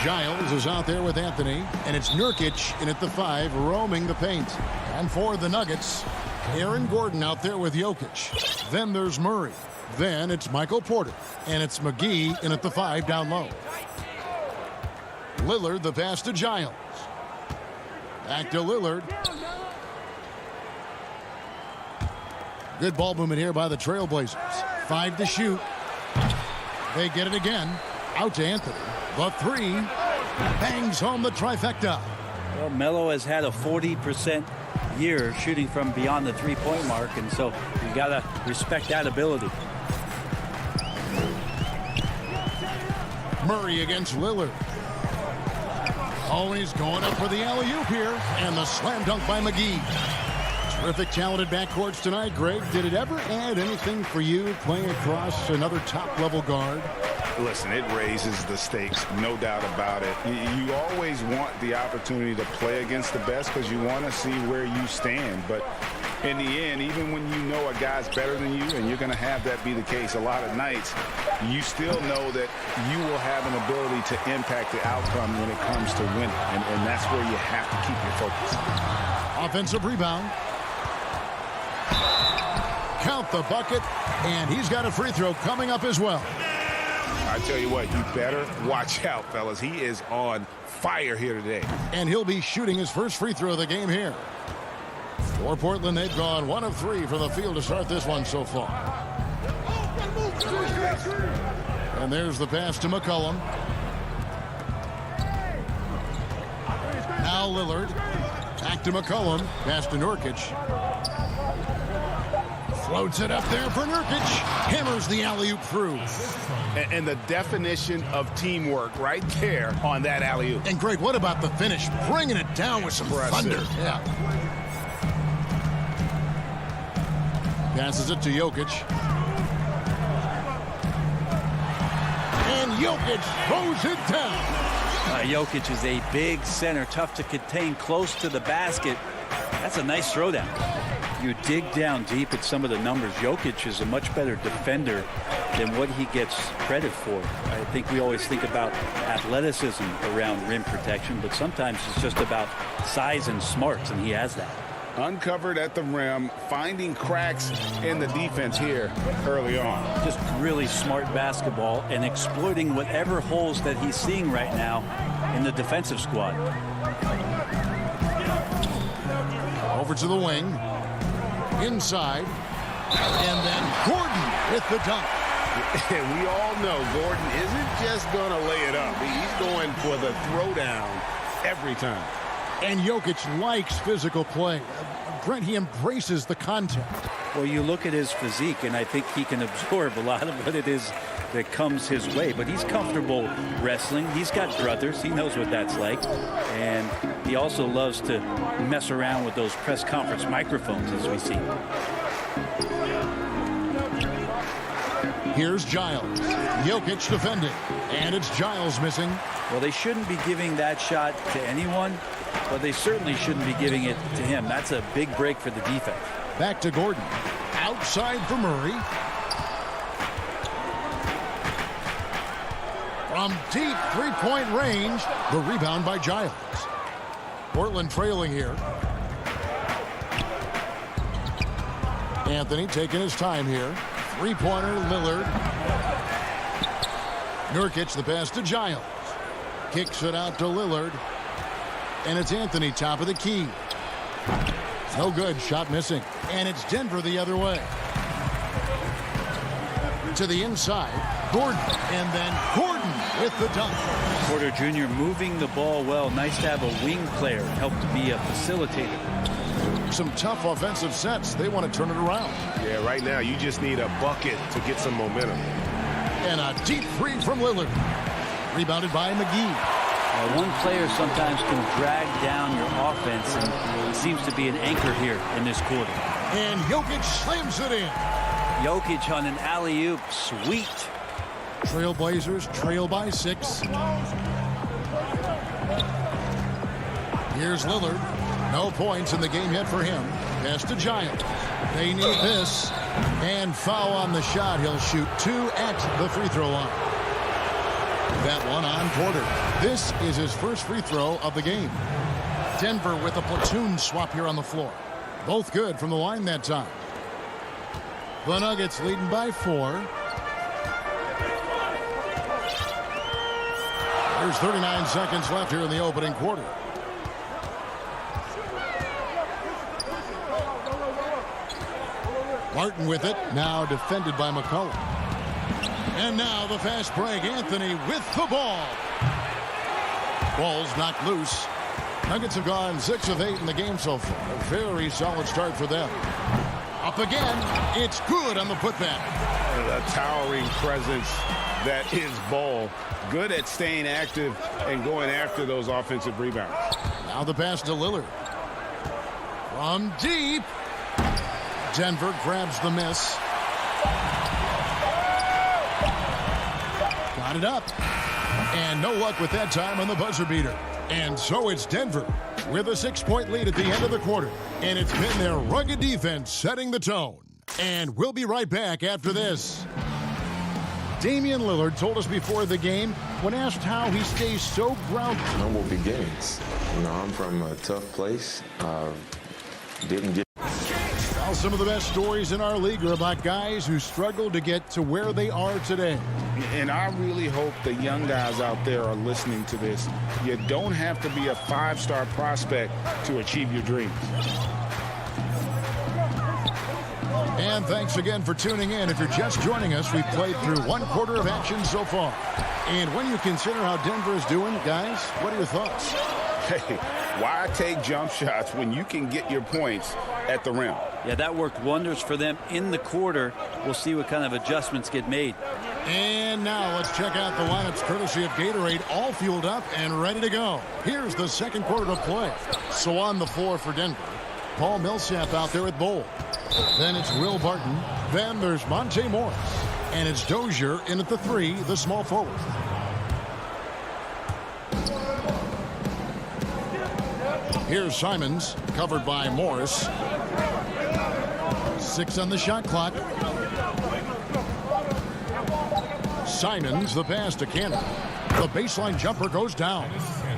Giles is out there with Anthony, and it's Nurkic in at the 5, roaming the paint. And for the Nuggets, Aaron Gordon out there with Jokic. Then there's Murray. Then it's Michael Porter, and it's McGee in at the 5 down low. Lillard, the pass to Giles. Back to Lillard. Good ball movement here by the Trailblazers. 5 to shoot. They get it again. Out to Anthony. The 3 bangs home the trifecta. Well, Melo has had a 40% year shooting from beyond the three-point mark, and so you got to respect that ability. Murray against Lillard. Oh, he's going up for the alley-oop here, and the slam dunk by McGee. Terrific, talented backcourts tonight, Greg. Did it ever add anything for you playing across another top-level guard? Listen, it raises the stakes, no doubt about it. You always want the opportunity to play against the best because you want to see where you stand. But in the end, even when you know a guy's better than you, and you're going to have that be the case a lot of nights, you still know that you will have an ability to impact the outcome when it comes to winning. And that's where you have to keep your focus. Offensive rebound. Count the bucket, and he's got a free throw coming up as well. I tell you what, you better watch out, fellas. He is on fire here today. And he'll be shooting his first free throw of the game here. For Portland, they've gone 1 of 3 from the field to start this one so far. And there's the pass to McCollum. Now Lillard. Back to McCollum. Pass to Nurkic. Floats it up there for Nurkic. Hammers the alley-oop through. And the definition of teamwork right there on that alley-oop. And Greg, what about the finish? Bringing it down with some thunder. Yeah. Passes it to Jokic. And Jokic throws it down. Jokic is a big center, tough to contain, close to the basket. That's a nice throwdown. You dig down deep at some of the numbers. Jokic is a much better defender than what he gets credit for. I think we always think about athleticism around rim protection, but sometimes it's just about size and smarts, and he has that. Uncovered at the rim, finding cracks in the defense here early on. Just really smart basketball and exploiting whatever holes that he's seeing right now in the defensive squad. Over to the wing. Inside. And then Gordon with the dunk. And we all know Gordon isn't just going to lay it up. He's going for the throwdown every time. And Jokic likes physical play. Brent, he embraces the contact. Well, you look at his physique, and I think he can absorb a lot of what it is that comes his way. But he's comfortable wrestling. He's got brothers. He knows what that's like. And he also loves to mess around with those press conference microphones, as we see. Here's Giles. Jokic defending. And it's Giles missing. Well, they shouldn't be giving that shot to anyone, but they certainly shouldn't be giving it to him. That's a big break for the defense. Back to Gordon. Outside for Murray. From deep three-point range, the rebound by Giles. Portland trailing here. Anthony taking his time here. Three-pointer, Lillard. Nurkic, the pass to Giles. Kicks it out to Lillard. And it's Anthony, top of the key. No good, shot missing. And it's Denver the other way. To the inside, Gordon. And then Gordon with the dunk. Porter Jr. moving the ball well. Nice to have a wing player help to be a facilitator. Some tough offensive sets. They want to turn it around. Yeah, right now you just need a bucket to get some momentum. And a deep three from Lillard. Rebounded by McGee. One player sometimes can drag down your offense, and he seems to be an anchor here in this quarter. And Jokic slams it in. Jokic on an alley-oop. Sweet. Trailblazers trail by 6. Here's Lillard. No points in the game yet for him. Pass to Giles. They need this. And foul on the shot. He'll shoot 2 at the free throw line. That one on Porter. This is his first free throw of the game. Denver with a platoon swap here on the floor. Both good from the line that time. The Nuggets leading by 4. There's 39 seconds left here in the opening quarter. Martin with it, now defended by McCollum. And now the fast break. Anthony with the ball. Ball's knocked loose. Nuggets have gone 6 of 8 in the game so far. A very solid start for them. Up again. It's good on the putback. A towering presence that is Ball. Good at staying active and going after those offensive rebounds. Now the pass to Lillard. From deep. Denver grabs the miss. Got it up. And no luck with that time on the buzzer beater. And so it's Denver with a 6-point lead at the end of the quarter. And it's been their rugged defense setting the tone. And we'll be right back after this. Damian Lillard told us before the game, when asked how he stays so grounded. Humble beginnings. You know, I'm from a tough place. Didn't get. Well, some of the best stories in our league are about guys who struggled to get to where they are today. And I really hope the young guys out there are listening to this. You don't have to be a 5-star prospect to achieve your dreams. And thanks again for tuning in. If you're just joining us, we've played through 1 quarter of action so far. And when you consider how Denver is doing, guys, what are your thoughts? Hey, why take jump shots when you can get your points at the rim? Yeah, that worked wonders for them in the quarter. We'll see what kind of adjustments get made. And now let's check out the lineups courtesy of Gatorade, all fueled up and ready to go. Here's the second quarter to play. So on the floor for Denver, Paul Millsap out there at Bowl. Then it's Will Barton. Then there's Monte Morris. And it's Dozier in at the 3, the small forward. Here's Simons, covered by Morris. 6 on the shot clock. Simons, the pass to Cantor. The baseline jumper goes down.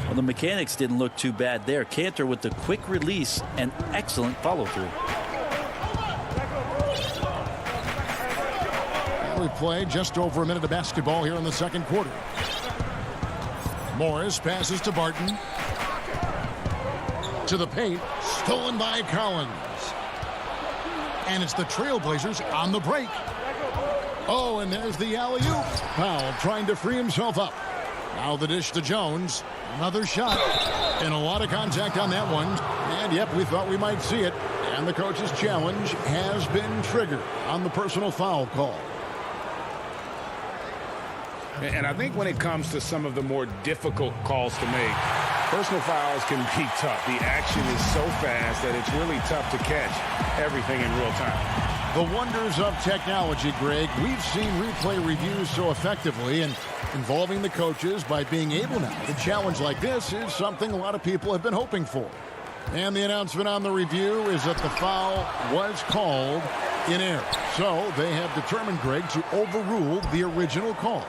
Well, the mechanics didn't look too bad there. Cantor with the quick release and excellent follow-through. We played just over a minute of basketball here in the second quarter. Morris passes to Barton. To the paint, stolen by Collins. And it's the Trailblazers on the break. Oh, and there's the alley-oop. Powell trying to free himself up. Now the dish to Jones. Another shot. And a lot of contact on that one. And yep, we thought we might see it. And the coach's challenge has been triggered on the personal foul call. And I think when it comes to some of the more difficult calls to make, personal fouls can be tough. The action is so fast that it's really tough to catch everything in real time. The wonders of technology, Greg. We've seen replay reviews so effectively, and involving the coaches by being able now to challenge like this is something a lot of people have been hoping for. And the announcement on the review is that the foul was called in error. So they have determined, Greg, to overrule the original call.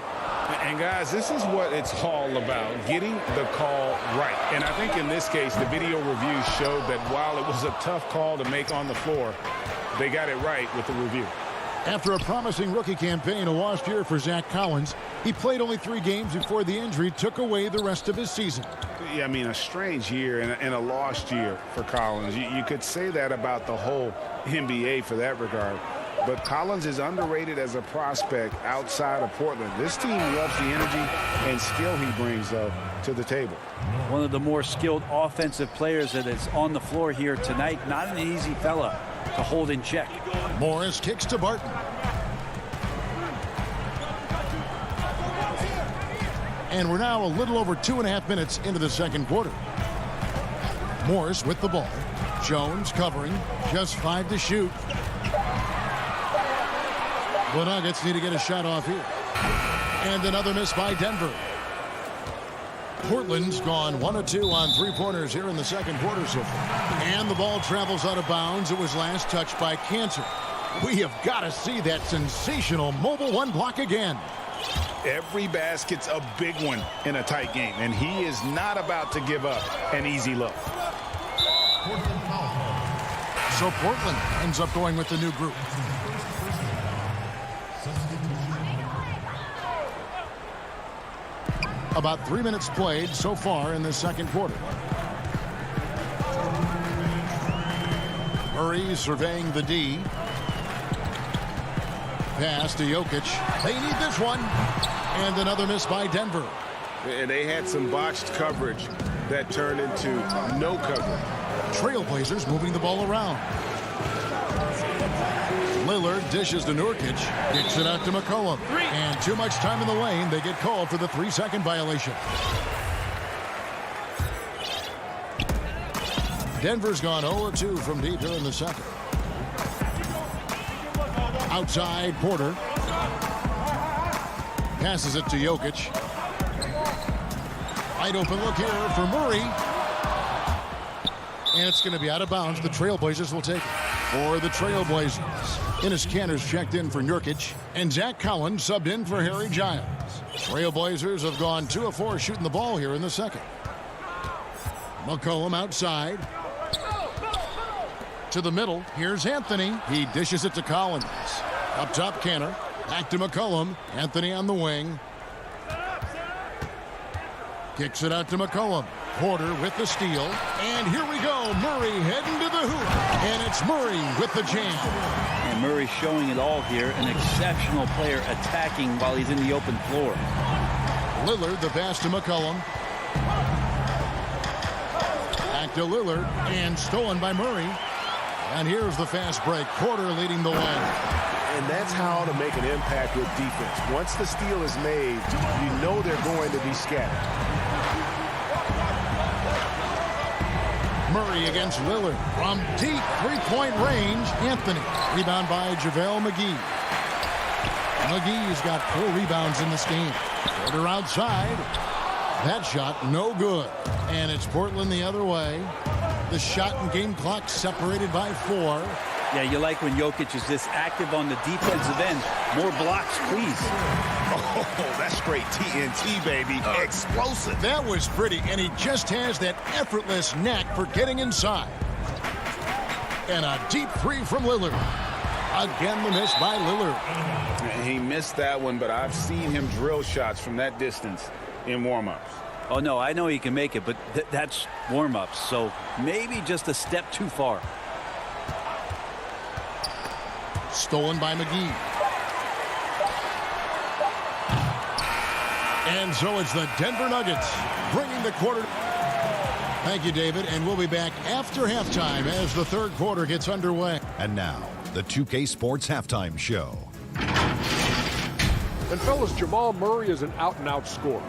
And guys, this is what it's all about, getting the call right. And I think in this case, the video review showed that while it was a tough call to make on the floor, they got it right with the review. After a promising rookie campaign, a lost year for Zach Collins, he played only 3 games before the injury took away the rest of his season. Yeah, I mean, a strange year and a lost year for Collins. You could say that about the whole NBA for that regard. But Collins is underrated as a prospect outside of Portland. This team loves the energy and skill he brings to the table. One of the more skilled offensive players that is on the floor here tonight. Not an easy fella to hold in check. Morris kicks to Barton. And we're now a little over 2.5 minutes into the second quarter. Morris with the ball. Jones covering. Just 5 to shoot. The Nuggets need to get a shot off here. And another miss by Denver. Portland's gone 1 of 2 on 3-pointers here in the second quarter so far. And the ball travels out of bounds. It was last touched by Cantor. We have got to see that sensational mobile 1 block again. Every basket's a big one in a tight game, and he is not about to give up an easy look. So Portland ends up going with the new group. About 3 minutes played so far in the second quarter. Murray surveying the D. Pass to Jokic. They need this one. And another miss by Denver. And they had some botched coverage that turned into no coverage. Trailblazers moving the ball around. Lillard dishes to Nurkic. Kicks it out to McCollum. And too much time in the lane. They get called for the 3-second violation. Denver's gone 0-2 from deep here in the second. Outside, Porter. Passes it to Jokic. Wide open look here for Murray. And it's going to be out of bounds. The Trailblazers will take it. For the Trailblazers, Enes Kanter's checked in for Nurkic. And Zach Collins subbed in for Harry Giles. Trailblazers have gone 2 of 4 shooting the ball here in the second. McCollum outside. To the middle. Here's Anthony. He dishes it to Collins. Up top, Kanter. Back to McCollum. Anthony on the wing. Kicks it out to McCollum. Porter with the steal. And here we go. Murray heading to the hoop. And it's Murray with the jam. And Murray showing it all here. An exceptional player attacking while he's in the open floor. Lillard, the pass to McCollum. Back to Lillard. And stolen by Murray. And here's the fast break. Porter leading the way. And that's how to make an impact with defense. Once the steal is made, you know they're going to be scattered. Murray against Lillard. From deep three-point range, Anthony. Rebound by JaVale McGee. McGee's got 4 rebounds in this game. Porter outside. That shot no good. And it's Portland the other way. The shot and game clock separated by 4. Yeah, you like when Jokic is this active on the defensive end. More blocks, please. Oh, that's straight TNT, baby. Explosive. That was pretty, and he just has that effortless knack for getting inside. And a deep 3 from Lillard. Again, the miss by Lillard. He missed that one, but I've seen him drill shots from that distance in warm-ups. Oh, no, I know he can make it, but that's warm-ups, so maybe just a step too far. Stolen by McGee. And so it's the Denver Nuggets bringing the quarter. Thank you, David, and we'll be back after halftime as the third quarter gets underway. And now, the 2K Sports Halftime Show. And fellas, Jamal Murray is an out-and-out scorer.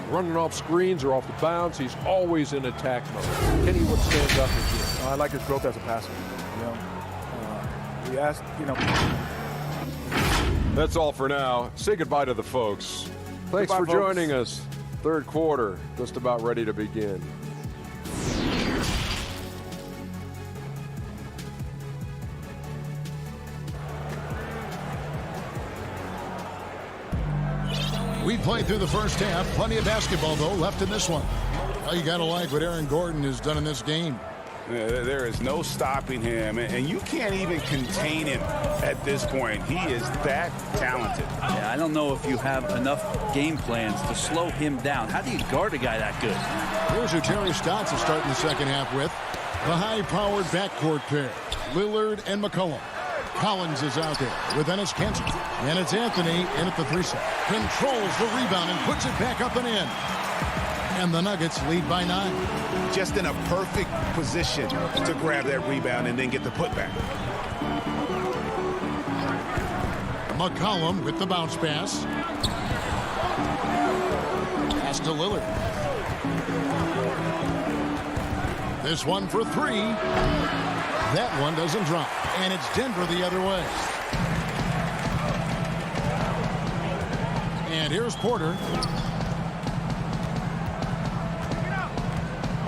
Running off screens or off the bounce, he's always in attack mode. Kenny, what stands up here? I like his growth as a passer. We asked, That's all for now. Say goodbye to the folks. Thanks for joining us. Third quarter, just about ready to begin. We played through the first half. Plenty of basketball, though, left in this one. Well, you got to like what Aaron Gordon has done in this game. There is no stopping him, and you can't even contain him at this point. He is that talented. Yeah, I don't know if you have enough game plans to slow him down. How do you guard a guy that good? Here's who Terry Stotts is starting the second half with. The high-powered backcourt pair, Lillard and McCollum. Collins is out there with Enes Kanter. And it's Anthony in at the 3-set. Controls the rebound and puts it back up and in. And the Nuggets lead by 9. Just in a perfect position to grab that rebound and then get the putback. McCollum with the bounce pass. Pass to Lillard. This one for 3. That one doesn't drop. And it's Denver the other way. And here's Porter.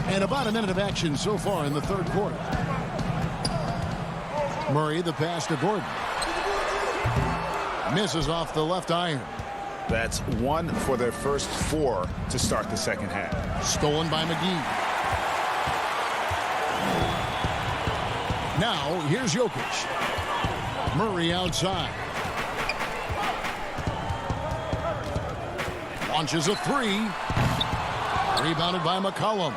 And about a minute of action so far in the third quarter. Murray, the pass to Gordon. Misses off the left iron. That's 1 for their first 4 to start the second half. Stolen by McGee. Now, here's Jokic. Murray outside. Launches a 3. Rebounded by McCollum.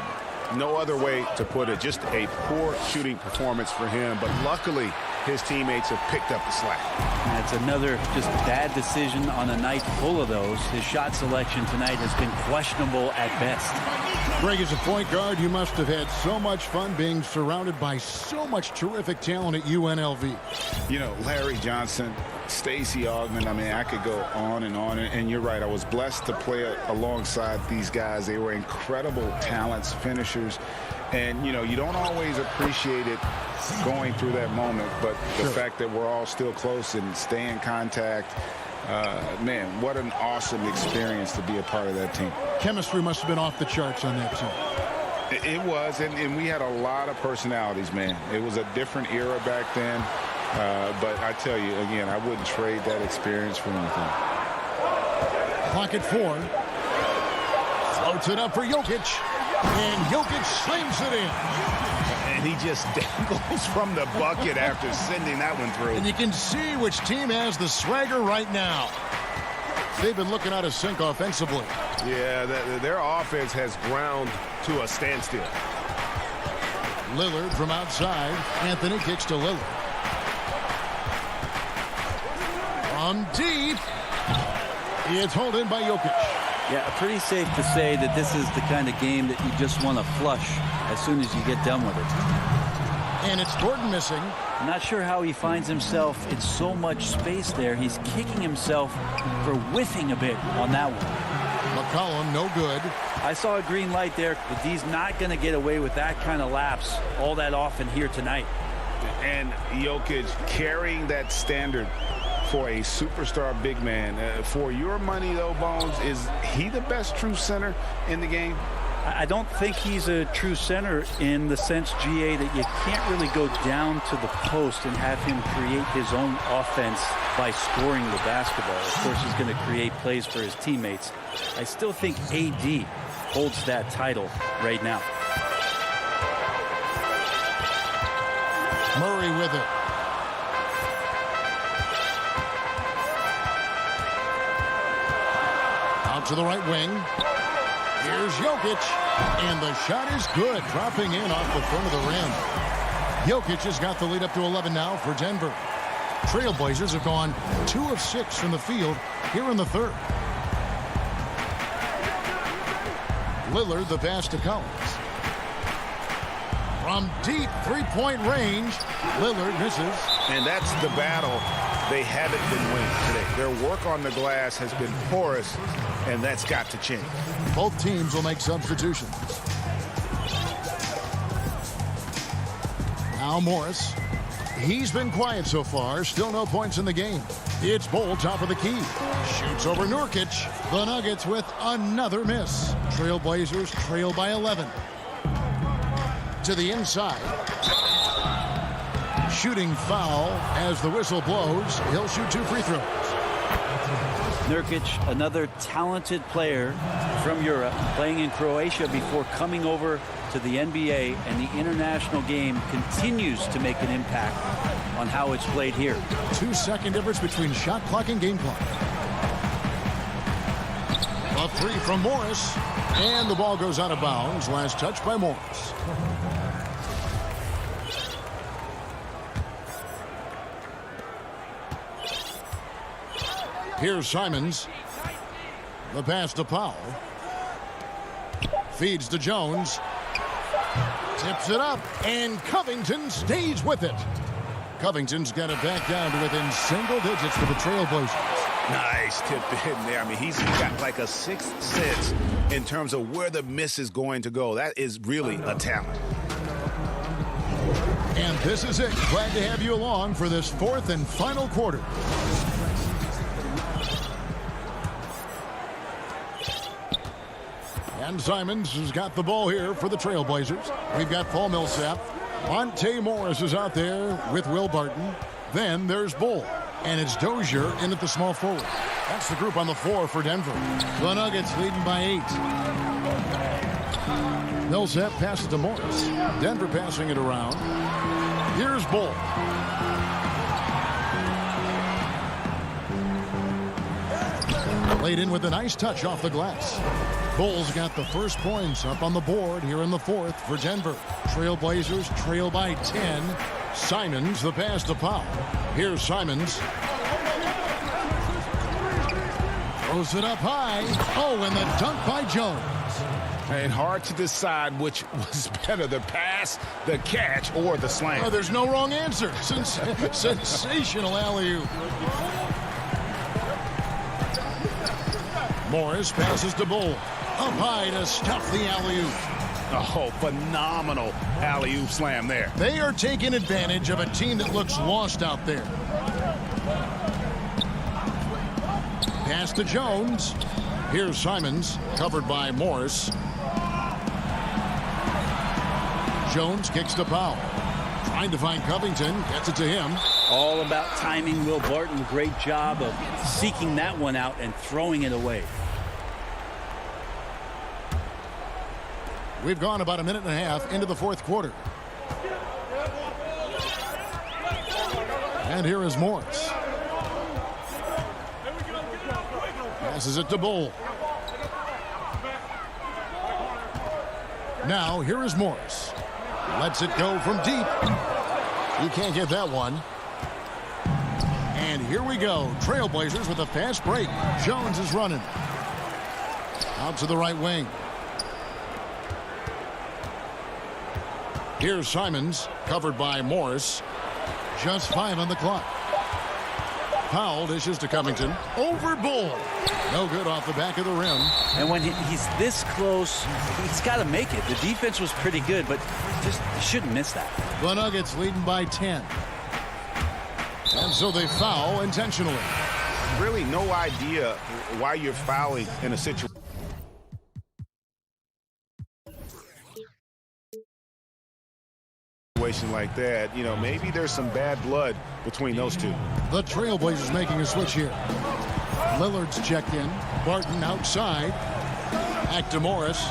No other way to put it. Just a poor shooting performance for him. But luckily, his teammates have picked up the slack. That's another just bad decision on a night full of those. His shot selection tonight has been questionable at best. Greg, as a point guard, you must have had so much fun being surrounded by so much terrific talent at UNLV. You know, Larry Johnson, Stacey Augmon, I mean, I could go on. And you're right, I was blessed to play alongside these guys. They were incredible talents, finishers. And, you know, you don't always appreciate it going through that moment. But the fact that we're all still close and stay in contact, man, what an awesome experience to be a part of that team. Chemistry must have been off the charts on that team. It was, and we had a lot of personalities, man. It was a different era back then. But I tell you, again, I wouldn't trade that experience for anything. Clock at 4. Floats it up for Jokic. And Jokic slams it in. And he just dangles from the bucket after sending that one through. And you can see which team has the swagger right now. They've been looking out of sync offensively. Yeah, their offense has ground to a standstill. Lillard from outside. Anthony kicks to Lillard. From deep. It's hauled in by Jokic. Yeah, pretty safe to say that this is the kind of game that you just want to flush as soon as you get done with it. And it's Gordon missing. I'm not sure how he finds himself in so much space there. He's kicking himself for whiffing a bit on that one. McCollum, no good. I saw a green light there, but he's not going to get away with that kind of lapse all that often here tonight. And Jokic carrying that standard for a superstar big man. For your money, though, Bones, is he the best true center in the game? I don't think he's a true center in the sense, GA, that you can't really go down to the post and have him create his own offense by scoring the basketball. Of course, he's going to create plays for his teammates. I still think AD holds that title right now. Murray with it. Out to the right wing. Here's Jokic. And the shot is good. Dropping in off the front of the rim. Jokic has got the lead up to 11 now for Denver. Trailblazers have gone 2 of 6 from the field here in the third. Lillard, the pass to Collins. From deep three-point range, Lillard misses. And that's the battle they haven't been winning today. Their work on the glass has been porous, and that's got to change. Both teams will make substitutions. Now Morris. He's been quiet so far. Still no points in the game. It's Bull, top of the key. Shoots over Nurkic. The Nuggets with another miss. Trailblazers trail by 11. To the inside. Shooting foul as the whistle blows. He'll shoot 2 free throws. Nurkic, another talented player from Europe, playing in Croatia before coming over to the NBA, and the international game continues to make an impact on how it's played here. 2-second difference between shot clock and game clock. A 3 from Morris, and the ball goes out of bounds. Last touch by Morris. Here's Simons. The pass to Powell. Feeds to Jones. Tips it up, and Covington stays with it. Covington's got it back down to within single digits for the Trailblazers. Nice tip in there. I mean, he's got like a sixth sense in terms of where the miss is going to go. That is really a talent. And this is it. Glad to have you along for this 4th and final quarter. And Simons has got the ball here for the Trailblazers. We've got Paul Millsap. Monte Morris is out there with Will Barton. Then there's Bull. And it's Dozier in at the small forward. That's the group on the floor for Denver. The Nuggets leading by 8. Millsap passes to Morris. Denver passing it around. Here's Bull. Laid in with a nice touch off the glass. Bulls got the first points up on the board here in the fourth for Denver. Trailblazers trail by 10. Simons the pass to Powell. Here's Simons. Throws it up high. Oh, and the dunk by Jones. And hard to decide which was better, the pass, the catch, or the slam. Oh, there's no wrong answer. Sensational alley-oop. Morris passes to Bull. Up high to stuff the alley-oop. Oh, phenomenal alley-oop slam there. They are taking advantage of a team that looks lost out there. Pass to Jones. Here's Simons, covered by Morris. Jones kicks to Powell. Trying to find Covington. Gets it to him. All about timing. Will Barton, great job of seeking that one out and throwing it away. We've gone about a minute and a half into the fourth quarter. And here is Morris. Passes it to Bull. Now here is Morris. Lets it go from deep. You can't get that one. And here we go. Trailblazers with a fast break. Jones is running. Out to the right wing. Here's Simons, covered by Morris. Just 5 on the clock. Powell dishes to Covington. Over Bull. No good off the back of the rim. And when he's this close, he's got to make it. The defense was pretty good, but just shouldn't miss that. The Nuggets leading by 10. And so they foul intentionally. Really no idea why you're fouling in a situation like that. You know, maybe there's some bad blood between those two. The Trailblazers making a switch here. Lillard's checked in. Barton outside. Back to Morris.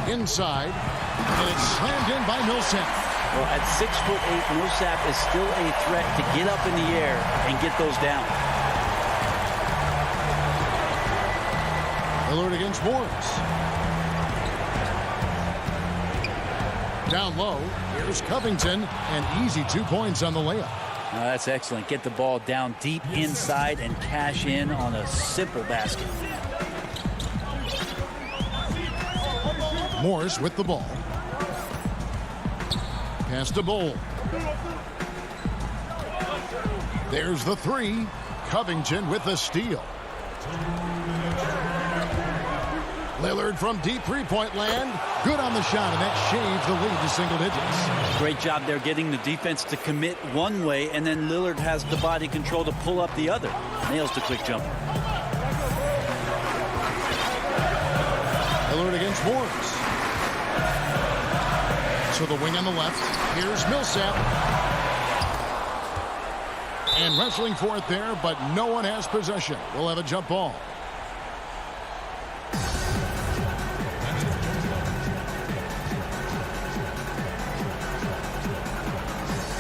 Inside. And it's slammed in by Millsap. Well, at 6'8", Millsap is still a threat to get up in the air and get those down. Lillard against Morris. Down low. Here's Covington. An easy 2 points on the layup. That's excellent. Get the ball down deep inside and cash in on a simple basket. Morris with the ball. Pass to Bull. There's the 3. Covington with the steal. Lillard from deep three-point land. Good on the shot, and that shaves the lead to single digits. Great job there getting the defense to commit one way, and then Lillard has the body control to pull up the other. Nails the quick jumper. Lillard against Morris. So the wing on the left. Here's Millsap. And wrestling for it there, but no one has possession. We'll have a jump ball.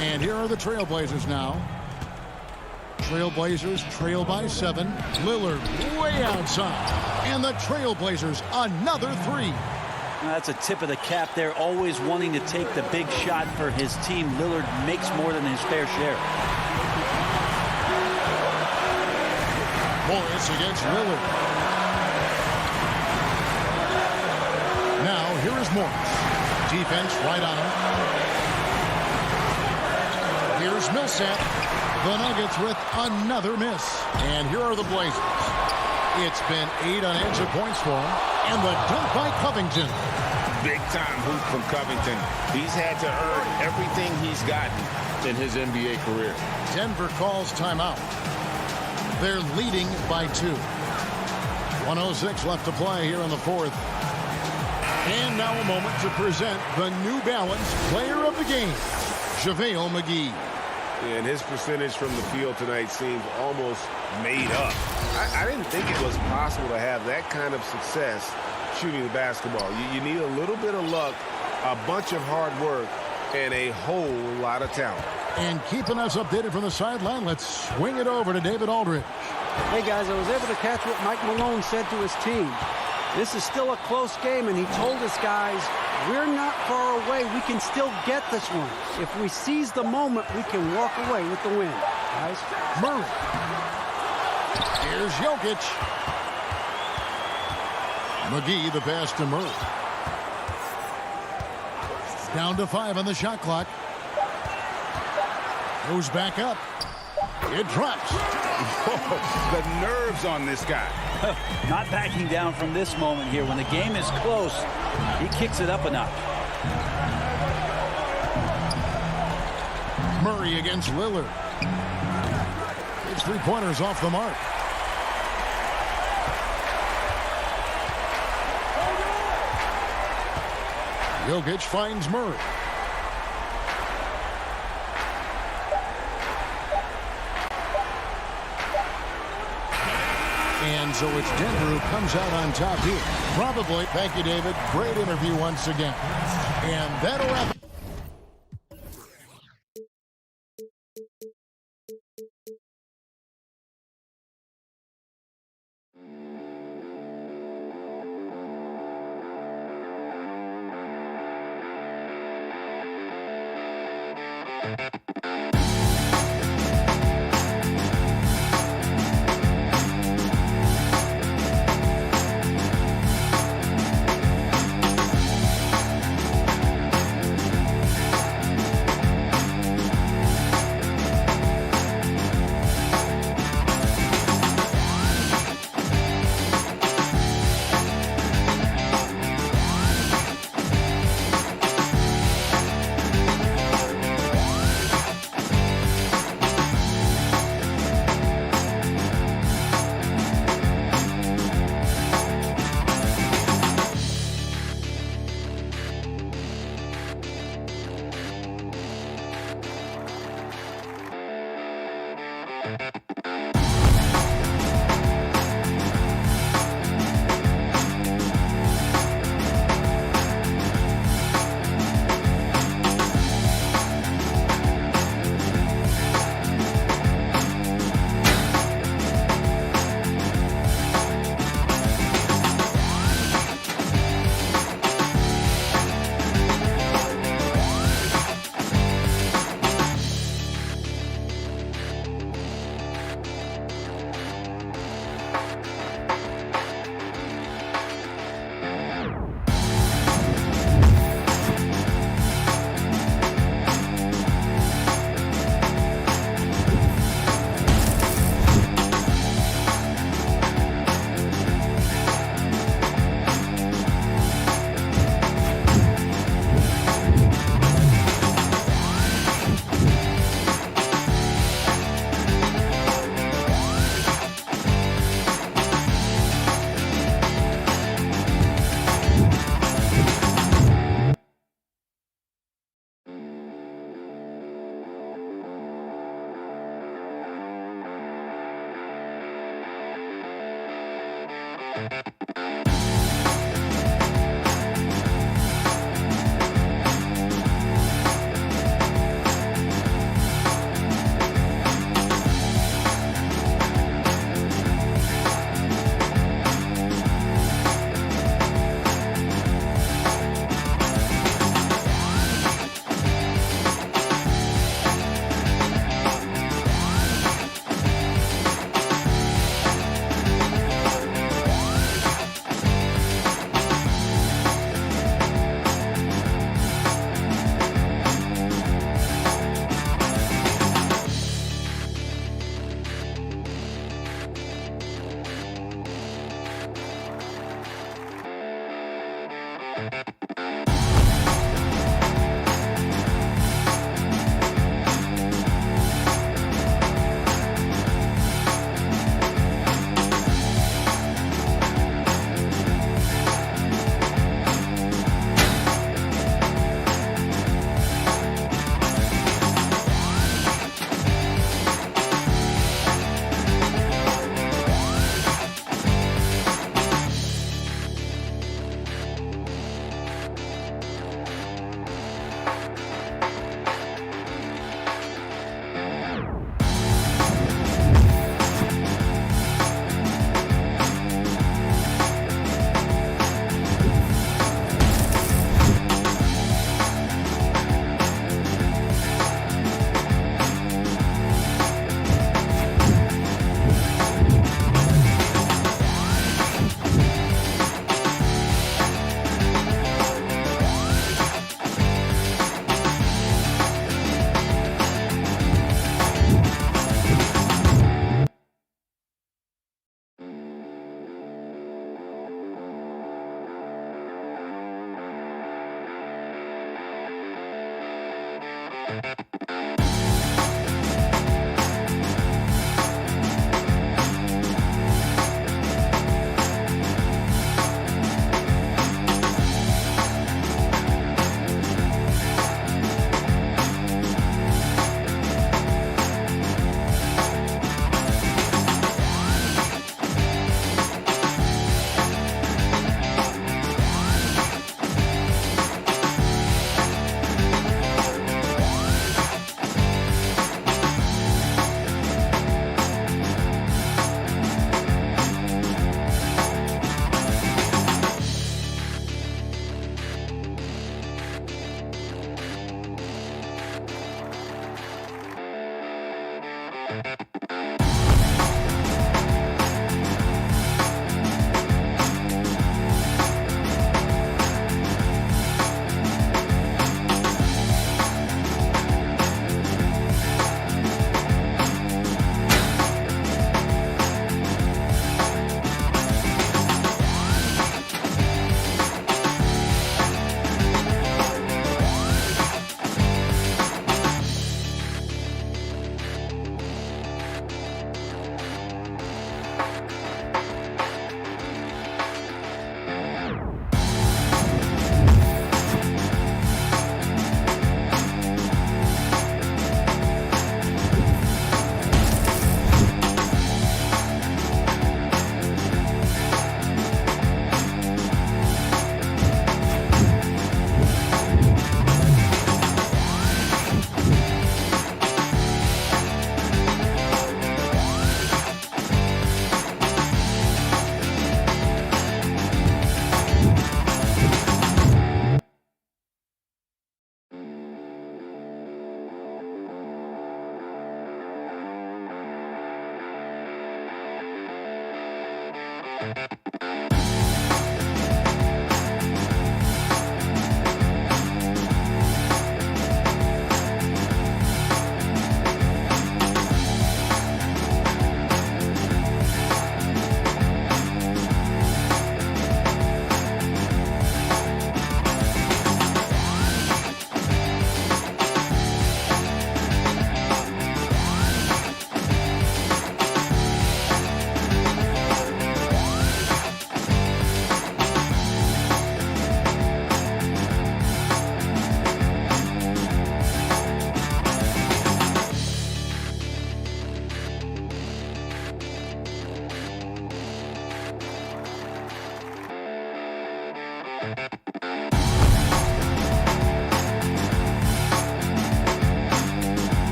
And here are the Trailblazers now. Trailblazers trail by 7. Lillard way outside. And the Trailblazers another 3. That's a tip of the cap there, always wanting to take the big shot for his team. Lillard makes more than his fair share. Morris against Lillard. Now here is Morris. Defense right on him. Here's Millsap. The Nuggets with another miss. And here are the Blazers. It's been 8 unanswered points for him. And the dunk by Covington. Big time hoop from Covington. He's had to earn everything he's gotten in his NBA career. Denver calls timeout. They're leading by 2. 1:06 left to play here in the fourth. And now a moment to present the New Balance Player of the Game, JaVale McGee. And his percentage from the field tonight seems almost made up. I didn't think it was possible to have that kind of success shooting the basketball. You need a little bit of luck, a bunch of hard work, and a whole lot of talent. And keeping us updated from the sideline, let's swing it over to David Aldridge. Hey, guys, I was able to catch what Mike Malone said to his team. This is still a close game, and he told us, guys, we're not far away. We can still get this one. If we seize the moment, we can walk away with the win. Guys. Murray. Here's Jokic. McGee, the pass to Murray. Down to 5 on the shot clock. Goes back up. It drops. The nerves on this guy. Not backing down from this moment here. When the game is close, he kicks it up a notch. Murray against Lillard. It's 3-pointers off the mark. Jokic finds Murray. And so it's Denver who comes out on top here. Probably. Thank you, David. Great interview once again. And that'll wrap it.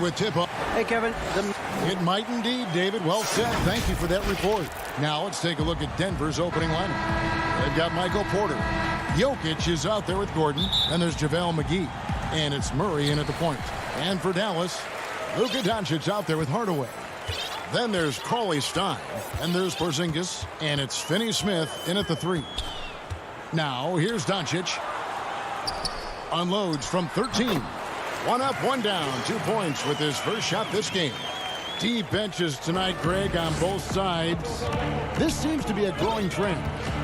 with tip-off. Hey, Kevin. It might indeed, David. Well said. Thank you for that report. Now let's take a look at Denver's opening lineup. They've got Michael Porter. Jokic is out there with Gordon. And there's JaVale McGee. And it's Murray in at the point. And for Dallas, Luka Doncic out there with Hardaway. Then there's Cauley-Stein. And there's Porzingis. And it's Finney-Smith in at the 3. Now here's Doncic. Unloads from 13. 1 up, 1 down. 2 points with his first shot this game. Deep benches tonight, Greg, on both sides. This seems to be a growing trend.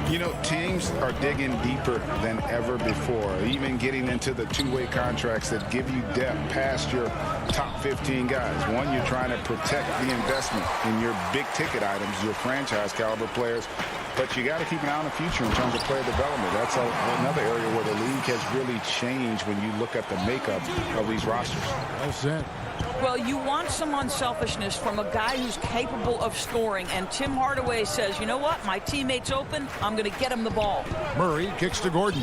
You know, teams are digging deeper than ever before, even getting into the two-way contracts that give you depth past your top 15 guys. One, you're trying to protect the investment in your big-ticket items, your franchise-caliber players. But you got to keep an eye on the future in terms of player development. That's another area where the league has really changed when you look at the makeup of these rosters. Well said. Well, you want some unselfishness from a guy who's capable of scoring. And Tim Hardaway says, you know what? My teammate's open. I'm going to get him the ball. Murray kicks to Gordon.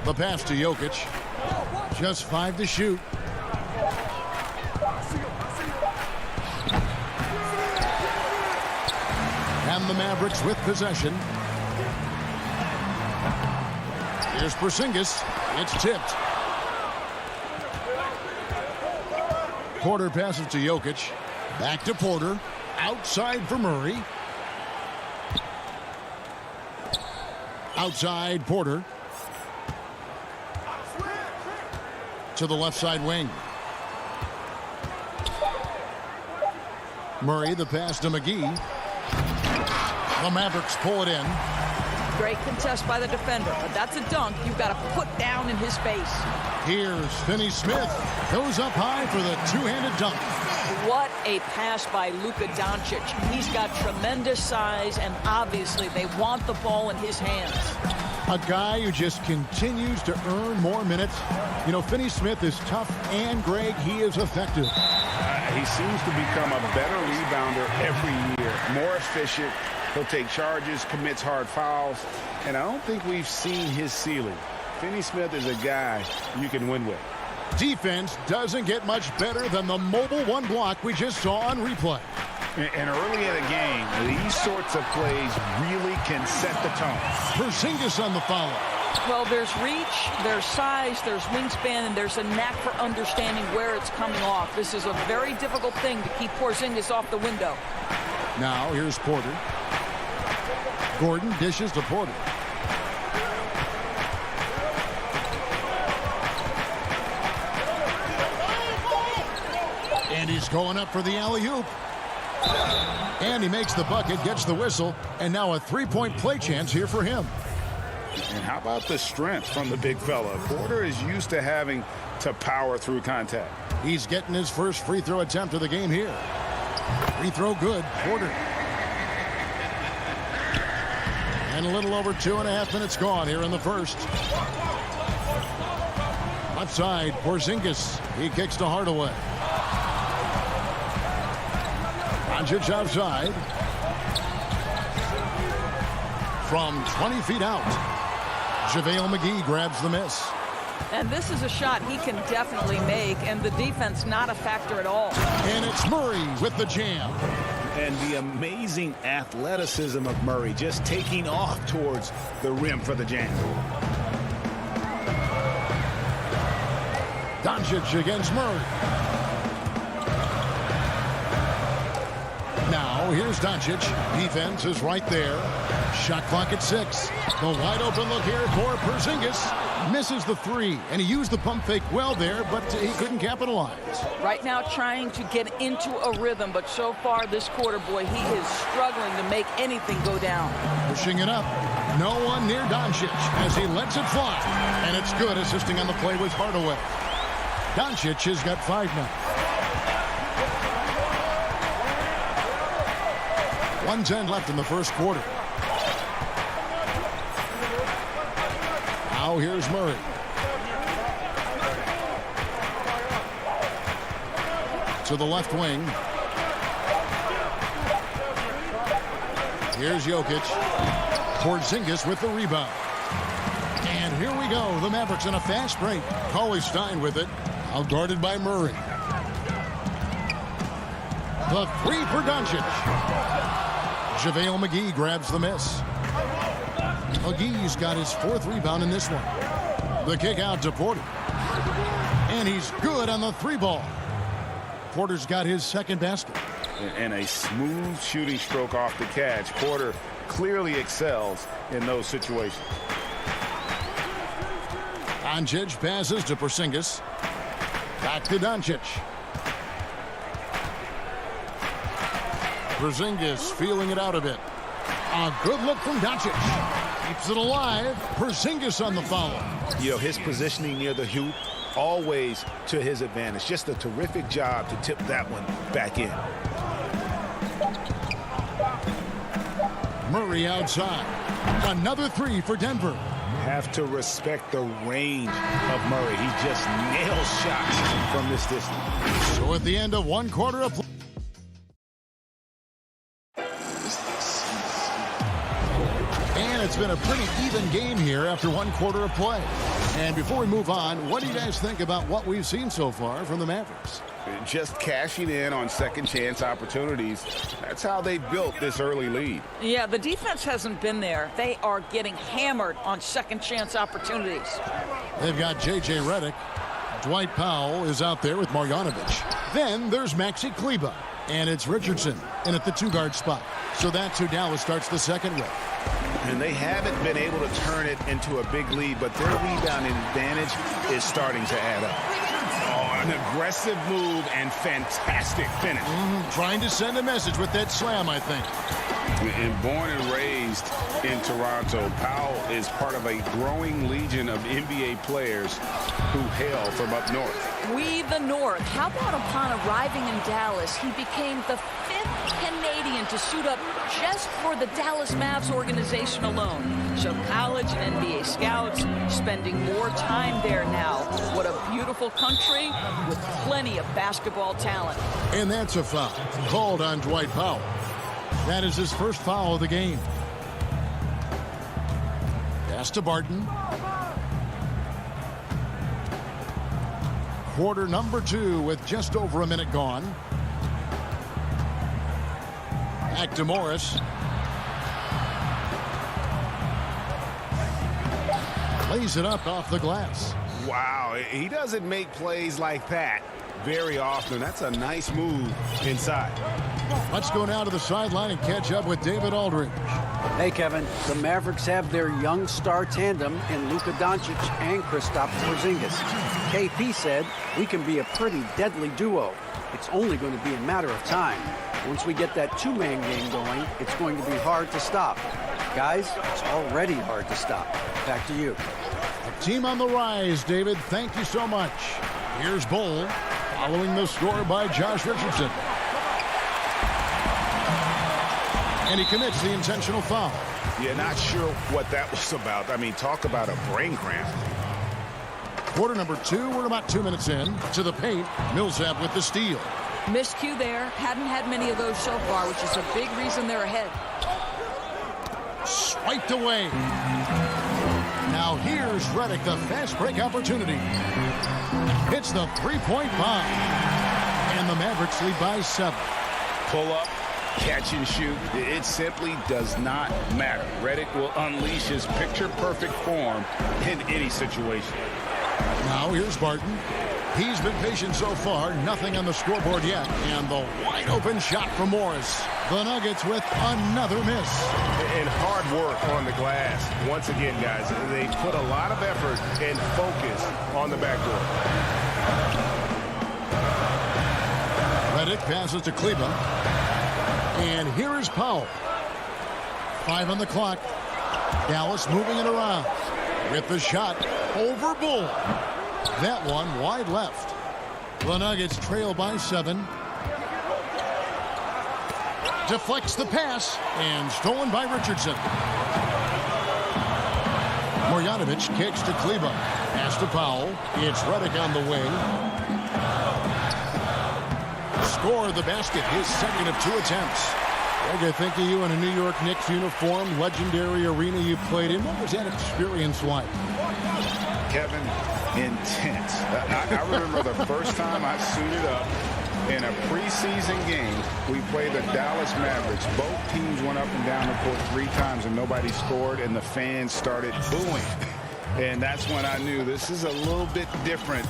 The pass to Jokic. Just 5 to shoot. And the Mavericks with possession. Here's Porzingis. It's tipped. Porter passes to Jokic. Back to Porter. Outside for Murray. Outside Porter. To the left side wing. Murray, the pass to McGee. The Mavericks pull it in. Great contest by the defender, but that's a dunk you've got to put down in his face. Here's Finney-Smith. Goes up high for the two-handed dunk. What a pass by Luka Doncic. He's got tremendous size, and obviously they want the ball in his hands. A guy who just continues to earn more minutes. You know, Finney-Smith is tough, and, Greg, he is effective. He seems to become a better rebounder every year, more efficient. He'll take charges, commits hard fouls, and I don't think we've seen his ceiling. Finney-Smith is a guy you can win with. Defense doesn't get much better than the mobile one block we just saw on replay. And early in the game, these sorts of plays really can set the tone. Porzingis on the follow. Well, there's reach, there's size, there's wingspan, and there's a knack for understanding where it's coming off. This is a very difficult thing to keep Porzingis off the window. Now here's Porter. Gordon dishes to Porter. And he's going up for the alley-oop. And he makes the bucket, gets the whistle, and now a three-point play chance here for him. And how about the strength from the big fella? Porter is used to having to power through contact. He's getting his first free throw attempt of the game here. Free throw good, Porter. And a little over 2.5 minutes gone here in the first. Left side, Porzingis. He kicks to Hardaway. Doncic outside. From 20 feet out, JaVale McGee grabs the miss. And this is a shot he can definitely make, and the defense not a factor at all. And it's Murray with the jam. And the amazing athleticism of Murray just taking off towards the rim for the jam. Doncic against Murray. Now here's Doncic. Defense is right there. Shot clock at 6. The wide open look here for Porzingis. Misses the 3, and he used the pump fake well there, but he couldn't capitalize. Right now trying to get into a rhythm, but so far this quarter, boy, he is struggling to make anything go down. Pushing it up. No one near Doncic as he lets it fly. And it's good, assisting on the play with Hardaway. Doncic has got 5 now. 1:10 left in the first quarter. Now here's Murray. To the left wing. Here's Jokic. Porzingis with the rebound. And here we go. The Mavericks in a fast break. Cauley Stein with it. Outguarded by Murray. The three for Doncic. JaVale McGee grabs the miss. McGee's got his fourth rebound in this one. The kick out to Porter. And he's good on the three ball. Porter's got his second basket. And a smooth shooting stroke off the catch. Porter clearly excels in those situations. Doncic passes to Porzingis. Back to Doncic. Porzingis feeling it out a bit. A good look from Doncic. Keeps it alive. Porzingis on the foul. You know, his positioning near the hoop, always to his advantage. Just a terrific job to tip that one back in. Murray outside. Another three for Denver. Have to respect the range of Murray. He just nails shots from this distance. So at the end of one quarter of play. And it's been a pretty even game here after one quarter of play. And before we move on, what do you guys think about what we've seen so far from the Mavericks? Just cashing in on second chance opportunities. That's how they built this early lead. Yeah, the defense hasn't been there. They are getting hammered on second chance opportunities. They've got J.J. Redick. Dwight Powell is out there with Marjanovic. Then there's Maxi Kleber. And it's Richardson in at the two-guard spot. So that's who Dallas starts the second with. And they haven't been able to turn it into a big lead, but their rebounding advantage is starting to add up. Oh, an aggressive move and fantastic finish. Trying to send a message with that slam, I think. And born and raised in Toronto, Powell is part of a growing legion of NBA players who hail from up north. We the North. How about upon arriving in Dallas, he became the fifth Canadian to suit up just for the Dallas Mavs organization alone. So college and NBA scouts spending more time there now. What a beautiful country with plenty of basketball talent. And that's a foul called on Dwight Powell. That is his first foul of the game. Pass to Barton. Quarter number 2 with just over a minute gone. Back to Morris. Lays it up off the glass. Wow, he doesn't make plays like that very often. That's a nice move inside. Let's go now to the sideline and catch up with David Aldridge. Hey, Kevin, the Mavericks have their young star tandem in Luka Doncic and Kristaps Porzingis. KP said, we can be a pretty deadly duo. It's only going to be a matter of time. Once we get that two-man game going, it's going to be hard to stop. Guys, it's already hard to stop. Back to you. A team on the rise, David. Thank you so much. Here's Bull, following the score by Josh Richardson. And he commits the intentional foul. Yeah, not sure what that was about. I mean, talk about a brain cramp. Quarter number 2, we're about 2 minutes in. To the paint, Millsap with the steal. Miscue there. Hadn't had many of those so far, which is a big reason they're ahead. Swiped away. Now here's Redick, the fast break opportunity. Hits the three-point bomb. And the Mavericks lead by 7. Pull up, catch and shoot. It simply does not matter. Redick will unleash his picture-perfect form in any situation. Now here's Barton. He's been patient so far. Nothing on the scoreboard yet. And the wide-open shot from Morris. The Nuggets with another miss. And hard work on the glass. Once again, guys, they put a lot of effort and focus on the backdoor. Redick passes to Kleber. And here is Powell. 5 on the clock. Dallas moving it around. With the shot over Bull. That one wide left. The Nuggets trail by 7. Deflects the pass and stolen by Richardson. Marjanovic kicks to Kleber. Pass to Powell. It's Redick on the wing. Score the basket, his second of 2 attempts. I think of you in a New York Knicks uniform, legendary arena you played in. What was that experience like? Kevin, intense. I remember the first time I suited up in a preseason game. We played the Dallas Mavericks. Both teams went up and down the court 3 times and nobody scored, and the fans started booing. And that's when I knew this is a little bit different.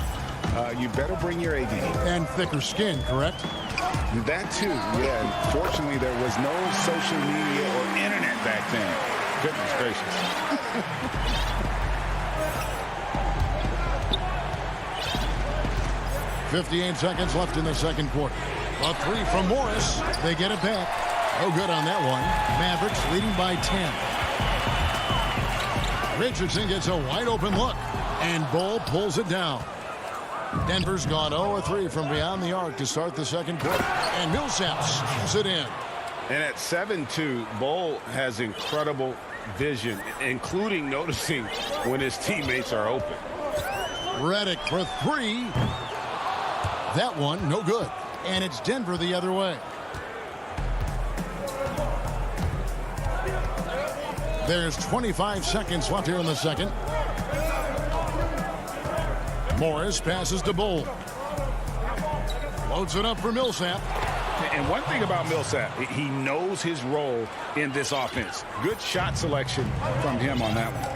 You better bring your A game. And thicker skin, correct? That too, yeah. And fortunately, there was no social media or internet back then. Goodness gracious. 58 seconds left in the second quarter. A 3 from Morris. They get it back. Oh, good on that one. Mavericks leading by 10. Richardson gets a wide open look, and Bull pulls it down. Denver's gone 0-3 from beyond the arc to start the second quarter, and Millsap slams it in. And at 7-2, Bull has incredible vision, including noticing when his teammates are open. Redick for 3. That one, no good. And it's Denver the other way. There's 25 seconds left here in the second. Morris passes to Bull. Loads it up for Millsap. And one thing about Millsap, he knows his role in this offense. Good shot selection from him on that one.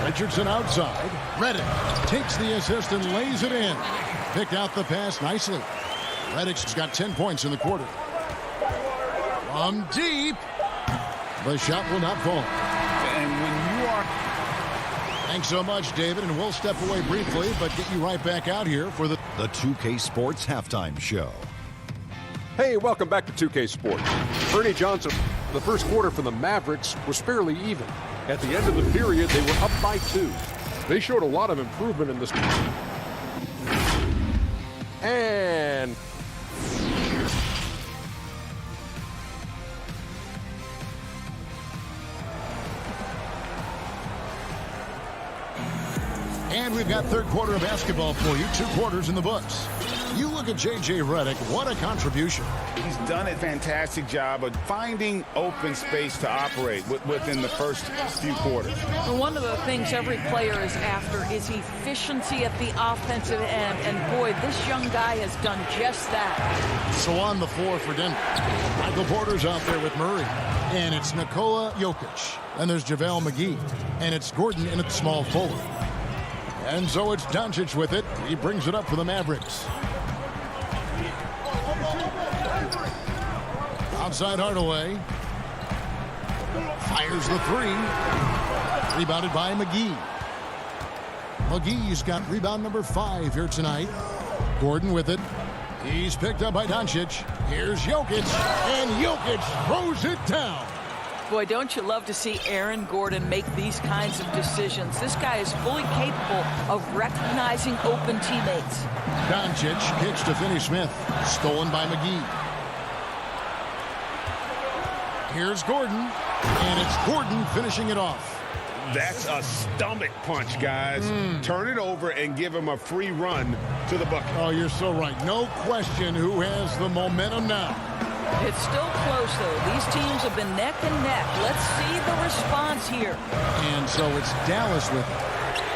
Richardson outside. Redick takes the assist and lays it in. Picked out the pass nicely. Redick's got 10 points in the quarter. From deep. The shot will not fall. And when you are... Thanks so much, David, and we'll step away briefly, but get you right back out here for the 2K Sports Halftime Show. Hey, welcome back to 2K Sports. Ernie Johnson, the first quarter for the Mavericks was fairly even. At the end of the period, they were up by 2. They showed a lot of improvement in this. And we've got third quarter of basketball for you. 2 quarters in the books. You look at J.J. Redick. What a contribution. He's done a fantastic job of finding open space to operate within the first few quarters. And one of the things every player is after is efficiency at the offensive end. And boy, this young guy has done just that. So on the floor for Denver, Michael Porter's out there with Murray. And it's Nikola Jokic. And there's JaVale McGee. And it's Gordon in at the small forward. And so it's Doncic with it. He brings it up for the Mavericks. Outside Hardaway. Fires the 3. Rebounded by McGee. McGee's got rebound number 5 here tonight. Gordon with it. He's picked up by Doncic. Here's Jokic. And Jokic throws it down. Boy, don't you love to see Aaron Gordon make these kinds of decisions. This guy is fully capable of recognizing open teammates. Doncic kicks to Finney-Smith. Stolen by McGee. Here's Gordon. And it's Gordon finishing it off. That's a stomach punch, guys. Turn it over and give him a free run to the bucket. Oh, you're so right. No question who has the momentum now. It's still close, though. These teams have been neck and neck. Let's see the response here. And so it's Dallas with it.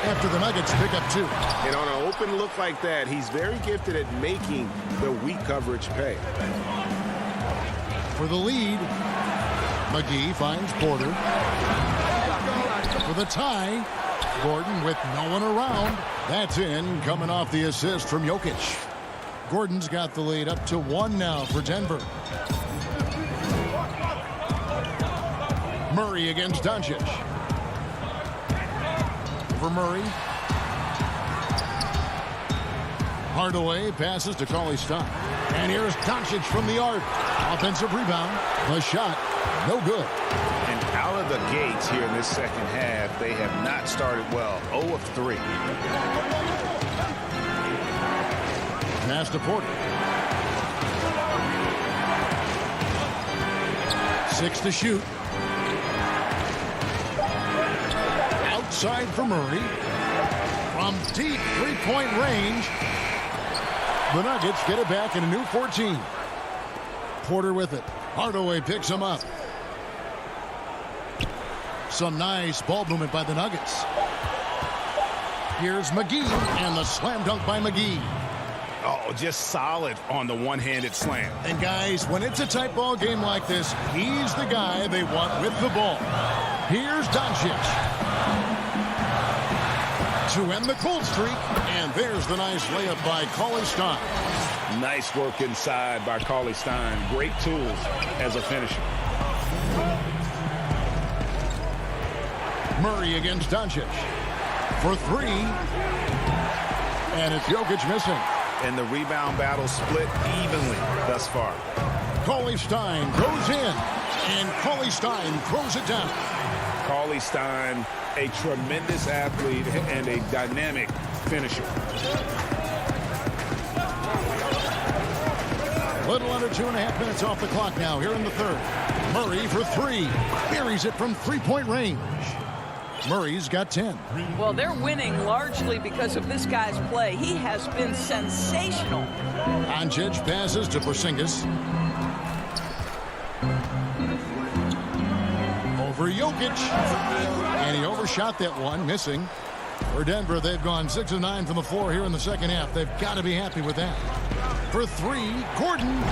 After the Nuggets pick up 2. And on an open look like that, he's very gifted at making the weak coverage pay. For the lead, McGee finds Porter. For the tie, Gordon with no one around. That's in, coming off the assist from Jokic. Gordon's got the lead up to 1 now for Denver. Murray against Doncic. For Murray. Hardaway passes to Cauley-Stein. And here's Doncic from the arc. Offensive rebound. The shot, no good. And out of the gates here in this second half, they have not started well. 0 of 3. Pass to Porter. 6 to shoot. Outside for Murray. From deep 3-point range. The Nuggets get it back in a new 14. Porter with it. Hardaway picks him up. Some nice ball movement by the Nuggets. Here's McGee, and the slam dunk by McGee. Oh, just solid on the one-handed slam. And guys, when it's a tight ball game like this, he's the guy they want with the ball. Here's Doncic to end the cold streak, and there's the nice layup by Cauley Stein. Nice work inside by Cauley Stein. Great tools as a finisher. Murray against Doncic for three, and it's Jokic missing. And the rebound battle split evenly thus far. Cauley Stein goes in, and Cauley Stein throws it down. Cauley Stein, a tremendous athlete and a dynamic finisher. Little under 2.5 minutes off the clock now here in the third. Murray for three. Buries it from three-point range. Murray's got 10. Well, they're winning largely because of this guy's play. He has been sensational. Doncic passes to Porzingis. Over Jokic. And he overshot that one, missing. For Denver, they've gone 6 of 9 from the floor here in the second half. They've got to be happy with that. For three, Gordon.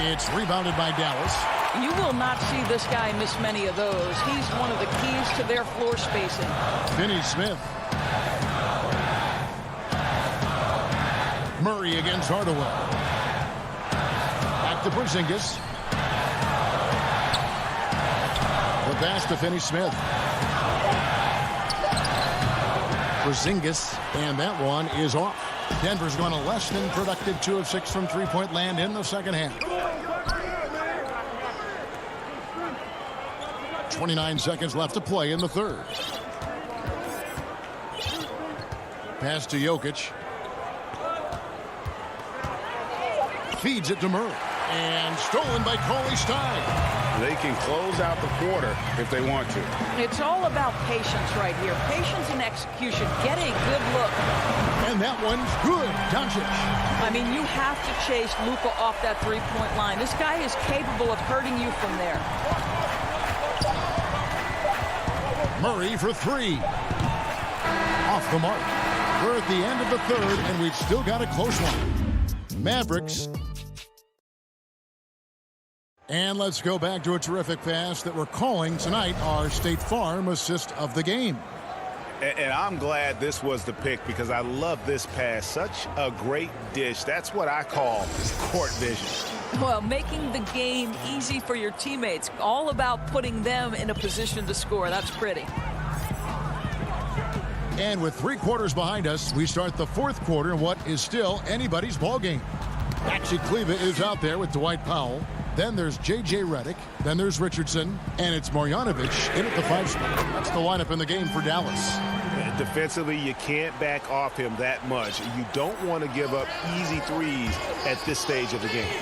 It's rebounded by Dallas. You will not see this guy miss many of those. He's one of the keys to their floor spacing. Finney-Smith. Murray against Hardaway. Back to Porzingis. The pass to Finney-Smith. Porzingis, and that one is off. Denver's gone a less than productive 2 of 6 from three-point land in the second half. 29 seconds left to play in the third. Pass to Jokic. Feeds it to Murray. And stolen by Cauley Stein. They can close out the quarter if they want to. It's all about patience right here. Patience and execution. Get a good look. And that one's good. Doncic. I mean, you have to chase Luka off that three-point line. This guy is capable of hurting you from there. Murray for three. Off the mark. We're at the end of the third, and we've still got a close one. Mavericks. And let's go back to a terrific pass that we're calling tonight our State Farm assist of the game. And I'm glad this was the pick because I love this pass. Such a great dish. That's what I call court vision. Well, making the game easy for your teammates. All about putting them in a position to score. That's pretty. And with 3 quarters behind us, we start the fourth quarter in what is still anybody's ball game. Maxi Kleba is out there with Dwight Powell. Then there's J.J. Redick. Then there's Richardson. And it's Marjanovic in at the 5 spot. That's the lineup in the game for Dallas. Defensively, you can't back off him that much. You don't want to give up easy threes at this stage of the game.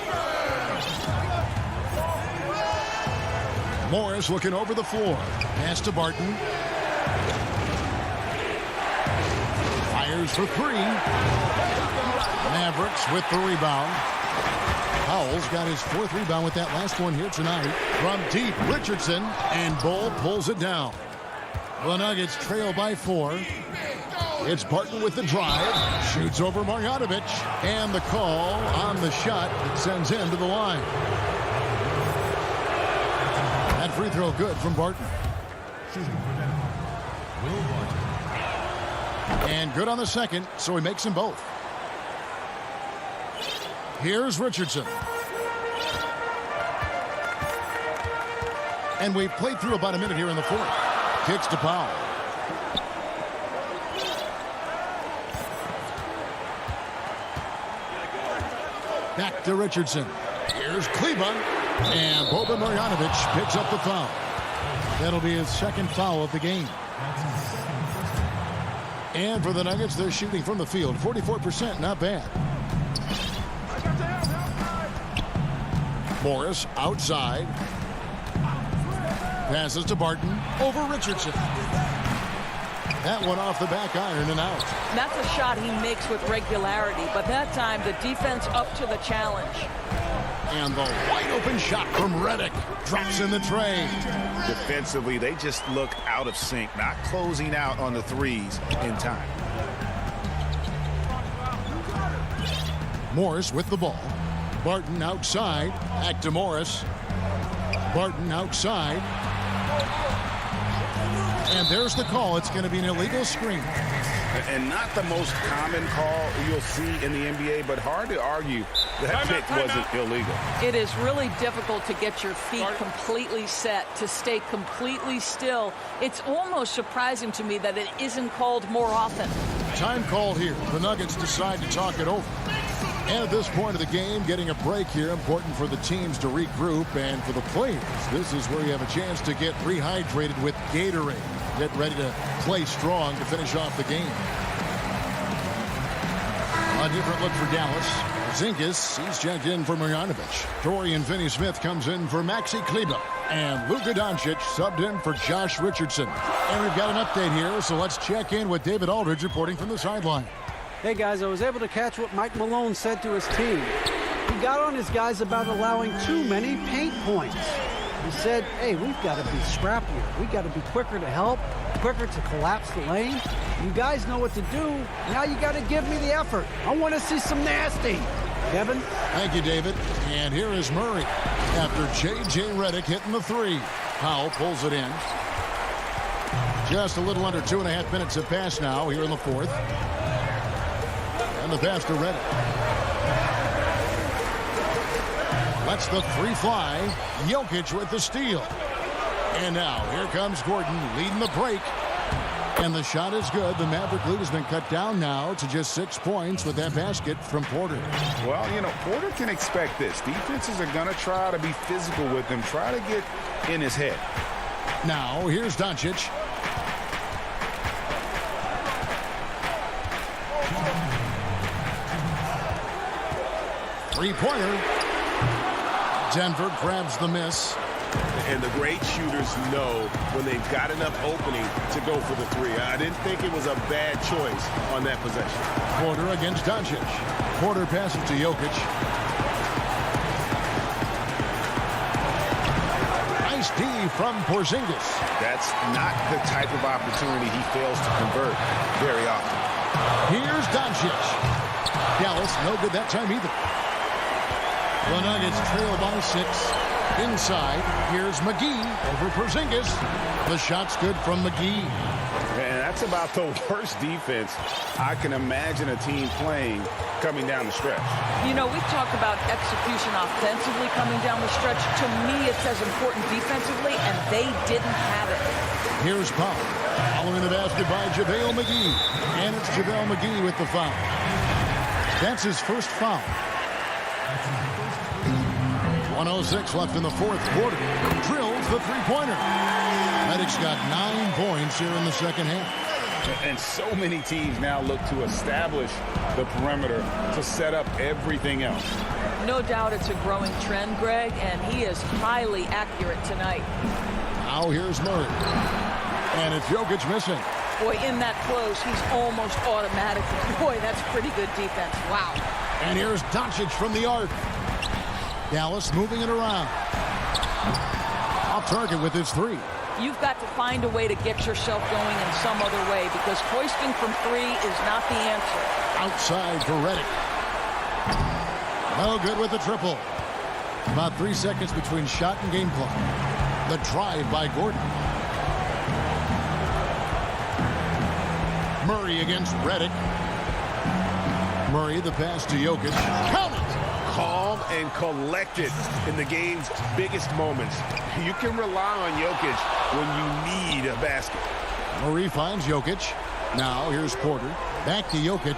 Morris looking over the floor. Pass to Barton. Fires for 3. Mavericks with the rebound. Powell's got his 4th rebound with that last one here tonight. From deep, Richardson, and Bull pulls it down. The Nuggets trail by 4. It's Barton with the drive. Shoots over Marjanovic. And the call on the shot that sends him to the line. That free throw good from Barton. And good on the second, so he makes them both. Here's Richardson. And we've played through about a minute here in the fourth. Kicks to Powell. Back to Richardson. Here's Kleba. And Boban Marjanovic picks up the foul. That'll be his 2nd foul of the game. And for the Nuggets, they're shooting from the field. 44%, not bad. Morris outside. Passes to Barton over Richardson. That one off the back iron and out. That's a shot he makes with regularity, but that time the defense up to the challenge. And the wide open shot from Redick drops in the tray. Defensively, they just look out of sync, not closing out on the threes in time. Morris with the ball. Barton outside. Back to Morris. Barton outside. And there's the call. It's going to be an illegal screen. And not the most common call you'll see in the NBA, but hard to argue that pick wasn't illegal. It is really difficult to get your feet completely set, to stay completely still. It's almost surprising to me that it isn't called more often. Time called here. The Nuggets decide to talk it over. And at this point of the game, getting a break here, important for the teams to regroup, and for the players, this is where you have a chance to get rehydrated with Gatorade. Get ready to play strong to finish off the game. A different look for Dallas. Zinkas, he's checked in for Marjanovic. Dorian Finney-Smith comes in for Maxi Kleber. And Luka Doncic subbed in for Josh Richardson. And we've got an update here, so let's check in with David Aldridge reporting from the sideline. Hey, guys, I was able to catch what Mike Malone said to his team. He got on his guys about allowing too many paint points. He said, hey, we've got to be scrappier. We've got to be quicker to help, quicker to collapse the lane. You guys know what to do. Now you got to give me the effort. I want to see some nasty. Kevin? Thank you, David. And here is Murray after J.J. Redick hitting the three. Powell pulls it in. Just a little under 2.5 minutes have passed now here in the fourth. And the pass to Redick. Lets the three fly. Jokic with the steal. And now here comes Gordon leading the break. And the shot is good. The Maverick lead has been cut down now to just 6 points with that basket from Porter. Well, you know, Porter can expect this. Defenses are going to try to be physical with him, try to get in his head. Now here's Doncic. Three-pointer. Denver grabs the miss. And the great shooters know when they've got enough opening to go for the three. I didn't think it was a bad choice on that possession. Porter against Doncic. Porter passes to Jokic. Nice D from Porzingis. That's not the type of opportunity he fails to convert very often. Here's Doncic. Dallas, no good that time either. The Nuggets trail by 6. Inside, here's McGee over Porzingis. The shot's good from McGee. And that's about the worst defense I can imagine a team playing coming down the stretch. You know, we've talked about execution offensively coming down the stretch. To me, it's as important defensively, and they didn't have it. Here's Powell. Following the basket by JaVale McGee. And it's JaVale McGee with the foul. That's his first foul. 1:06 left in the fourth quarter. Drills the three-pointer. Redick's got 9 points here in the second half. And so many teams now look to establish the perimeter to set up everything else. No doubt it's a growing trend, Greg, and he is highly accurate tonight. Now here's Murray. And it's Jokic missing. Boy, in that close, he's almost automatic. Boy, that's pretty good defense. Wow. And here's Doncic from the arc. Dallas moving it around. Off target with his three. You've got to find a way to get yourself going in some other way, because hoisting from three is not the answer. Outside for Redick. No good with the triple. About 3 seconds between shot and game clock. The drive by Gordon. Murray against Redick. Murray the pass to Jokic. Count it! Calm and collected in the game's biggest moments. You can rely on Jokic when you need a basket. Murray finds Jokic. Now here's Porter. Back to Jokic.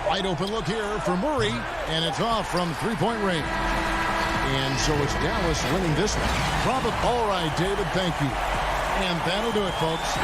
Wide open look here for Murray. And it's off from three-point range. And so it's Dallas winning this one. Probably. All right, David, thank you. And that'll do it, folks.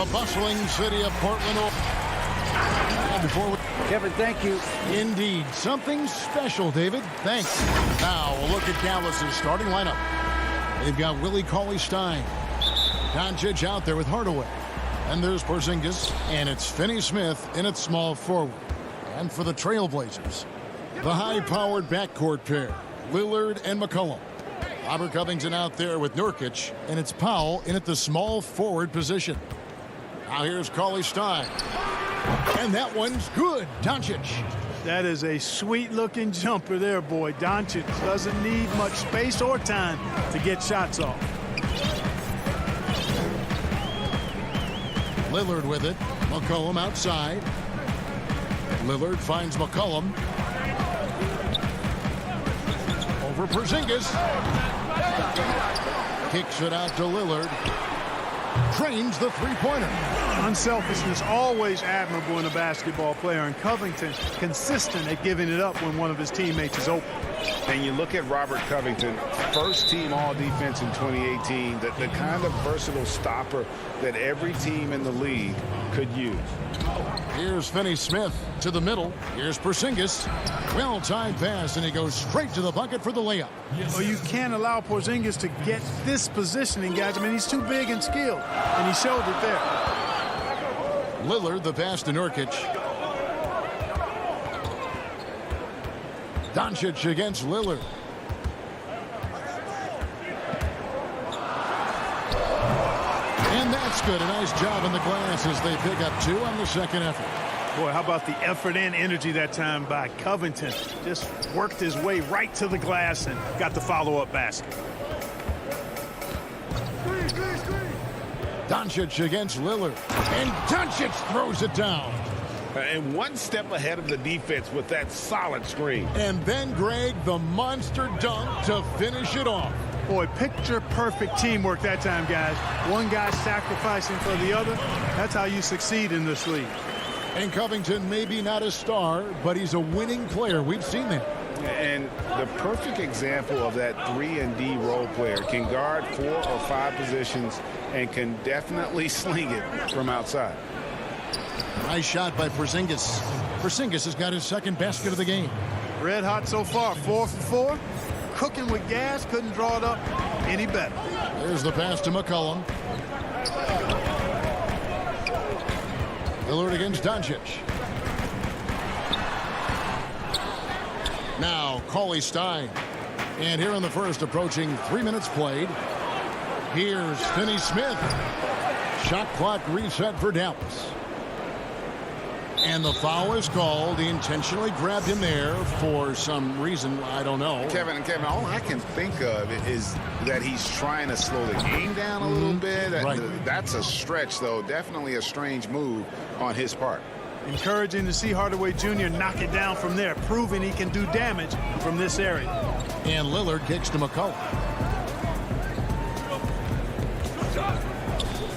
the bustling city of Portland. And before we... Kevin, thank you. Indeed. Something special, David. Thanks. Now, a look at Dallas's starting lineup. They've got Willie Cauley-Stein. Doncic out there with Hardaway. And there's Porzingis. And it's Finney-Smith in its small forward. And for the Trailblazers, the high-powered backcourt pair, Lillard and McCollum. Robert Covington out there with Nurkic. And it's Powell in at the small forward position. Now here's Cauley-Stein. And that one's good. Doncic. That is a sweet-looking jumper there, boy. Doncic doesn't need much space or time to get shots off. Lillard with it. McCollum outside. Lillard finds McCollum. Over Porzingis. Kicks it out to Lillard. Drains the three-pointer. Unselfishness always admirable in a basketball player, and Covington consistent at giving it up when one of his teammates is open. And you look at Robert Covington, first team all-defense in 2018, the kind of versatile stopper that every team in the league could use. Here's Finney-Smith to the middle. Here's Porzingis. Well-timed pass, and he goes straight to the bucket for the layup. Well, you can't allow Porzingis to get this positioning, guys. I mean, he's too big and skilled, and he showed it there. Lillard, the pass to Nurkic. Doncic against Lillard. And that's good. A nice job in the glass as they pick up 2 on the second effort. Boy, how about the effort and energy that time by Covington. Just worked his way right to the glass and got the follow-up basket. Doncic against Lillard. And Doncic throws it down. And one step ahead of the defense with that solid screen. And then, Greg, the monster dunk to finish it off. Boy, picture-perfect teamwork that time, guys. One guy sacrificing for the other. That's how you succeed in this league. And Covington may be not a star, but he's a winning player. We've seen that. And the perfect example of that 3-and-D role player can guard 4 or 5 positions and can definitely sling it from outside. Nice shot by Porzingis. Porzingis has got his second basket of the game. Red hot so far, 4 for 4. Cooking with gas, couldn't draw it up any better. There's the pass to McCollum. Lillard against Doncic. Now Cauley-Stein. And here in the first, approaching 3 minutes played. Here's Finney-Smith. Shot clock reset for Dallas. And the foul is called. He intentionally grabbed him there for some reason. I don't know. Kevin, all I can think of is that he's trying to slow the game down a little bit. Right. That's a stretch, though. Definitely a strange move on his part. Encouraging to see Hardaway Jr. knock it down from there, proving he can do damage from this area. And Lillard kicks to McCollum.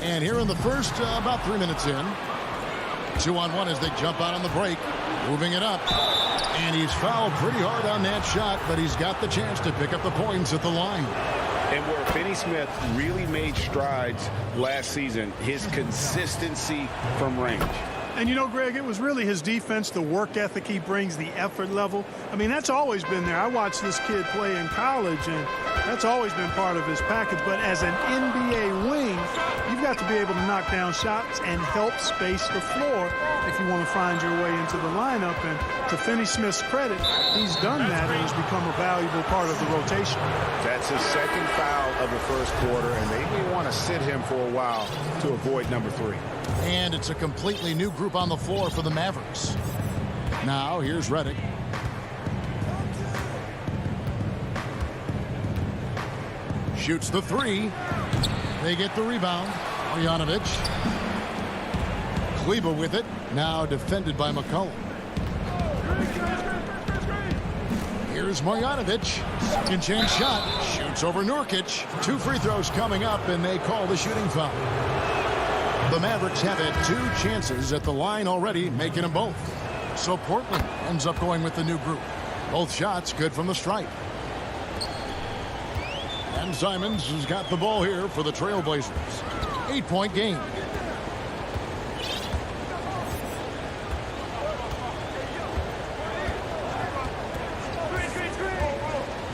And here in the first, about 3 minutes in. 2-on-1 as they jump out on the break. Moving it up. And he's fouled pretty hard on that shot, but he's got the chance to pick up the points at the line. And where Finney-Smith really made strides last season, his consistency from range. And you know, Greg, it was really his defense, the work ethic he brings, the effort level. I mean, that's always been there. I watched this kid play in college, and that's always been part of his package. But as an NBA wing, you've got to be able to knock down shots and help space the floor if you want to find your way into the lineup. And to Finney-Smith's credit, he's done that and has become a valuable part of the rotation. That's his second foul of the first quarter, and they may want to sit him for a while to avoid number 3. And it's a completely new group on the floor for the Mavericks. Now, here's Redick. Shoots the 3. They get the rebound. Marjanovic. Kleber with it. Now defended by McCollum. Here's Marjanovic. Second chance shot. Shoots over Nurkic. 2 free throws coming up, and they call the shooting foul. The Mavericks have had 2 chances at the line already, making them both. So Portland ends up going with the new group. Both shots good from the stripe. And Simons has got the ball here for the Trailblazers. 8-point game.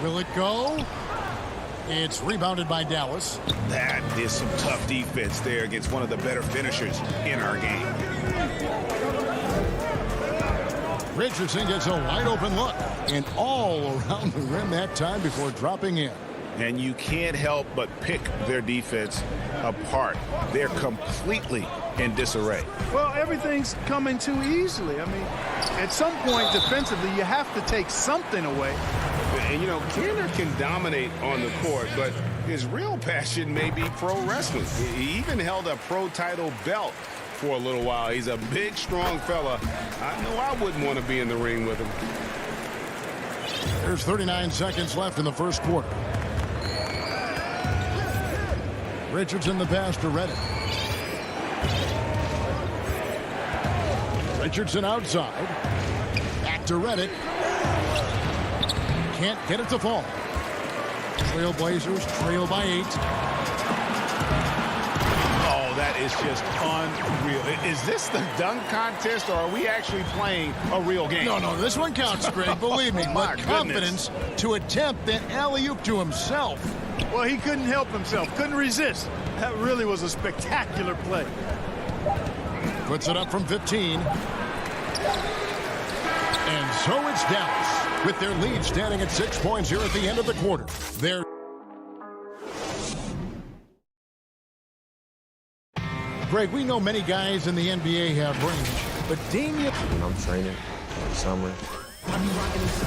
Will it go? It's rebounded by Dallas. That is some tough defense there against one of the better finishers in our game. Richardson gets a wide open look. And all around the rim that time before dropping in. And you can't help but pick their defense apart. They're completely in disarray. Well, everything's coming too easily. I mean, at some point defensively, you have to take something away. And, you know, Kanter can dominate on the court, but his real passion may be pro wrestling. He even held a pro title belt for a little while. He's a big, strong fella. I know I wouldn't want to be in the ring with him. There's 39 seconds left in the first quarter. Richardson the pass to Reddick. Richardson outside. Back to Reddick. Can't get it to fall. Trailblazers trail by 8. Oh, that is just unreal. Is this the dunk contest, or are we actually playing a real game? No, this one counts, Greg. Believe me. My But confidence to attempt that alley-oop to himself. Well, he couldn't help himself. Couldn't resist. That really was a spectacular play. Puts it up from 15. And so it's Dallas with their lead standing at 6 points here at the end of the quarter. Greg, we know many guys in the NBA have range, but Damian... When I'm training in the summer.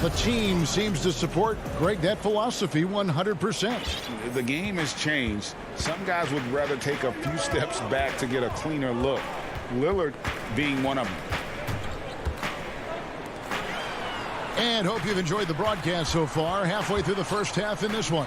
The team seems to support, Greg, that philosophy 100%. The game has changed. Some guys would rather take a few steps back to get a cleaner look. Lillard being one of them. And hope you've enjoyed the broadcast so far, halfway through the first half in this one.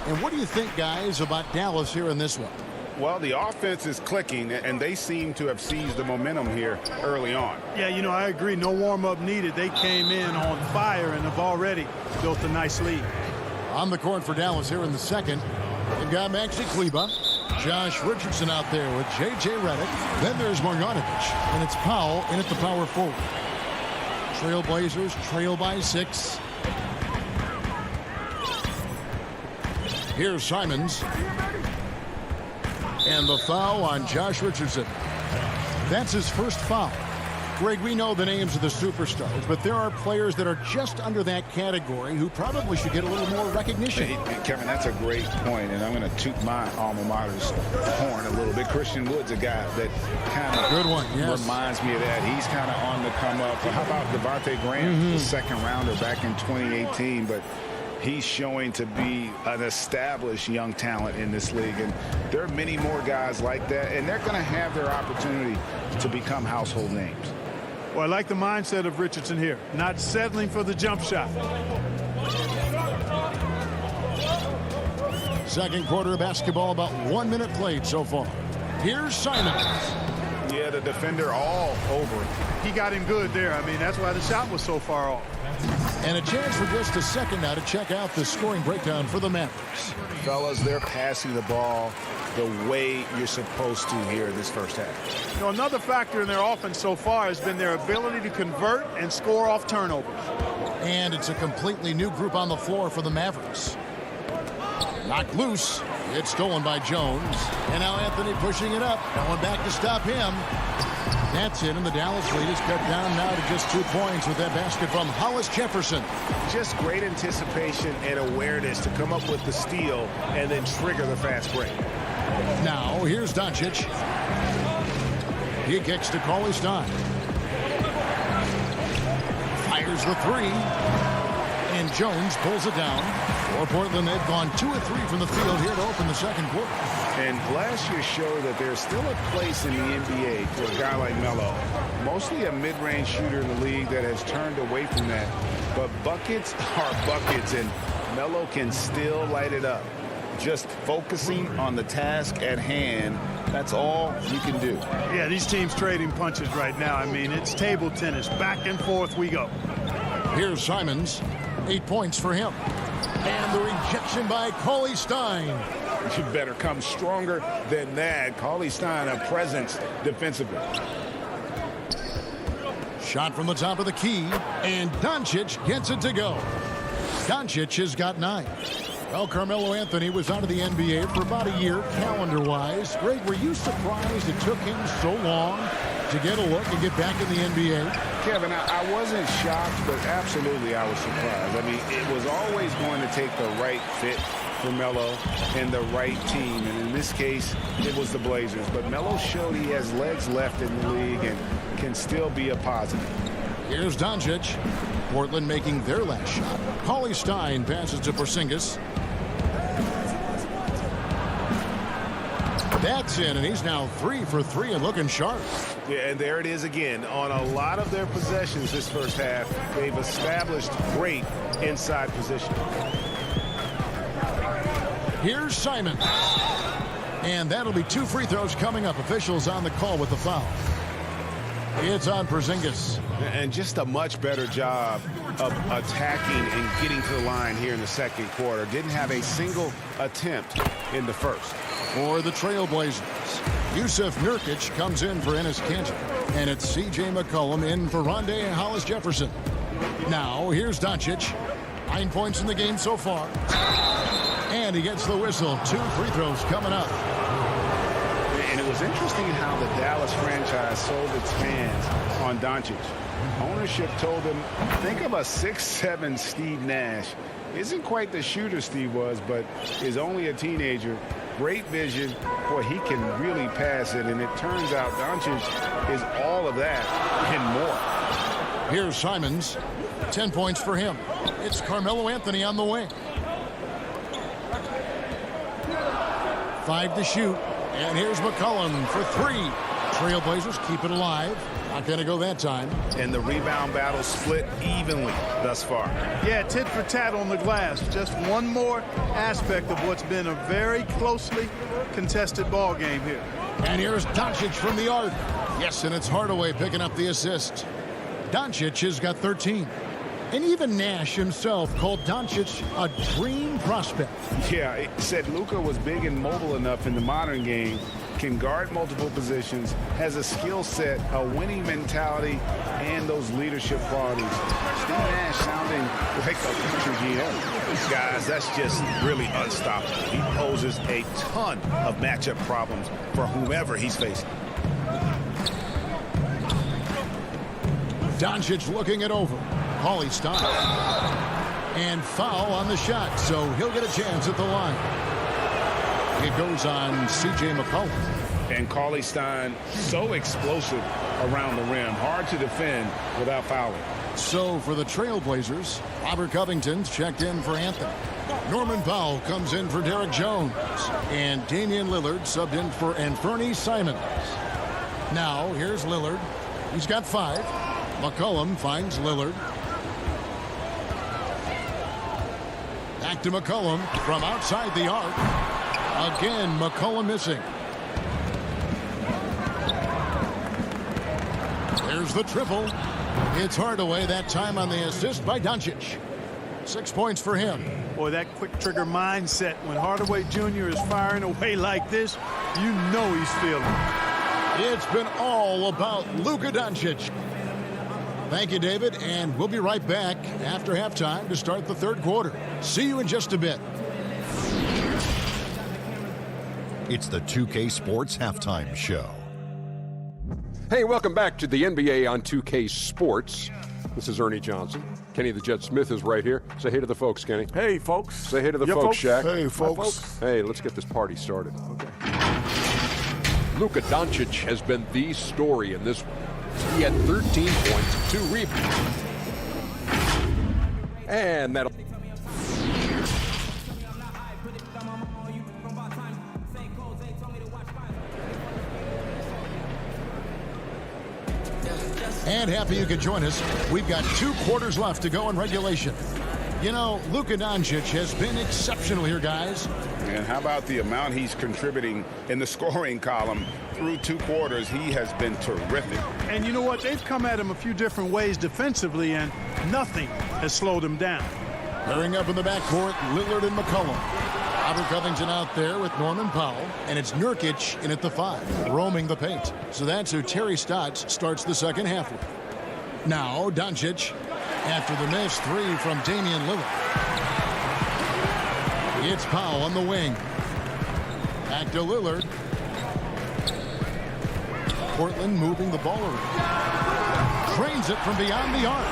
And what do you think, guys, about Dallas here in this one? Well, the offense is clicking, and they seem to have seized the momentum here early on. Yeah, you know, I agree. No warm-up needed. They came in on fire and have already built a nice lead. On the court for Dallas here in the second, they've got Maxi Kleber, Josh Richardson out there with J.J. Redick. Then there's Marjanovic, and it's Powell in at the power forward. Trailblazers trail by 6. Here's Simons. And the foul on Josh Richardson. That's his first foul. Greg, we know the names of the superstars, but there are players that are just under that category who probably should get a little more recognition. Hey, Kevin, that's a great point, and I'm going to toot my alma mater's horn a little bit. Christian Wood's a guy that kind of good one, yes. Reminds me of that. He's kind of on the come up. How about Devontae Graham, the second rounder back in 2018, but he's showing to be an established young talent in this league, and there are many more guys like that, and they're going to have their opportunity to become household names. Well, I like the mindset of Richardson here, not settling for the jump shot. Second quarter of basketball, about 1 minute played so far. Here's Simons. Yeah, the defender all over it. He got him good there. I mean, that's why the shot was so far off. And a chance for just a second now to check out the scoring breakdown for the Mavericks. Fellas, they're passing the ball the way you're supposed to here in this first half. You know, another factor in their offense so far has been their ability to convert and score off turnovers. And it's a completely new group on the floor for the Mavericks. Knocked loose. It's stolen by Jones. And now Anthony pushing it up. Going back to stop him. That's it, and the Dallas lead is cut down now to just 2 points with that basket from Hollis Jefferson. Just great anticipation and awareness to come up with the steal and then trigger the fast break. Now, here's Doncic. He kicks to Cauley Stein. Fires the 3. And Jones pulls it down. For Portland, they've gone 2 of 3 from the field here to open the second quarter. And last year showed that there's still a place in the NBA for a guy like Melo. Mostly a mid-range shooter in the league that has turned away from that. But buckets are buckets, and Melo can still light it up. Just focusing on the task at hand, that's all you can do. Yeah, these teams trading punches right now. I mean, it's table tennis. Back and forth we go. Here's Simons. 8 points for him. And the rejection by Cauley Stein. You better come stronger than that. Cauley Stein, a presence defensively. Shot from the top of the key, and Doncic gets it to go. Doncic has got 9. Well, Carmelo Anthony was out of the NBA for about a year, calendar-wise. Greg, were you surprised it took him so long to get a look and get back in the NBA? Kevin, I wasn't shocked, but absolutely I was surprised. I mean, it was always going to take the right fit for Melo and the right team, and in this case, it was the Blazers. But Melo showed he has legs left in the league and can still be a positive. Here's Doncic. Portland making their last shot. Cauley Stein passes to Porzingis. That's in, and he's now 3 for 3 and looking sharp. Yeah, and there it is again. On a lot of their possessions this first half, they've established great inside position. Here's Simon. And that'll be 2 free throws coming up. Officials on the call with the foul. It's on Porzingis. And just a much better job of attacking and getting to the line here in the second quarter. Didn't have a single attempt in the first. For the Trailblazers, Yusuf Nurkic comes in for Enes Kanter. And it's C.J. McCollum in for Rondé Hollis-Jefferson. Now, here's Doncic. 9 points in the game so far. And he gets the whistle. 2 free throws coming up. And it was interesting how the Dallas franchise sold its fans on Doncic. Ownership told them, think of a 6'7" Steve Nash. Isn't quite the shooter Steve was, but is only a teenager. Great vision. Boy, he can really pass it. And it turns out Doncic is all of that and more. Here's Simons. 10 points for him. It's Carmelo Anthony on the wing. 5 to shoot. And here's McCollum for 3. Trailblazers keep it alive. Not going to go that time. And the rebound battle split evenly thus far. Yeah, tit for tat on the glass. Just one more aspect of what's been a very closely contested ball game here. And here's Doncic from the arc. Yes, and it's Hardaway picking up the assist. Doncic has got 13. And even Nash himself called Doncic a dream prospect. Yeah, it said Luka was big and mobile enough in the modern game, can guard multiple positions, has a skill set, a winning mentality, and those leadership qualities. Steve Nash sounding like a country GM. Guys, that's just really unstoppable. He poses a ton of matchup problems for whomever he's facing. Doncic looking it over. Cauley Stein. And foul on the shot, so he'll get a chance at the line. It goes on C.J. McCollum. And Cauley Stein, so explosive around the rim. Hard to defend without fouling. So for the Trailblazers, Robert Covington's checked in for Anthony. Norman Powell comes in for Derek Jones. And Damian Lillard subbed in for Anthony Simons. Now, here's Lillard. He's got 5. McCollum finds Lillard. Back to McCollum from outside the arc. Again, McCollum missing. There's the triple. It's Hardaway that time on the assist by Doncic. 6 points for him. Boy, that quick trigger mindset when Hardaway Jr. is firing away like this, you know he's feeling it. It's been all about Luka Doncic. Thank you, David, and we'll be right back after halftime to start the third quarter. See you in just a bit. It's the 2K Sports Halftime Show. Hey, welcome back to the NBA on 2K Sports. This is Ernie Johnson. Kenny the Jet Smith is right here. Say hey to the folks, Kenny. Hey, folks. Say hey to the folks, Shaq. Hey, folks. Hey, let's get this party started. Okay. Luka Doncic has been the story in this one. He had 13 points, 2 rebounds. And that'll... And happy you could join us. We've got 2 quarters left to go in regulation. You know, Luka Doncic has been exceptional here, guys. And how about the amount he's contributing in the scoring column through 2 quarters? He has been terrific. And you know what? They've come at him a few different ways defensively, and nothing has slowed him down. Pairing up in the backcourt, Lillard and McCollum. Robert Covington out there with Norman Powell, and it's Nurkic in at the 5, roaming the paint. So that's who Terry Stotts starts the second half with. Now, Doncic, after the missed 3 from Damian Lillard. It's Powell on the wing. Back to Lillard. Portland moving the ball around. Trains it from beyond the arc.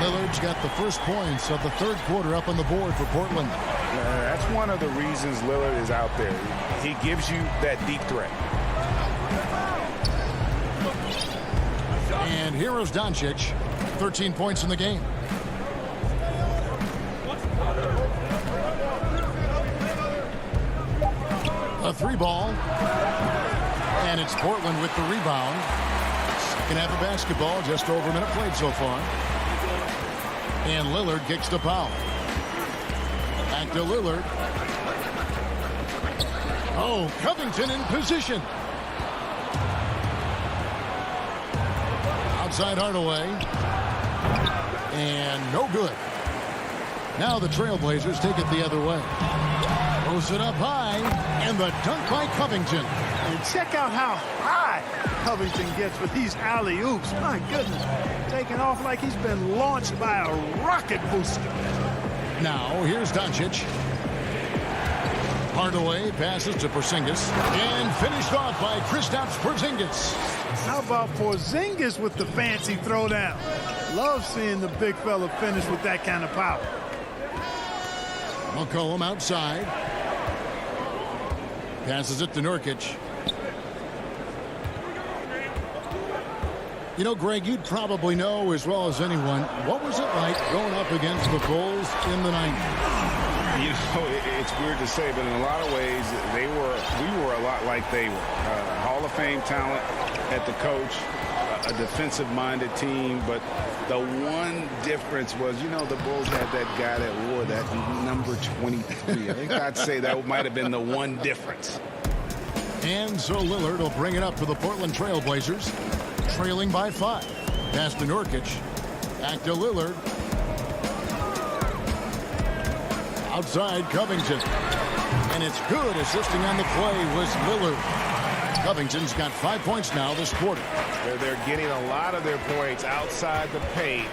Lillard's got the first points of the third quarter up on the board for Portland. That's one of the reasons Lillard is out there. He gives you that deep threat. And here is Doncic. 13 points in the game. A three ball. And it's Portland with the rebound. Second half of basketball, just over a minute played so far. And Lillard kicks to Powell. Back to Lillard. Oh, Covington in position. Outside Hardaway. And no good. Now the Trailblazers take it the other way. Throws it up high. And the dunk by Covington. And check out how high Covington gets with these alley-oops. My goodness. Taking off like he's been launched by a rocket booster. Now, here's Doncic. Hardaway passes to Porzingis. And finished off by Kristaps Porzingis. How about Porzingis with the fancy throwdown? Love seeing the big fella finish with that kind of power. McCollum outside. Passes it to Nurkic. You know, Greg, you'd probably know as well as anyone, what was it like going up against the Bulls in the 90s? You know, it's weird to say, but in a lot of ways, we were a lot like they were. Hall of Fame talent at the coach, a defensive-minded team, but the one difference was, you know, the Bulls had that guy that wore that number 23. I think I'd say that might have been the one difference. And so Lillard will bring it up for the Portland Trailblazers, trailing by 5. Pass to Nurkic. Back to Lillard. Outside Covington. And it's good. Assisting on the play was Lillard. Covington's got 5 points now this quarter. They're getting a lot of their points outside the paint.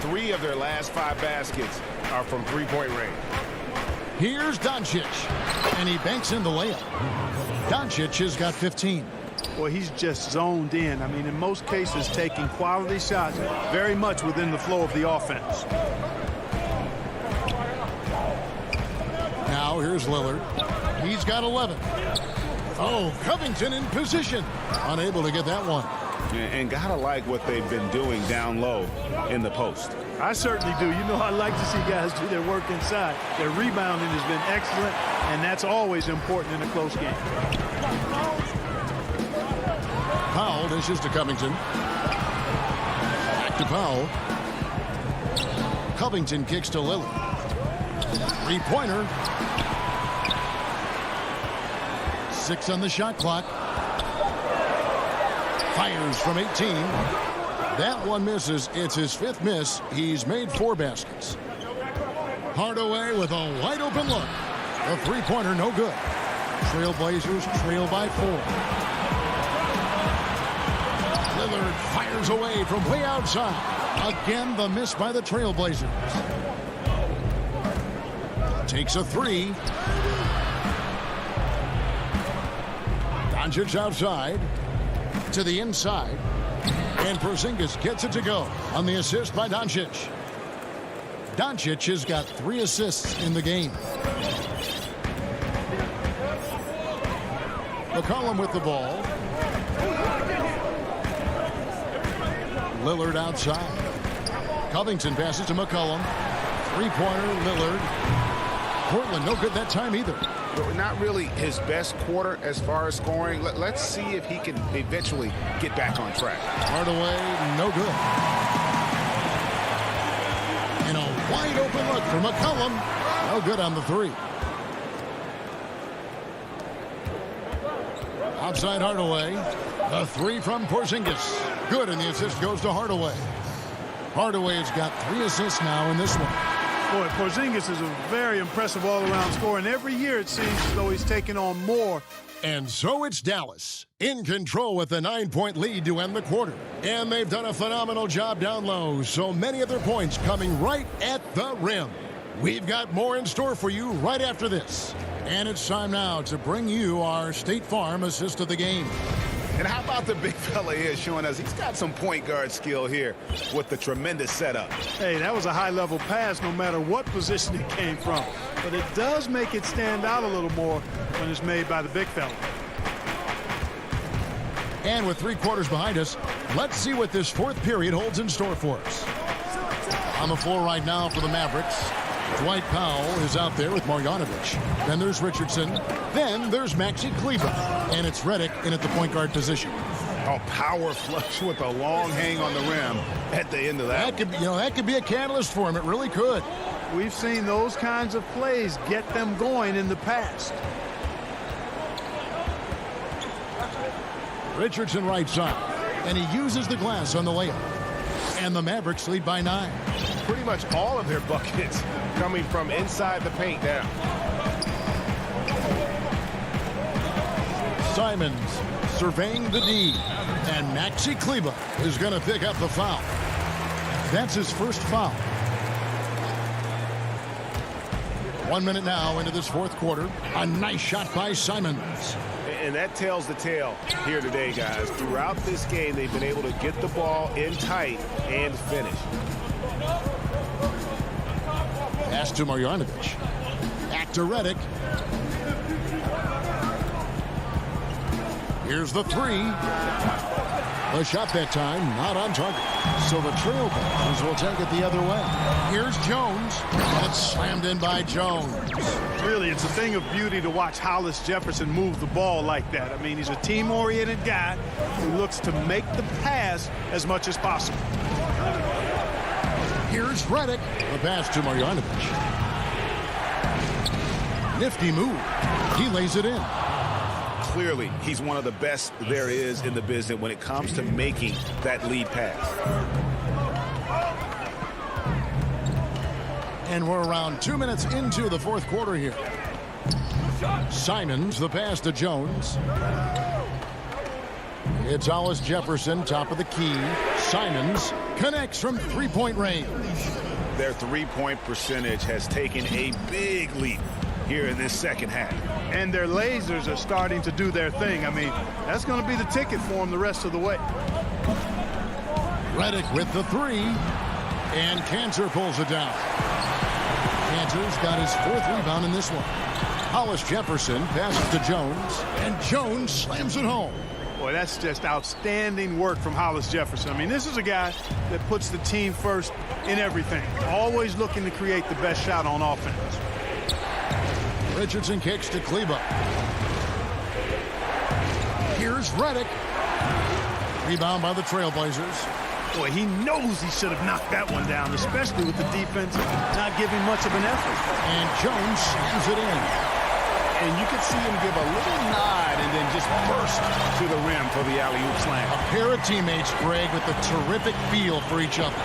3 of their last 5 baskets are from three-point range. Here's Doncic. And he banks in the layup. Doncic has got 15. Well, he's just zoned in. I mean, in most cases, taking quality shots very much within the flow of the offense. Now here's Lillard. He's got 11. Oh, Covington in position. Unable to get that one. And gotta like what they've been doing down low in the post. I certainly do. You know, I like to see guys do their work inside. Their rebounding has been excellent, and that's always important in a close game. Powell dishes to Covington. Back to Powell. Covington kicks to Lillard. Three-pointer. 6 on the shot clock. Fires from 18. That one misses. It's his 5th miss. He's made 4 baskets. Hardaway with a wide open look. The three-pointer no good. Trailblazers trail by 4. Lillard fires away from way outside. Again, the miss by the Trailblazers. Takes a 3. Doncic outside. To the inside. And Porzingis gets it to go on the assist by Doncic. Doncic has got 3 assists in the game. McCollum with the ball. Lillard outside. Covington passes to McCollum. Three-pointer, Lillard. Portland no good that time either. Not really his best quarter as far as scoring. Let's see if he can eventually get back on track. Hardaway, no good. And a wide open look for McCollum. No good on the 3. Outside Hardaway. The 3 from Porzingis. Good, and the assist goes to Hardaway. Hardaway has got 3 assists now in this one. Boy, Porzingis is a very impressive all-around scorer, and every year it seems as though he's taking on more. And so it's Dallas in control with a 9-point lead to end the quarter. And they've done a phenomenal job down low, so many of their points coming right at the rim. We've got more in store for you right after this. And it's time now to bring you our State Farm assist of the game. And how about the big fella here showing us he's got some point guard skill here with the tremendous setup. Hey, that was a high-level pass no matter what position it came from. But it does make it stand out a little more when it's made by the big fella. And with 3 quarters behind us, let's see what this fourth period holds in store for us. On the floor right now for the Mavericks, Dwight Powell is out there with Marjanovic. Then there's Richardson. Then there's Maxi Kleber. And it's Redick in at the point guard position. A power flush with a long hang on the rim at the end of that. That could be a catalyst for him. It really could. We've seen those kinds of plays get them going in the past. Richardson right side. And he uses the glass on the layup. And the Mavericks lead by 9. Pretty much all of their buckets coming from inside the paint now. Simons surveying the D. And Maxi Kleber is going to pick up the foul. That's his first foul. 1 minute now into this fourth quarter. A nice shot by Simons. And that tells the tale here today, guys. Throughout this game, they've been able to get the ball in tight and finish. Pass to Marjanovic. Back to Redick. Here's the 3. The shot that time, not on target. So the Trailblazers will take it the other way. Here's Jones. And it's slammed in by Jones. Really, it's a thing of beauty to watch Hollis Jefferson move the ball like that. I mean, he's a team-oriented guy who looks to make the pass as much as possible. Here's Redick. The pass to Marjanovic. Nifty move. He lays it in. Clearly, he's one of the best there is in the business when it comes to making that lead pass. And we're around 2 minutes into the fourth quarter here. Simons, the pass to Jones. It's Hollis Jefferson, top of the key. Simons connects from three-point range. Their three-point percentage has taken a big leap here in this second half. And their lasers are starting to do their thing. I mean, that's going to be the ticket for them the rest of the way. Redick with the 3. And Cantor pulls it down. Cantor's got his 4th rebound in this one. Hollis Jefferson passes to Jones. And Jones slams it home. Boy, that's just outstanding work from Hollis Jefferson. I mean, this is a guy that puts the team first in everything. Always looking to create the best shot on offense. Richardson kicks to Kleber. Here's Redick. Rebound by the Trailblazers. Boy, he knows he should have knocked that one down, especially with the defense not giving much of an effort. And Jones slams it in. And you can see him give a little nod and then just burst to the rim for the alley-oop slam. A pair of teammates, Greg, with a terrific feel for each other.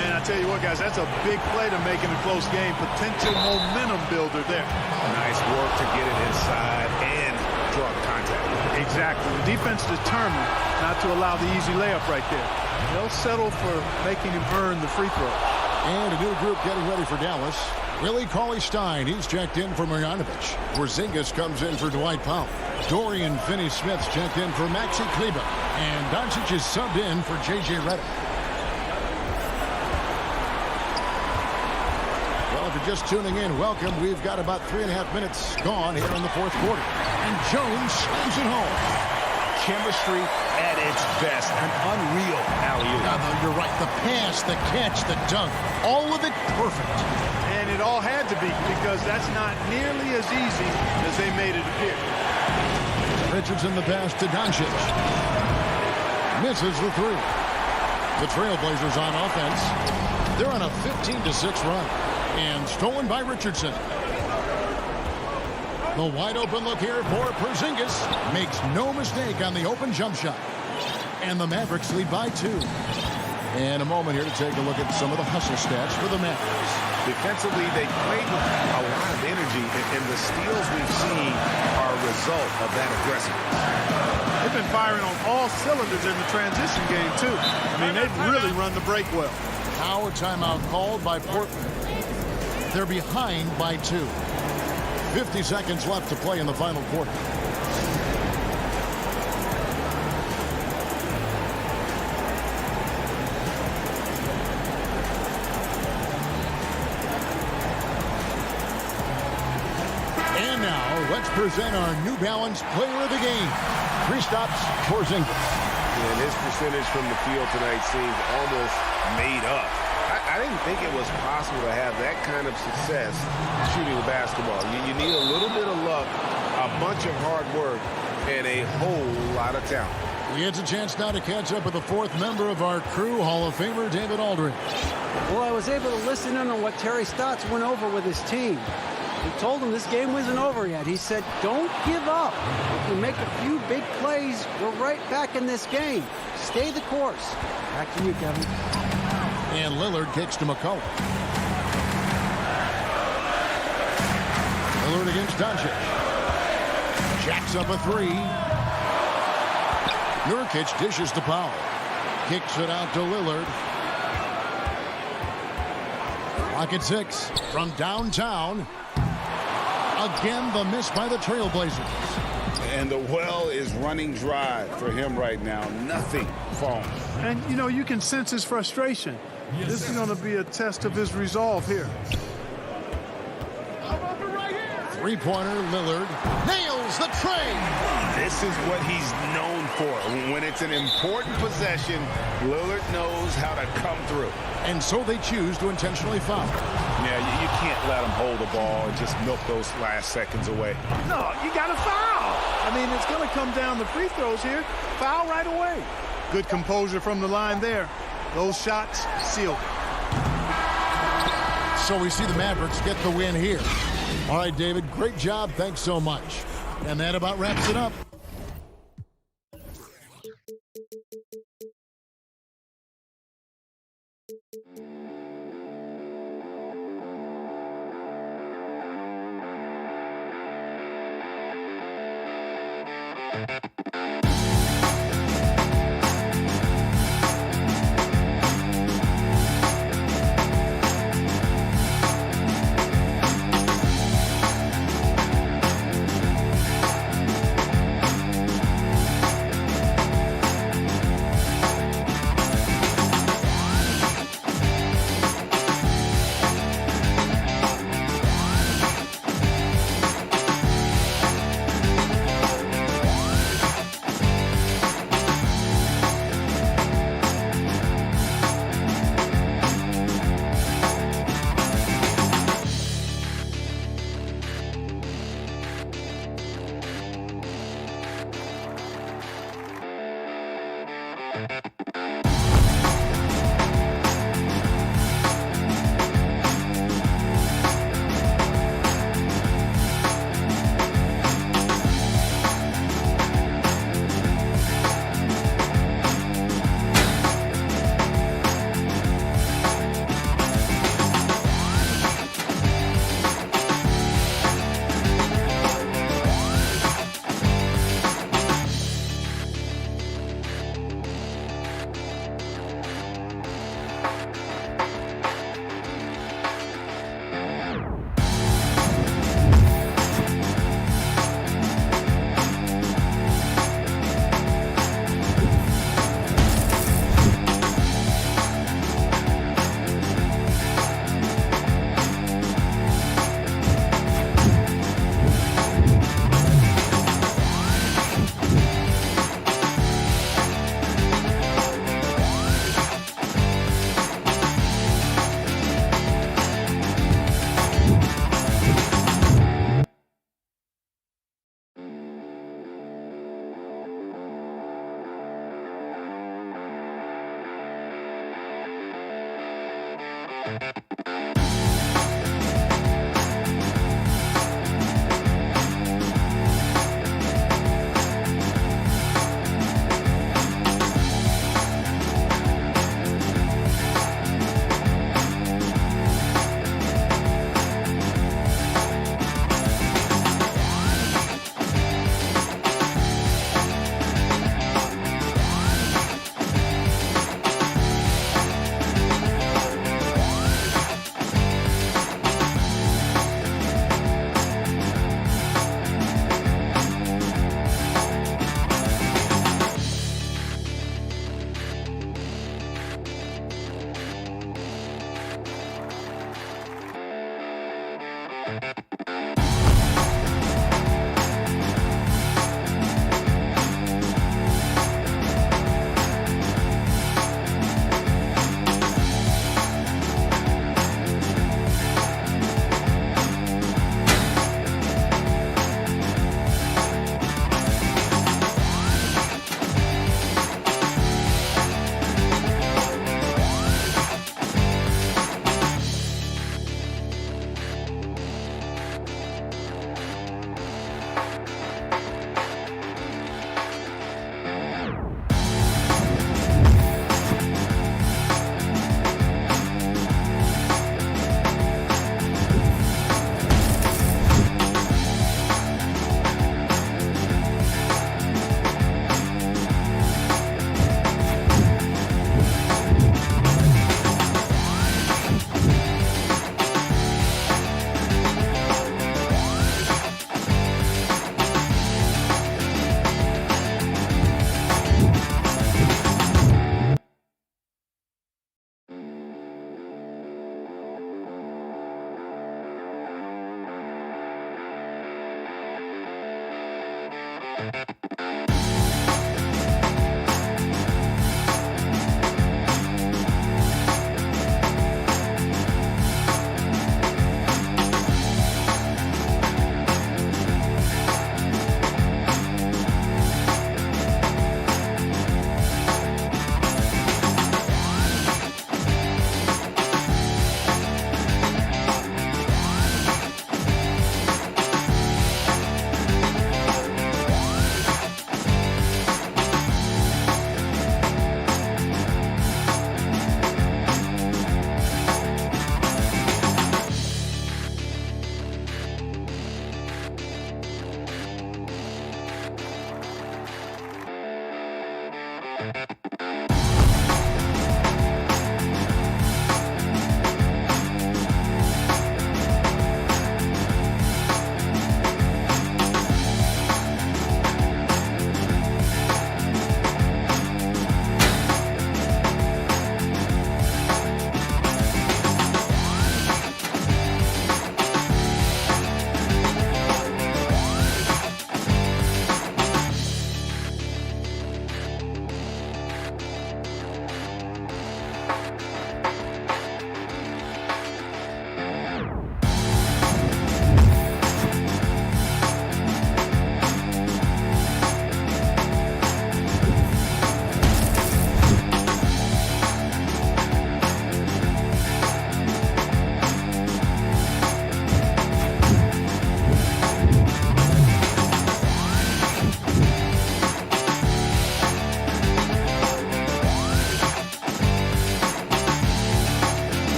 And I tell you what, guys, that's a big play to make in a close game. Potential momentum builder there. Nice work to get it inside and draw the contact. Exactly. The defense determined not to allow the easy layup right there. They'll settle for making him earn the free throw. And a new group getting ready for Dallas. Willie Cauley-Stein, he's checked in for Marjanovic. Porzingis comes in for Dwight Powell. Dorian Finney-Smith's checked in for Maxi Kleber. And Doncic is subbed in for J.J. Redick. Well, if you're just tuning in, welcome. We've got about 3.5 minutes gone here in the fourth quarter. And Jones slams it home. Chemistry at its best. An unreal alley-oop. No, you're right. The pass, the catch, the dunk, all of it perfect. And it all had to be, because that's not nearly as easy as they made it appear. Richardson the pass to Doncic. Misses the 3. The Trailblazers on offense. They're on a 15-6 run. And stolen by Richardson. The wide open look here for Porzingis. Makes no mistake on the open jump shot. And the Mavericks lead by 2. And a moment here to take a look at some of the hustle stats for the Mavericks. Defensively, they played with a lot of energy, and the steals we've seen are a result of that aggressiveness. They've been firing on all cylinders in the transition game, too. I mean, they've really run the break well. Now a timeout called by Portland. They're behind by 2. 50 seconds left to play in the final quarter. And now, let's present our New Balance Player of the Game. Kristaps Porzingis. And his percentage from the field tonight seems almost made up. I didn't think it was possible to have that kind of success shooting the basketball. You need a little bit of luck, a bunch of hard work, and a whole lot of talent. He gets a chance now to catch up with the 4th member of our crew, Hall of Famer David Aldridge. Well, I was able to listen in on what Terry Stotts went over with his team. He told him this game wasn't over yet. He said, don't give up. If we make a few big plays, we're right back in this game. Stay the course. Back to you, Kevin. And Lillard kicks to McCullough. Lillard against Doncic. Jacks up a 3. Nurkic dishes to Powell. Kicks it out to Lillard. Clock at 6 from downtown. Again, the miss by the Trailblazers. And the well is running dry for him right now. Nothing falling. And, you know, you can sense his frustration. This is going to be a test of his resolve here. Three-pointer, Lillard nails the tray. This is what he's known for. When it's an important possession, Lillard knows how to come through. And so they choose to intentionally foul. Yeah, you can't let him hold the ball and just milk those last seconds away. No, you got to foul. I mean, it's going to come down to free throws here. Foul right away. Good composure from the line there. Those shots sealed. So we see the Mavericks get the win here. All right, David, great job. Thanks so much. And that about wraps it up.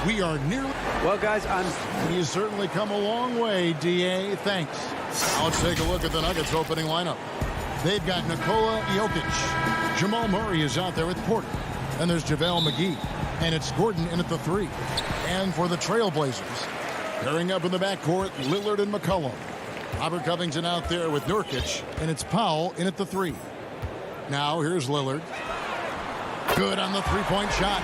We are nearly... Well, guys, You certainly come a long way, D.A. Thanks. Now let's take a look at the Nuggets opening lineup. They've got Nikola Jokic. Jamal Murray is out there with Porter. And there's JaVale McGee. And it's Gordon in at the 3. And for the Trailblazers, pairing up in the backcourt, Lillard and McCollum. Robert Covington out there with Nurkic. And it's Powell in at the 3. Now here's Lillard. Good on the three-point shot.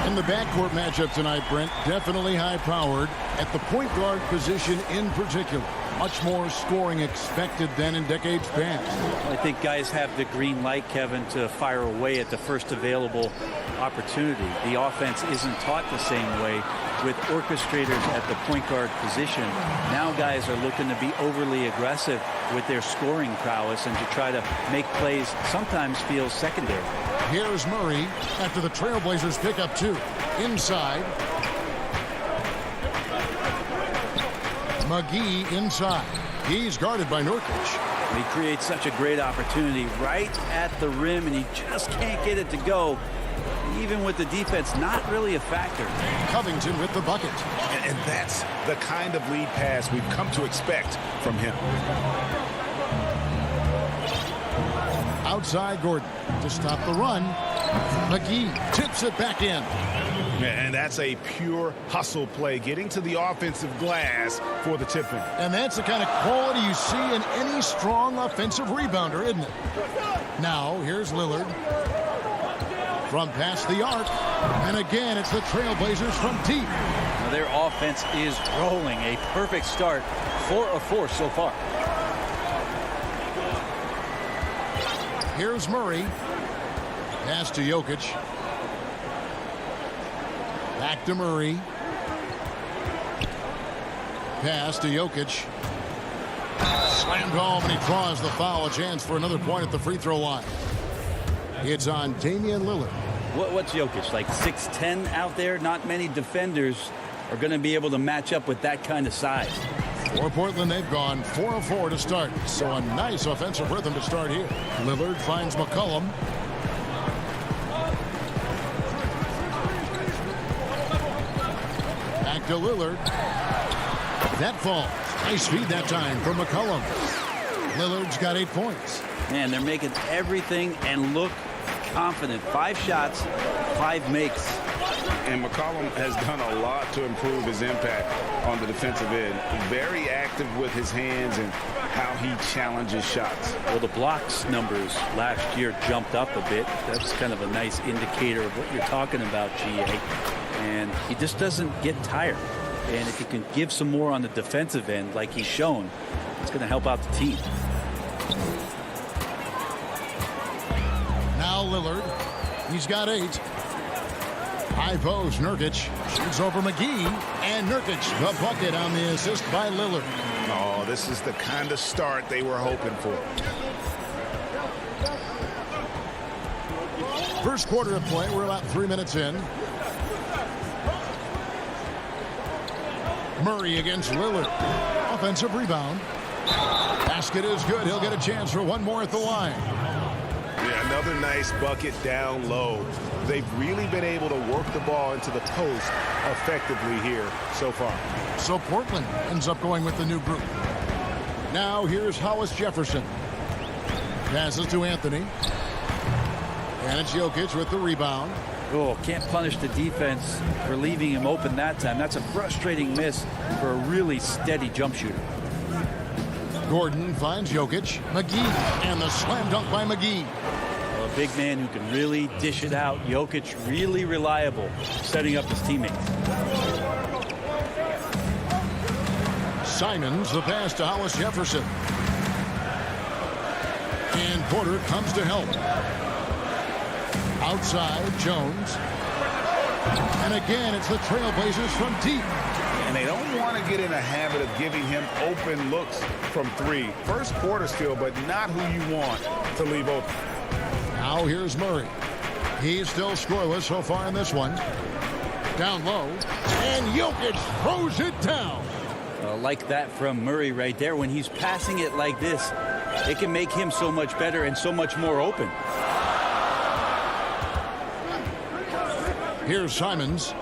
In the backcourt matchup tonight, Brent, definitely high-powered at the point guard position in particular. Much more scoring expected than in decades past. I think guys have the green light, Kevin, to fire away at the first available opportunity. The offense isn't taught the same way with orchestrators at the point guard position. Now guys are looking to be overly aggressive with their scoring prowess and to try to make plays sometimes feel secondary. Here's Murray after the Trailblazers pick up 2. Inside. McGee inside. He's guarded by Nurkic. He creates such a great opportunity right at the rim, and he just can't get it to go. Even with the defense not really a factor. Covington with the bucket. And that's the kind of lead pass we've come to expect from him. Outside Gordon to stop the run. McGee tips it back in. And that's a pure hustle play, getting to the offensive glass for the tip-in. And that's the kind of quality you see in any strong offensive rebounder, isn't it? Now, here's Lillard. From past the arc. And again, it's the Trailblazers from deep. Now their offense is rolling. A perfect start. 4 of 4 so far. Here's Murray. Pass to Jokic. Back to Murray. Pass to Jokic. Slammed home, and he draws the foul. A chance for another point at the free throw line. It's on Damian Lillard. What's Jokic, like 6'10" out there? Not many defenders are going to be able to match up with that kind of size. For Portland, they've gone 4 of 4 to start. So a nice offensive rhythm to start here. Lillard finds McCollum. Back to Lillard. That falls. Nice feed that time from McCollum. Lillard's got 8 points. Man, they're making everything and look confident. 5 shots, 5 makes. And McCollum has done a lot to improve his impact on the defensive end. Very active with his hands and how he challenges shots. Well, the blocks numbers last year jumped up a bit. That's kind of a nice indicator of what you're talking about, GA. And he just doesn't get tired. And if he can give some more on the defensive end like he's shown, it's going to help out the team. Now Lillard. He's got 8. High post, Nurkic. Shoots over McGee. And Nurkic, the bucket on the assist by Lillard. Oh, this is the kind of start they were hoping for. First quarter of play. We're about 3 minutes in. Murray against Lillard. Offensive rebound. Basket is good. He'll get a chance for one more at the line. Yeah, another nice bucket down low. They've really been able to work the ball into the post effectively here so far. So Portland ends up going with the new group. Now here's Hollis Jefferson. Passes to Anthony. And it's Jokic with the rebound. Oh, can't punish the defense for leaving him open that time. That's a frustrating miss for a really steady jump shooter. Gordon finds Jokic. McGee. And the slam dunk by McGee. Well, a big man who can really dish it out. Jokic really reliable, setting up his teammates. Simons, the pass to Hollis Jefferson. And Porter comes to help. Outside, Jones. And again, it's the Trailblazers from deep. And they don't want to get in a habit of giving him open looks from 3. First quarter still, but not who you want to leave open. Now here's Murray. He's still scoreless so far in this one. Down low. And Jokic throws it down. Like that from Murray right there. When he's passing it like this, it can make him so much better and so much more open. Here's Simons.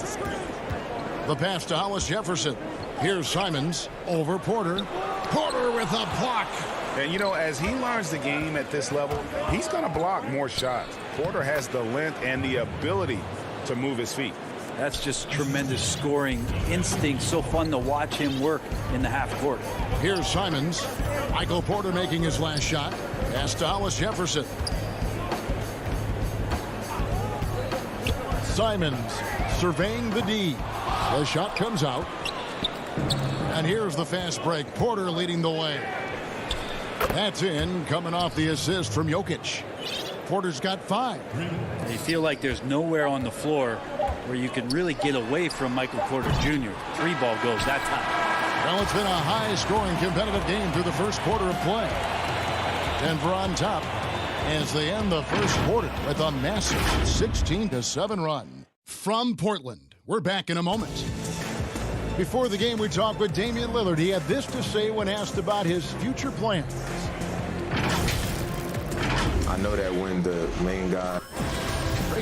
The pass to Hollis Jefferson. Here's Simons over Porter. Porter with a block. And, you know, as he learns the game at this level, he's going to block more shots. Porter has the length and the ability to move his feet. That's just tremendous scoring instinct. So fun to watch him work in the half court. Here's Simons. Michael Porter making his last shot. Pass to Hollis Jefferson. Simons surveying the D. The shot comes out. And here's the fast break. Porter leading the way. That's in, coming off the assist from Jokic. Porter's got 5. You feel like there's nowhere on the floor where you can really get away from Michael Porter Jr. 3 ball goes that time. Well, it's been a high-scoring competitive game through the first quarter of play. Denver on top as they end the first quarter with a massive 16-7 run. From Portland, we're back in a moment. Before the game, we talked with Damian Lillard. He had this to say when asked about his future plans. I know that when the main guy...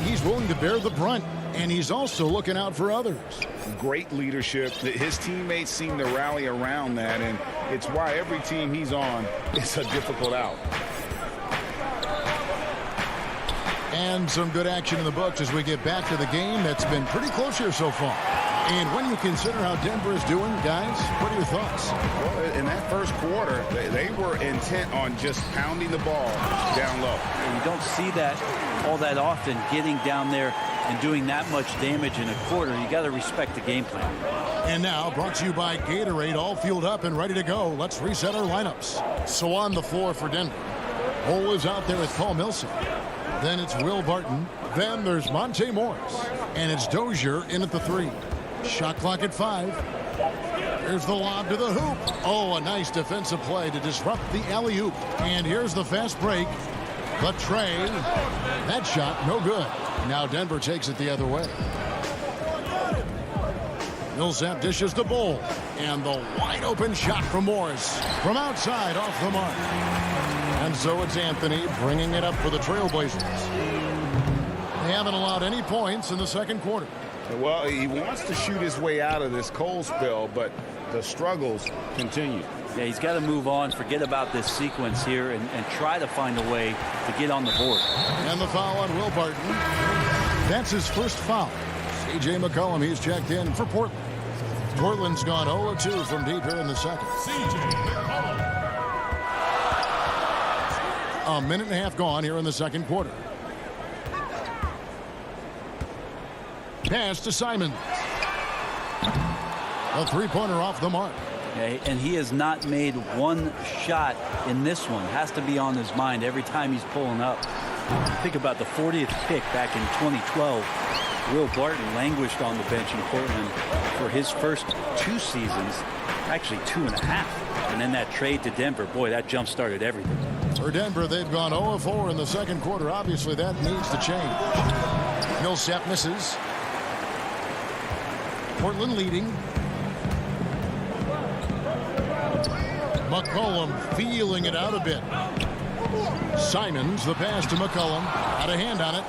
He's willing to bear the brunt, and he's also looking out for others. Great leadership. His teammates seem to rally around that, and it's why every team he's on is a difficult out. And some good action in the books as we get back to the game that's been pretty close here so far. And when you consider how Denver is doing, guys, what are your thoughts? Well, in that first quarter, they were intent on just pounding the ball down low. And you don't see that all that often, getting down there and doing that much damage in a quarter. You got to respect the game plan. And now, brought to you by Gatorade, all fueled up and ready to go. Let's reset our lineups. So on the floor for Denver, Cole is out there with Paul Millsap. Then it's Will Barton. Then there's Monte Morris. And it's Dozier in at the 3. Shot clock at 5. Here's the lob to the hoop. Oh, a nice defensive play to disrupt the alley-oop. And here's the fast break. The tray. That shot, no good. Now Denver takes it the other way. Millsap dishes the Bull. And the wide-open shot from Morris. From outside, off the mark. And so it's Anthony bringing it up for the Trailblazers. They haven't allowed any points in the second quarter. Well, he wants to shoot his way out of this cold spell, but the struggles continue. Yeah, he's got to move on, forget about this sequence here, and try to find a way to get on the board. And the foul on Will Barton. That's his first foul. C.J. McCollum, he's checked in for Portland. Portland's gone 0-2 from deep here in the second. C.J. McCollum. A minute and a half gone here in the second quarter. Pass to Simons. A three-pointer off the mark. Okay, and he has not made one shot in this one. Has to be on his mind every time he's pulling up. Think about the 40th pick back in 2012. Will Barton languished on the bench in Portland for his first 2 seasons, actually 2.5. And then that trade to Denver, boy, that jump-started everything. For Denver, they've gone 0-4 in the second quarter. Obviously, that needs to change. Millsap misses. Portland leading. McCollum feeling it out a bit. Simons, the pass to McCollum. Had a hand on it.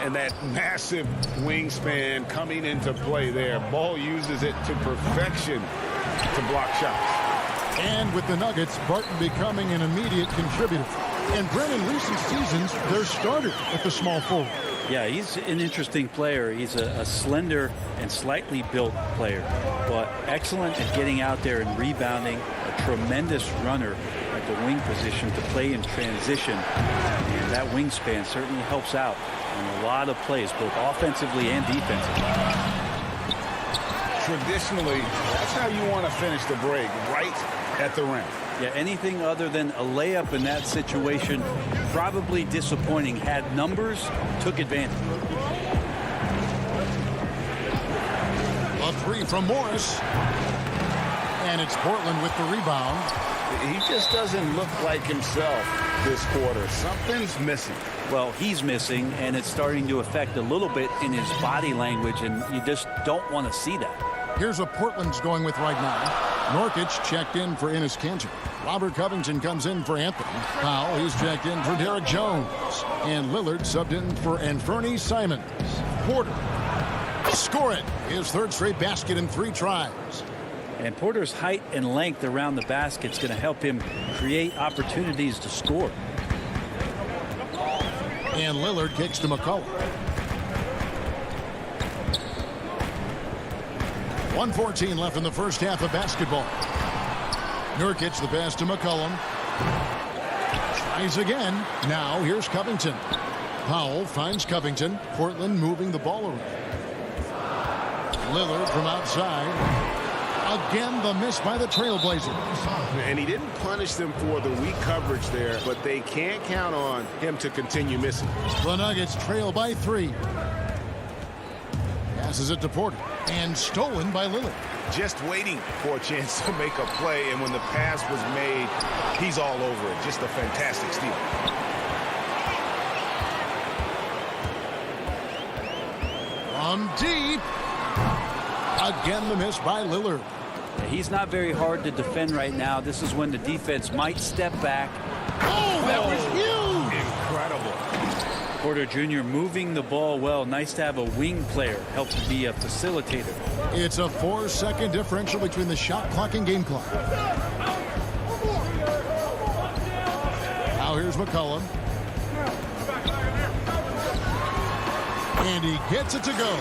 And that massive wingspan coming into play there. Ball uses it to perfection to block shots. And with the Nuggets, Barton becoming an immediate contributor. And Brennan, recent seasons, their starter at the small forward. Yeah, he's an interesting player. He's a slender and slightly built player, but excellent at getting out there and rebounding. A tremendous runner at the wing position to play in transition. And that wingspan certainly helps out in a lot of plays, both offensively and defensively. Traditionally, that's how you want to finish the break, right at the rim. Yeah, anything other than a layup in that situation, probably disappointing. Had numbers, took advantage. A 3 from Morris. And it's Portland with the rebound. He just doesn't look like himself this quarter. Something's missing. Well, he's missing, and it's starting to affect a little bit in his body language, and you just don't want to see that. Here's what Portland's going with right now. Nurkic checked in for Enes Kanter. Robert Covington comes in for Anthony. Powell, he's checked in for Derek Jones. And Lillard subbed in for Anthony Simons. Porter score it. His third straight basket in 3 tries. And Porter's height and length around the basket is going to help him create opportunities to score. And Lillard kicks to McCollum. 1:14 left in the first half of basketball. Nurkic the pass to McCollum. Tries again. Now here's Covington. Powell finds Covington. Portland moving the ball around. Lillard from outside. Again, the miss by the Trailblazers. And he didn't punish them for the weak coverage there, but they can't count on him to continue missing. The Nuggets trail by 3. Passes it to Porter. And stolen by Lillard. Just waiting for a chance to make a play, and when the pass was made, he's all over it. Just a fantastic steal. From deep. Again, the miss by Lillard. He's not very hard to defend right now. This is when the defense might step back. Oh, that was huge! Incredible. Porter Jr. moving the ball well. Nice to have a wing player help to be a facilitator. It's a 4-second differential between the shot clock and game clock. Now here's McCollum. And he gets it to go.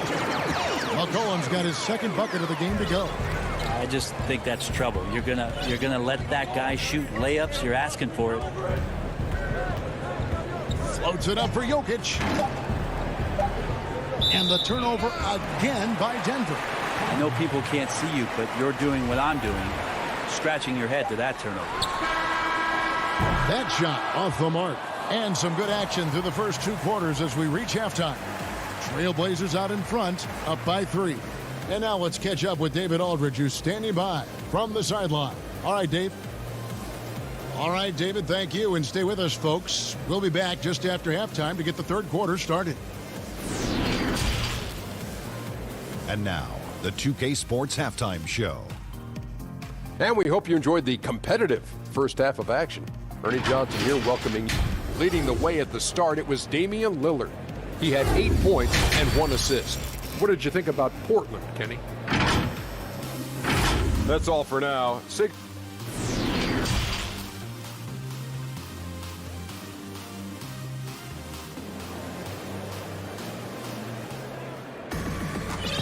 McCollum's got his second bucket of the game to go. I just think that's trouble. You're gonna let that guy shoot layups. You're asking for it. Floats it up for Jokic. And the turnover again by Denver. I know people can't see you, but you're doing what I'm doing. Scratching your head to that turnover. That shot off the mark. And some good action through the first 2 quarters as we reach halftime. Trailblazers out in front, up by 3. And now let's catch up with David Aldridge, who's standing by from the sideline. All right, Dave. All right, David, thank you. And stay with us, folks. We'll be back just after halftime to get the third quarter started. And now, the 2K Sports Halftime Show. And we hope you enjoyed the competitive first half of action. Ernie Johnson here welcoming you. Leading the way at the start, it was Damian Lillard. He had 8 points and 1 assist. What did you think about Portland, Kenny? That's all for now.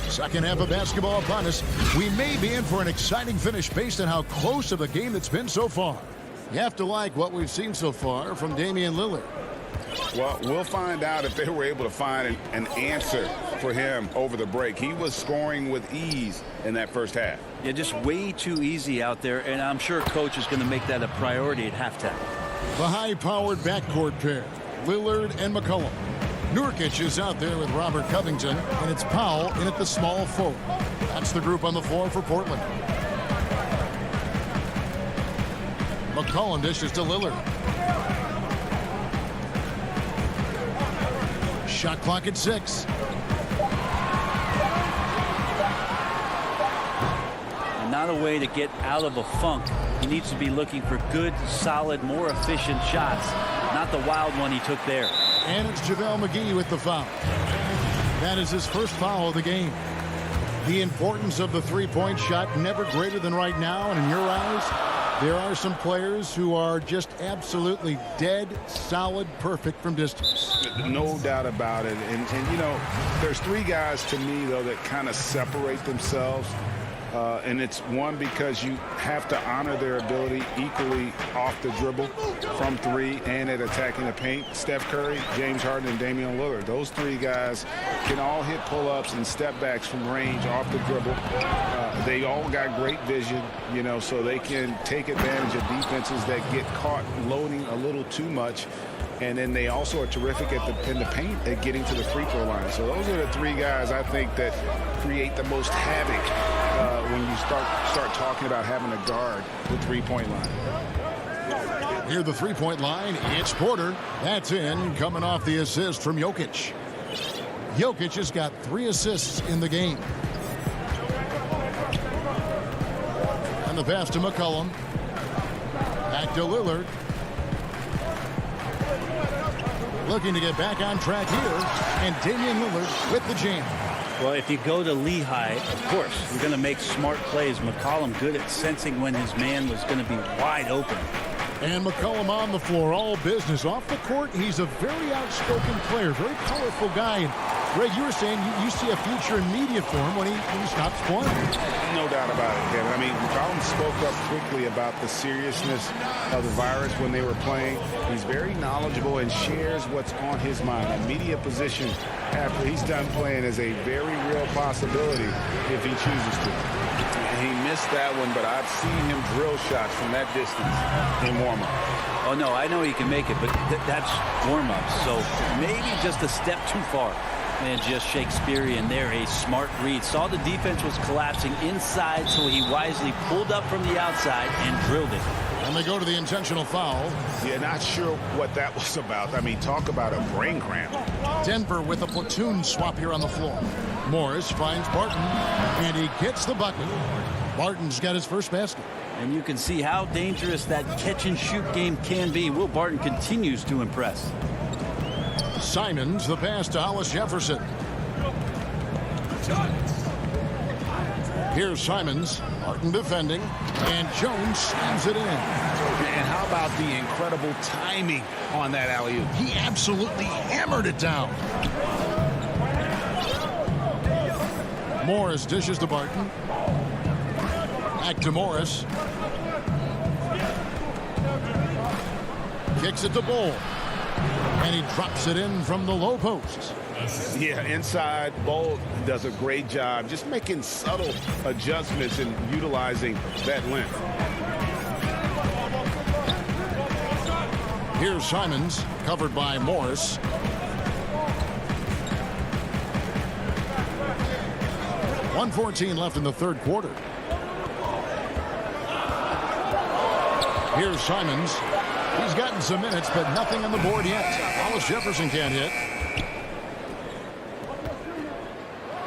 Second half of basketball upon us. We may be in for an exciting finish based on how close of a game it's been so far. You have to like what we've seen so far from Damian Lillard. Well, we'll find out if they were able to find an answer for him over the break. He was scoring with ease in that first half. Yeah, just way too easy out there, and I'm sure coach is going to make that a priority at halftime. The high-powered backcourt pair, Lillard and McCollum. Nurkic is out there with Robert Covington, and it's Powell in at the small forward. That's the group on the floor for Portland. McCollum dishes to Lillard. Shot clock at 6. And not a way to get out of a funk. He needs to be looking for good, solid, more efficient shots, not the wild one he took there. And it's JaVale McGee with the foul. That is his first foul of the game. The importance of the three-point shot never greater than right now, and in your eyes, there are some players who are just absolutely dead, solid, perfect from distance. No doubt about it. And you know, there's 3 guys to me, though, that kind of separate themselves. And it's one, because you have to honor their ability equally off the dribble from 3 and at attacking the paint. Steph Curry, James Harden, and Damian Lillard. Those 3 guys can all hit pull-ups and step backs from range off the dribble. They all got great vision, you know, so they can take advantage of defenses that get caught loading a little too much. And then they also are terrific in the paint at getting to the free throw line. So those are the 3 guys I think that create the most havoc when you start talking about having a guard the three-point line. Near the three-point line, it's Porter. That's in, coming off the assist from Jokic. Jokic has got 3 assists in the game. And the pass to McCollum. Back to Lillard. Looking to get back on track here. And Damian Lillard with the jam. Well, if you go to Lehigh, of course, you're going to make smart plays. McCollum good at sensing when his man was going to be wide open. And McCollum on the floor, all business. Off the court, he's a very outspoken player, very colorful guy. And Greg, you were saying you see a future in media for him when he stops playing. No doubt about it, Kevin. I mean, McCollum spoke up quickly about the seriousness of the virus when they were playing. He's very knowledgeable and shares what's on his mind. A media position after he's done playing is a very real possibility if he chooses to. He missed that one, but I've seen him drill shots from that distance in warm-up. Oh, no, I know he can make it, but that's warm-up. So maybe just a step too far. And just Shakespearean there, a smart read. Saw the defense was collapsing inside, so he wisely pulled up from the outside and drilled it. And they go to the intentional foul. Yeah, not sure what that was about. I mean, talk about a brain cramp. Denver with a platoon swap here on the floor. Morris finds Barton, and he gets the bucket. Barton's got his first basket. And you can see how dangerous that catch-and-shoot game can be. Will Barton continues to impress. Simons, the pass to Hollis Jefferson. Here's Simons. Barton defending, and Jones slams it in. And how about the incredible timing on that alley-oop? He absolutely hammered it down. Morris dishes to Barton. Back to Morris. Kicks it to Bull. And he drops it in from the low post. Yeah, inside, Bull does a great job just making subtle adjustments and utilizing that length. Here's Simons, covered by Morris. .114 left in the third quarter. Here's Simons. He's gotten some minutes, but nothing on the board yet. Hollis Jefferson can't hit.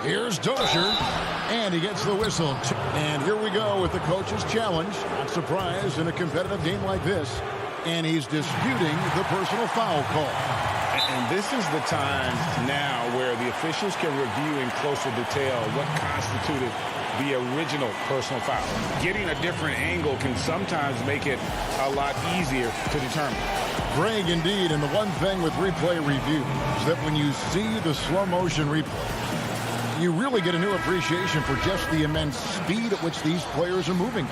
Here's Dozier, and he gets the whistle. And here we go with the coach's challenge. Not surprised in a competitive game like this. And he's disputing the personal foul call. And this is the time now where the officials can review in closer detail what constituted the original personal foul. Getting a different angle can sometimes make it a lot easier to determine. Greg, indeed, and the one thing with replay review is that when you see the slow motion replay, you really get a new appreciation for just the immense speed at which these players are moving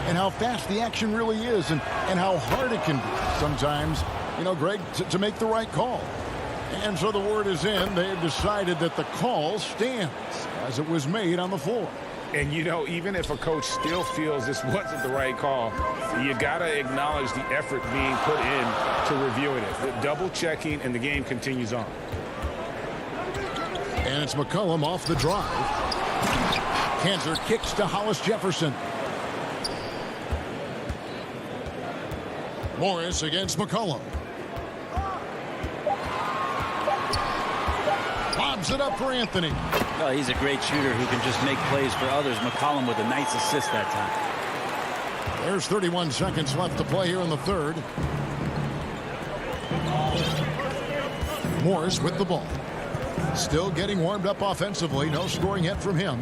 and how fast the action really is and how hard it can be sometimes, you know, Greg, to make the right call. And so the word is in. They have decided that the call stands as it was made on the floor. And, you know, even if a coach still feels this wasn't the right call, you got to acknowledge the effort being put in to reviewing it. The double checking, and the game continues on. And it's McCollum off the drive. Cantor kicks to Hollis Jefferson. Morris against McCollum. Lobs it up for Anthony. Well, he's a great shooter who can just make plays for others. McCollum with a nice assist that time. There's 31 seconds left to play here in the third. Morris with the ball. Still getting warmed up offensively. No scoring yet from him.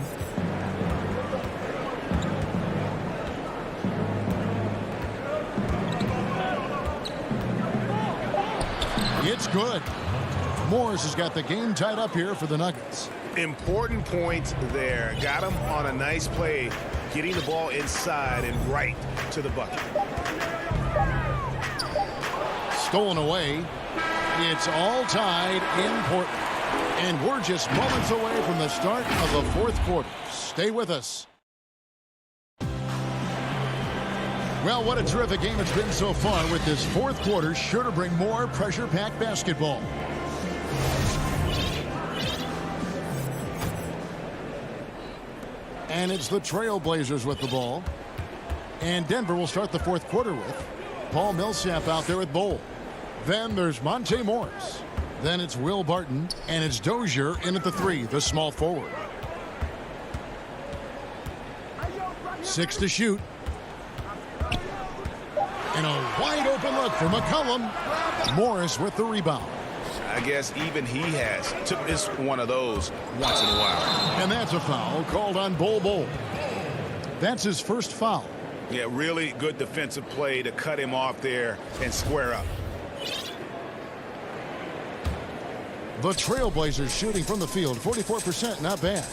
It's good. Morris has got the game tied up here for the Nuggets. Important points there. Got him on a nice play, getting the ball inside and right to the bucket. Stolen away. It's all tied in Portland. And we're just moments away from the start of the fourth quarter. Stay with us. Well, what a terrific game it's been so far, with this fourth quarter sure to bring more pressure-packed basketball. And it's the Trailblazers with the ball. And Denver will start the fourth quarter with Paul Millsap out there with Bull. Then there's Monte Morris. Then it's Will Barton. And it's Dozier in at the three, the small forward. 6 to shoot. And a wide open look for McCollum. Morris with the rebound. I guess even he took this one of those once in a while. And that's a foul called on Bol. That's his first foul. Yeah, really good defensive play to cut him off there and square up. The Trailblazers shooting from the field, 44%, not bad.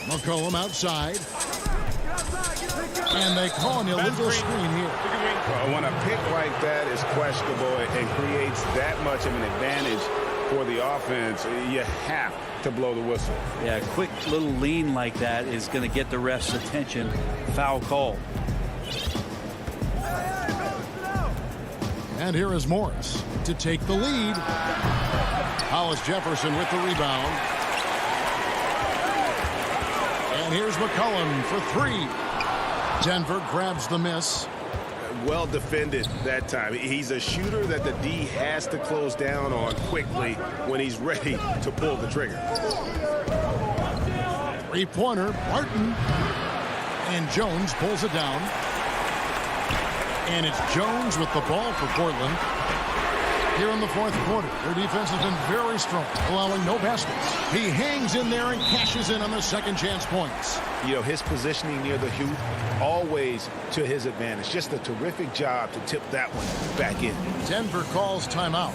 McCollum outside. And they call an illegal screen here. When a pick like that is questionable and creates that much of an advantage for the offense, you have to blow the whistle. Yeah, a quick little lean like that is going to get the ref's attention. Foul call. And here is Morris to take the lead. Hollis Jefferson with the rebound. And here's McCollum for three. Denver grabs the miss. Well defended that time. He's a shooter that the D has to close down on quickly when he's ready to pull the trigger. Three-pointer, Martin. And Jones pulls it down. And it's Jones with the ball for Portland. Here in the fourth quarter, their defense has been very strong, allowing no baskets. He hangs in there and cashes in on the second chance points. You know, his positioning near the hoop, always to his advantage. Just a terrific job to tip that one back in. Denver calls timeout.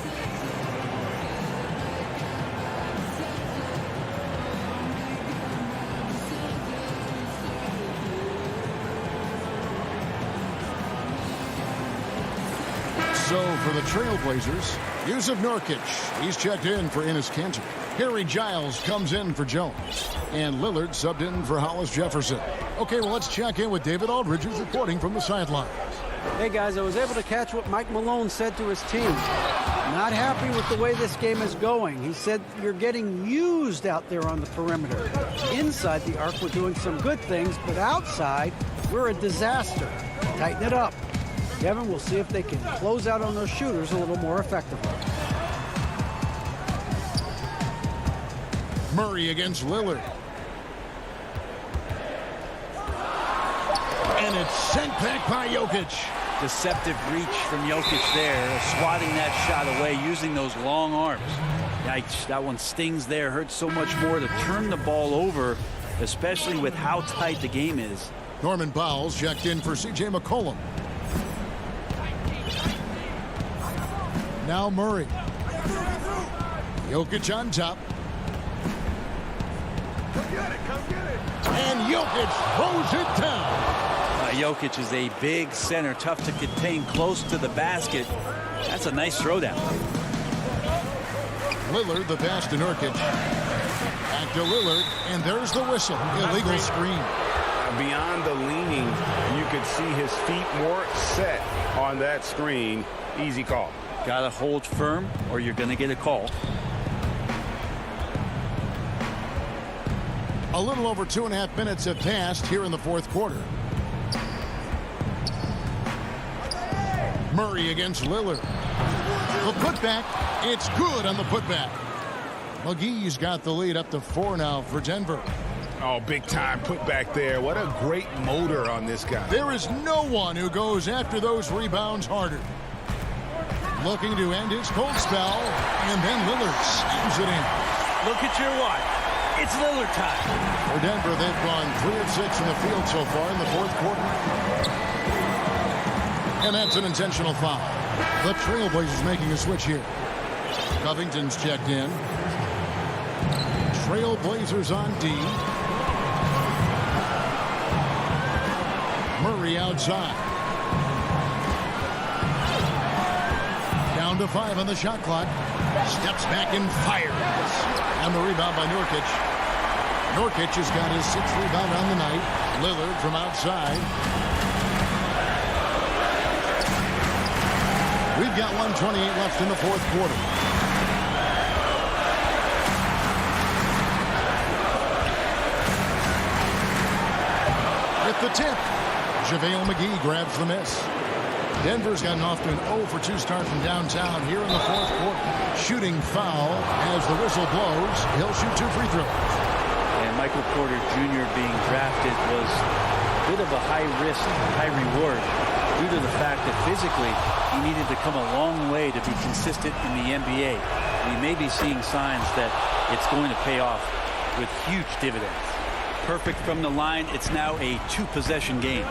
So for the Trailblazers, Yusuf Nurkic. He's checked in for Enes Kanter. Harry Giles comes in for Jones. And Lillard subbed in for Hollis Jefferson. Okay, well, let's check in with David Aldridge, who's reporting from the sidelines. Hey, guys, I was able to catch what Mike Malone said to his team. Not happy with the way this game is going. He said you're getting used out there on the perimeter. Inside the arc, we're doing some good things, but outside, we're a disaster. Tighten it up. Kevin, we'll see if they can close out on those shooters a little more effectively. Murray against Lillard. And it's sent back by Jokic. Deceptive reach from Jokic there, swatting that shot away, using those long arms. Yikes, that one stings there, hurts so much more to turn the ball over, especially with how tight the game is. Norman Powell's checked in for C.J. McCollum. Now Murray. Jokic on top. And Jokic throws it down. Jokic is a big center, tough to contain close to the basket. That's a nice throwdown. Lillard, the pass to Nurkic. Back to Lillard, and there's the whistle. Illegal screen. Beyond the leaning, you could see his feet more set on that screen. Easy call. Got to hold firm or you're going to get a call. A little over 2.5 minutes have passed here in the fourth quarter. Murray against Lillard. The putback. It's good on the putback. McGee's got the lead up to 4 now for Denver. Oh, big time putback there. What a great motor on this guy. There is no one who goes after those rebounds harder. Looking to end his cold spell, and then Lillard slams it in. Look at your watch. It's Lillard time. For Denver, they've gone 3 of 6 in the field so far in the fourth quarter. And that's an intentional foul. The Trailblazers making a switch here. Covington's checked in. Trailblazers on D. Murray outside. Down to 5 on the shot clock. Steps back and fires. And the rebound by Nurkic. Nurkic has got his 6th rebound on the night. Lillard from outside. We've got 1:28 left in the fourth quarter. With the tip, JaVale McGee grabs the miss. Denver's gotten off to an 0 for 2 start from downtown here in the fourth quarter. Shooting foul as the whistle blows. He'll shoot 2 free throws. And Michael Porter Jr. being drafted was a bit of a high risk, high reward due to the fact that physically he needed to come a long way to be consistent in the NBA. We may be seeing signs that it's going to pay off with huge dividends. Perfect from the line. It's now a 2-possession game.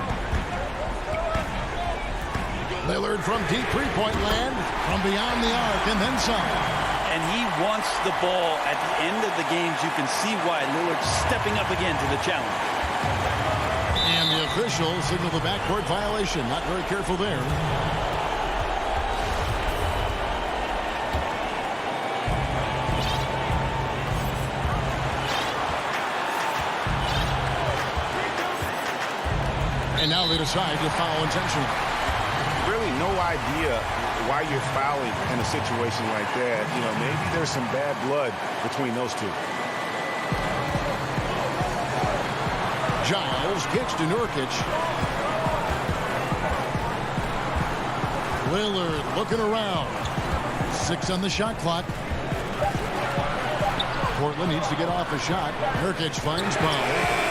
Lillard from deep three-point land, from beyond the arc, and then some. And he wants the ball at the end of the games. You can see why Lillard's stepping up again to the challenge. And the officials signal the backcourt violation. Not very careful there. And now they decide to foul intentionally. Really no idea why you're fouling in a situation like that. You know, maybe there's some bad blood between those two. Giles gets to Nurkic. Lillard looking around. 6 on the shot clock. Portland needs to get off a shot. Nurkic finds Powell.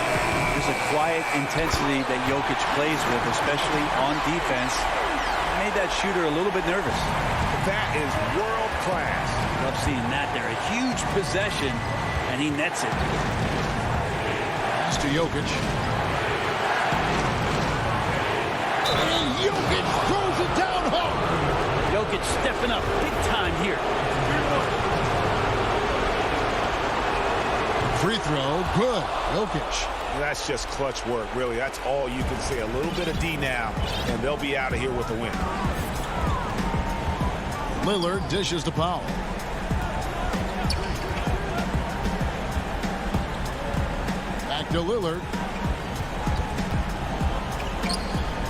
There's a quiet intensity that Jokic plays with, especially on defense. Made that shooter a little bit nervous. That is world class. Love seeing that there. A huge possession, and he nets it. Pass to Jokic. And Jokic throws it down hard. Jokic stepping up big time here. Free throw, good. Jokic. That's just clutch work, really. That's all you can say. A little bit of D now, and they'll be out of here with a win. Lillard dishes to Powell. Back to Lillard.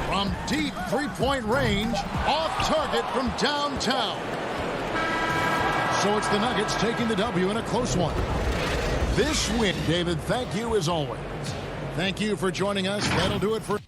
From deep three-point range, off target from downtown. So it's the Nuggets taking the W in a close one. This win, David, thank you as always. Thank you for joining us. That'll do it for...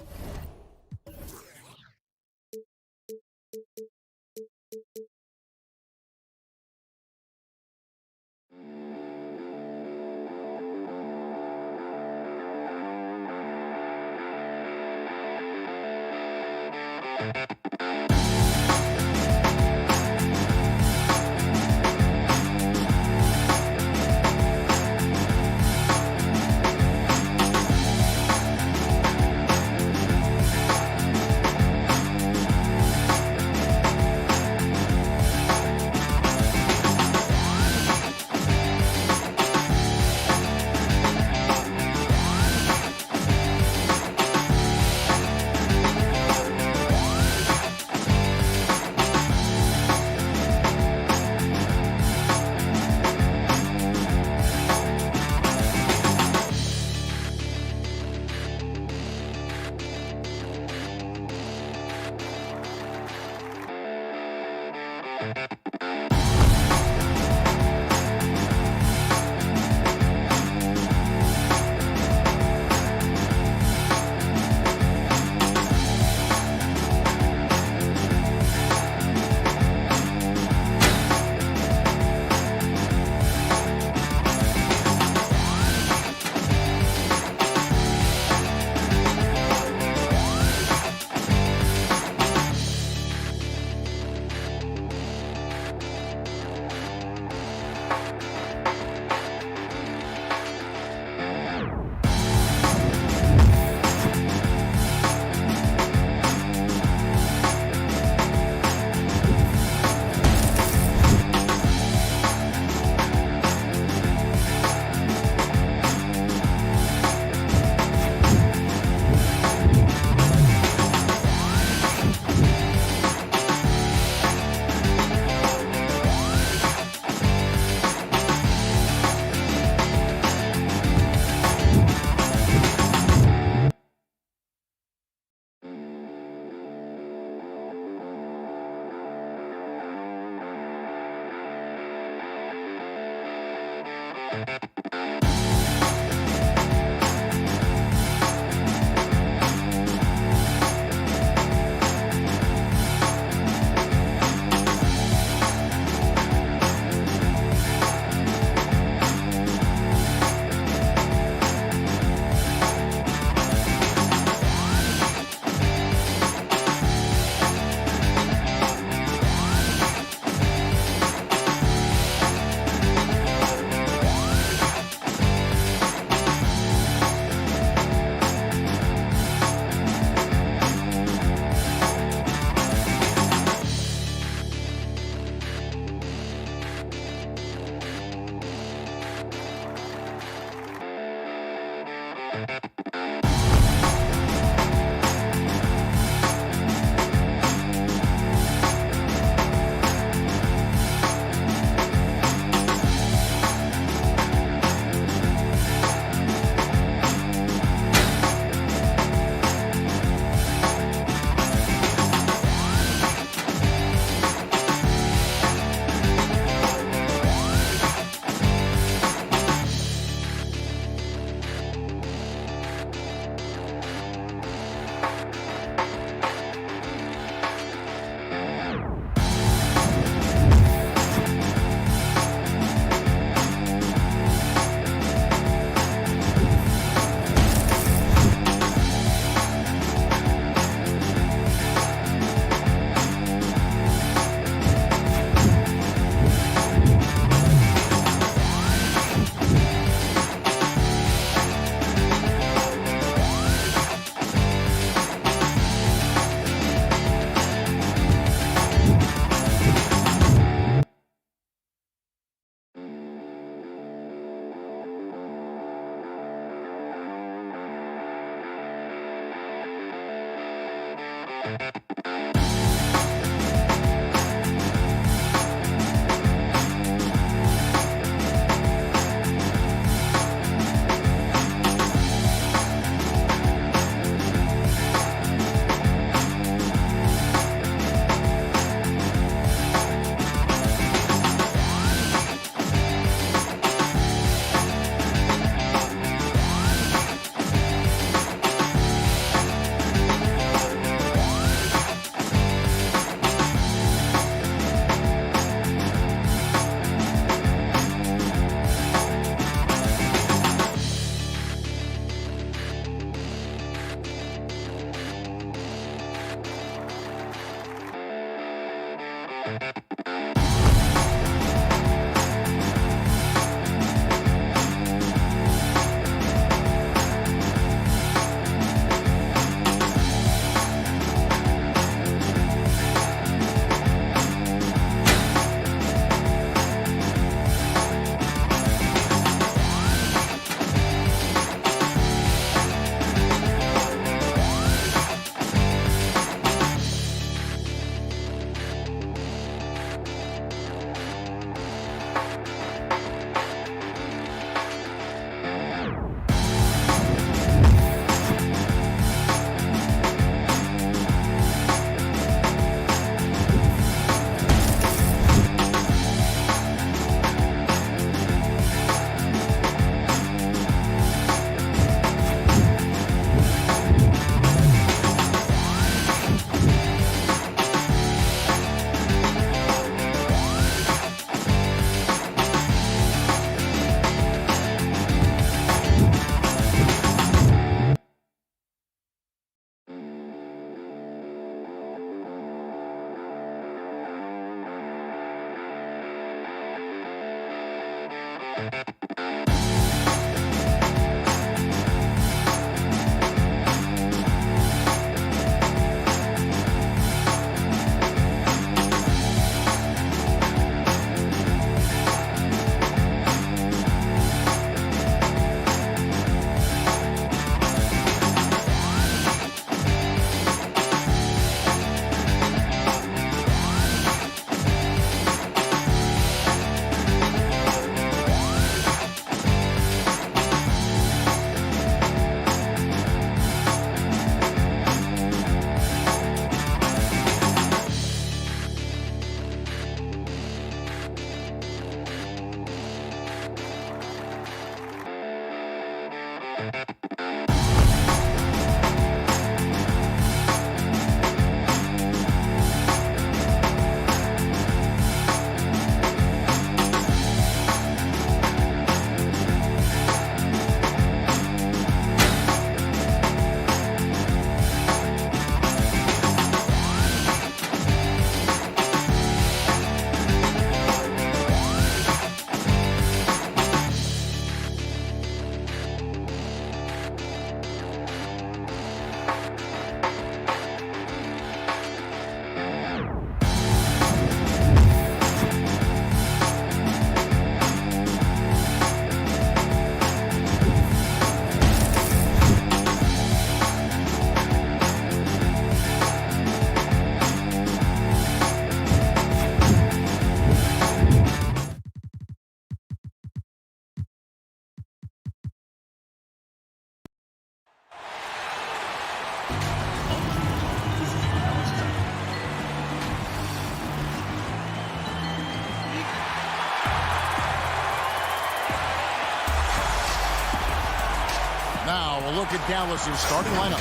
look at Dallas's starting lineup.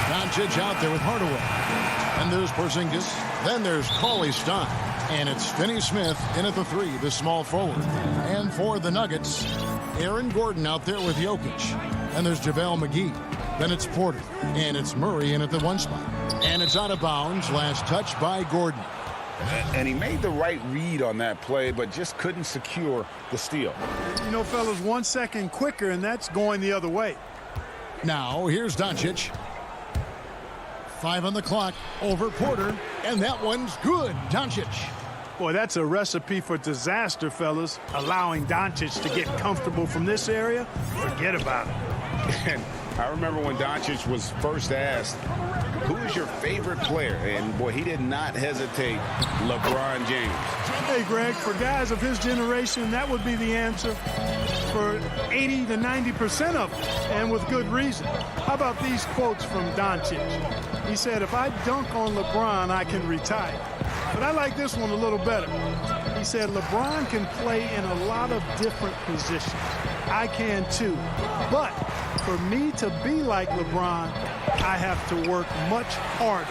Doncic out there with Hardaway. And there's Porzingis. Then there's Cauley-Stein. And it's Finney-Smith in at the 3, the small forward. And for the Nuggets, Aaron Gordon out there with Jokic. And there's JaVale McGee. Then it's Porter. And it's Murray in at the 1 spot. And it's out of bounds. Last touch by Gordon. And he made the right read on that play, but just couldn't secure the steal. You know, fellas, 1 second quicker, and that's going the other way. Now, here's Doncic. 5 on the clock over Porter, and that one's good. Doncic. Boy, that's a recipe for disaster, fellas. Allowing Doncic to get comfortable from this area, forget about it. And I remember when Doncic was first asked, who is your favorite player? And, boy, he did not hesitate. LeBron James. Hey, Greg, for guys of his generation, that would be the answer for 80 to 90% of them, and with good reason. How about these quotes from Doncic? He said, if I dunk on LeBron, I can retire. But I like this one a little better. He said, LeBron can play in a lot of different positions. I can too. But for me to be like LeBron, I have to work much harder.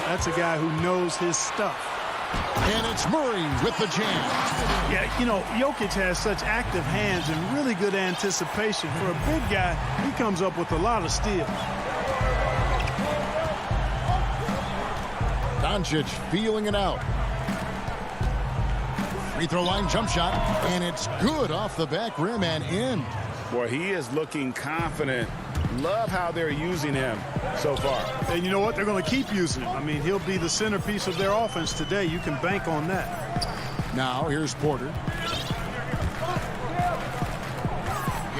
That's a guy who knows his stuff. And it's Murray with the jam. Yeah, you know, Jokic has such active hands and really good anticipation. For a big guy, he comes up with a lot of steals. Doncic feeling it out. Free throw line jump shot, and it's good off the back rim and in. Boy, he is looking confident. Love how they're using him so far. And you know what? They're going to keep using him. I mean, he'll be the centerpiece of their offense today. You can bank on that. Now, here's Porter.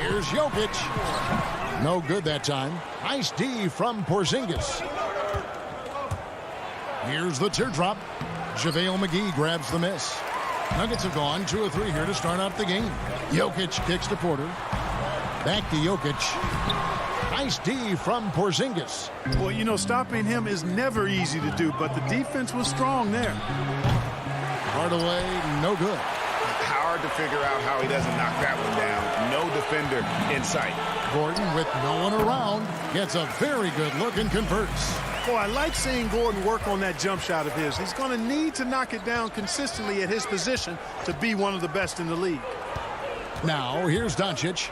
Here's Jokic. No good that time. Nice D from Porzingis. Here's the teardrop. JaVale McGee grabs the miss. Nuggets have gone 2 of 3 here to start out the game. Jokic kicks to Porter. Back to Jokic. Nice D from Porzingis. Well, you know, stopping him is never easy to do, but the defense was strong there. Hardaway, no good. Hard to figure out how he doesn't knock that one down. No defender in sight. Gordon, with no one around, gets a very good look and converts. Boy, I like seeing Gordon work on that jump shot of his. He's going to need to knock it down consistently at his position to be one of the best in the league. Now, here's Doncic.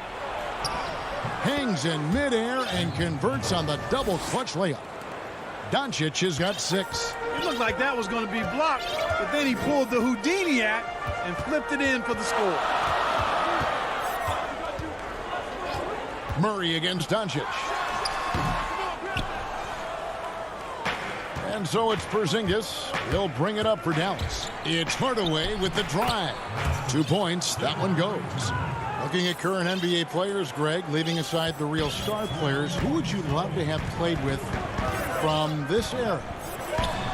Hangs in midair and converts on the double clutch layup. Doncic has got 6. It looked like that was going to be blocked, but then he pulled the Houdini act and flipped it in for the score. Murray against Doncic. And so it's Porzingis. He'll bring it up for Dallas. It's Hardaway with the drive. 2 points. That one goes. Looking at current NBA players, Greg, leaving aside the real star players, who would you love to have played with from this era?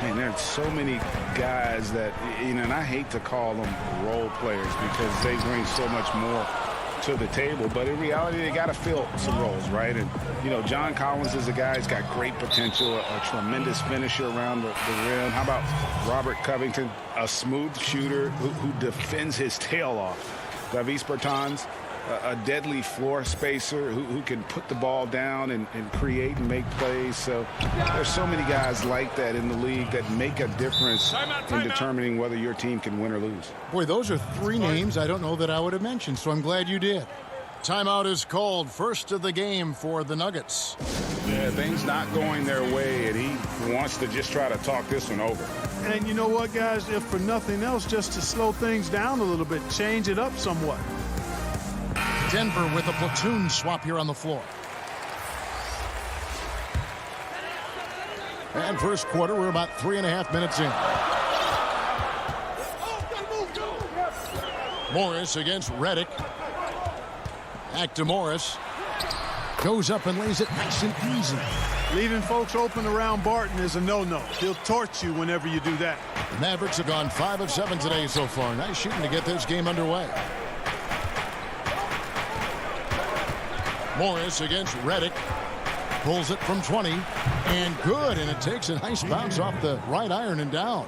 Man, there's so many guys that, you know, and I hate to call them role players because they bring so much more to the table, but in reality they got to fill some roles, right? And you know, John Collins is a guy who's got great potential, a tremendous finisher around the rim. How about Robert Covington, a smooth shooter who defends his tail off? Davis Bertans, a deadly floor spacer who can put the ball down and create and make plays. So there's so many guys like that in the league that make a difference in determining whether your team can win or lose. Boy, those are 3 names I don't know that I would have mentioned, so I'm glad you did. Timeout is called. First of the game for the Nuggets. Yeah, things not going their way, and he wants to just try to talk this one over. And you know what, guys? If for nothing else, just to slow things down a little bit, change it up somewhat. Denver with a platoon swap here on the floor. And first quarter, we're about 3.5 minutes in. Morris against Redick. Back to Morris. Goes up and lays it nice and easy. Leaving folks open around Barton is a no-no. He'll torch you whenever you do that. The Mavericks have gone 5 of 7 today so far. Nice shooting to get this game underway. Morris against Redick. Pulls it from 20. And good. And it takes a nice bounce off the right iron and down.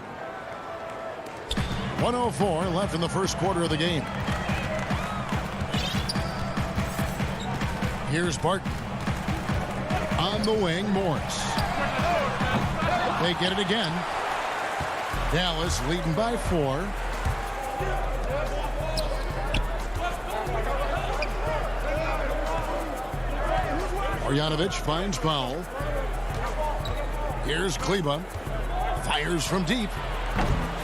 1:04 left in the first quarter of the game. Here's Barton. On the wing, Morris. They get it again. Dallas leading by 4. Marjanovic finds Powell. Here's Kleba. Fires from deep.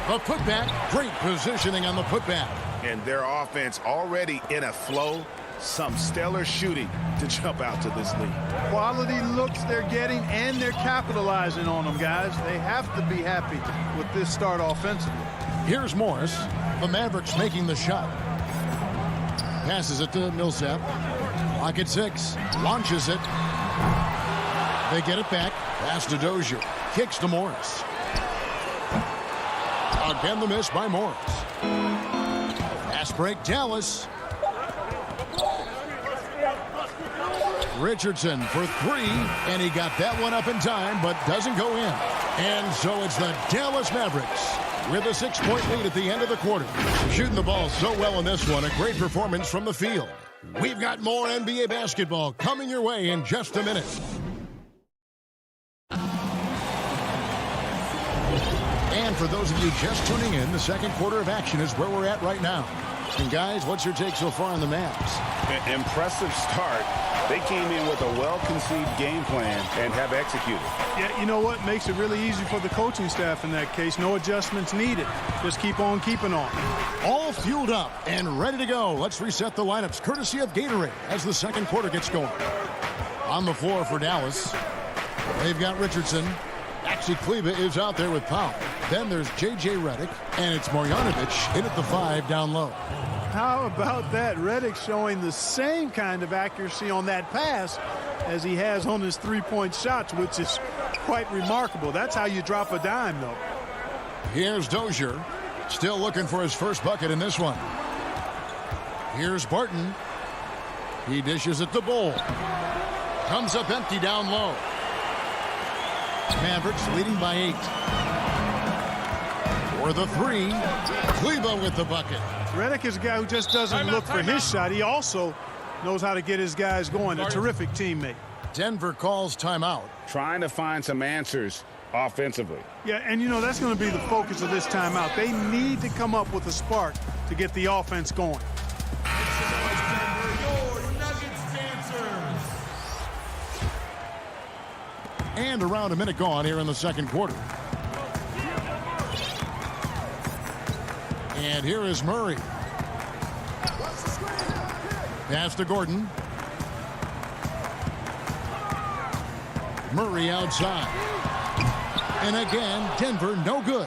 The putback. Great positioning on the putback. And their offense already in a flow. Some stellar shooting to jump out to this lead. Quality looks they're getting, and they're capitalizing on them, guys. They have to be happy with this start offensively. Here's Morris. The Mavericks making the shot. Passes it to Millsap. Clock at 6. Launches it. They get it back. Pass to Dozier. Kicks to Morris. Again the miss by Morris. Fast break, Dallas. Richardson for 3, and he got that one up in time, but doesn't go in. And so it's the Dallas Mavericks with a 6-point lead at the end of the quarter. Shooting the ball so well in this one, a great performance from the field. We've got more NBA basketball coming your way in just a minute. And for those of you just tuning in, the second quarter of action is where we're at right now. And guys, what's your take so far on the Mavs? Impressive start. They came in with a well-conceived game plan and have executed. Yeah, you know what? Makes it really easy for the coaching staff in that case. No adjustments needed. Just keep on keeping on. All fueled up and ready to go. Let's reset the lineups courtesy of Gatorade as the second quarter gets going. On the floor for Dallas, they've got Richardson. Maxi Kleba is out there with Powell. Then there's J.J. Redick, and it's Marjanovic in at the 5 down low. How about that? Redick showing the same kind of accuracy on that pass as he has on his three-point shots, which is quite remarkable. That's how you drop a dime, though. Here's Dozier, still looking for his first bucket in this one. Here's Barton. He dishes it to Bull. Comes up empty down low. Mavericks leading by 8. For the 3, Kleba with the bucket. Redick is a guy who just doesn't look for his shot. He also knows how to get his guys going. A terrific teammate. Denver calls timeout. Trying to find some answers offensively. Yeah, and you know, that's going to be the focus of this timeout. They need to come up with a spark to get the offense going. And around a minute gone here in the second quarter. And here is Murray. Pass to Gordon. Murray outside. And again, Denver no good.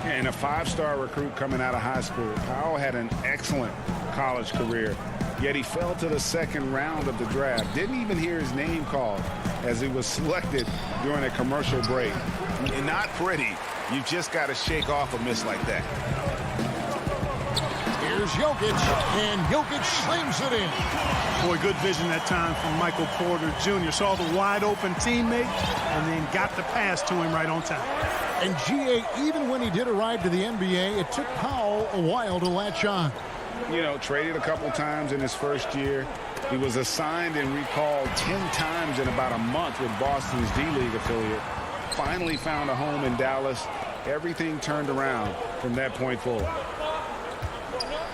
And a 5-star recruit coming out of high school. Powell had an excellent college career, yet he fell to the second round of the draft. Didn't even hear his name called as he was selected during a commercial break. Not pretty. You just got to shake off a miss like that. Here's Jokic, and Jokic slams it in. Boy, good vision that time from Michael Porter Jr. Saw the wide-open teammate and then got the pass to him right on time. And G.A., even when he did arrive to the NBA, it took Powell a while to latch on. You know, traded a couple times in his first year. He was assigned and recalled 10 times in about a month with Boston's D-League affiliate. Finally found a home in Dallas. Everything turned around from that point forward.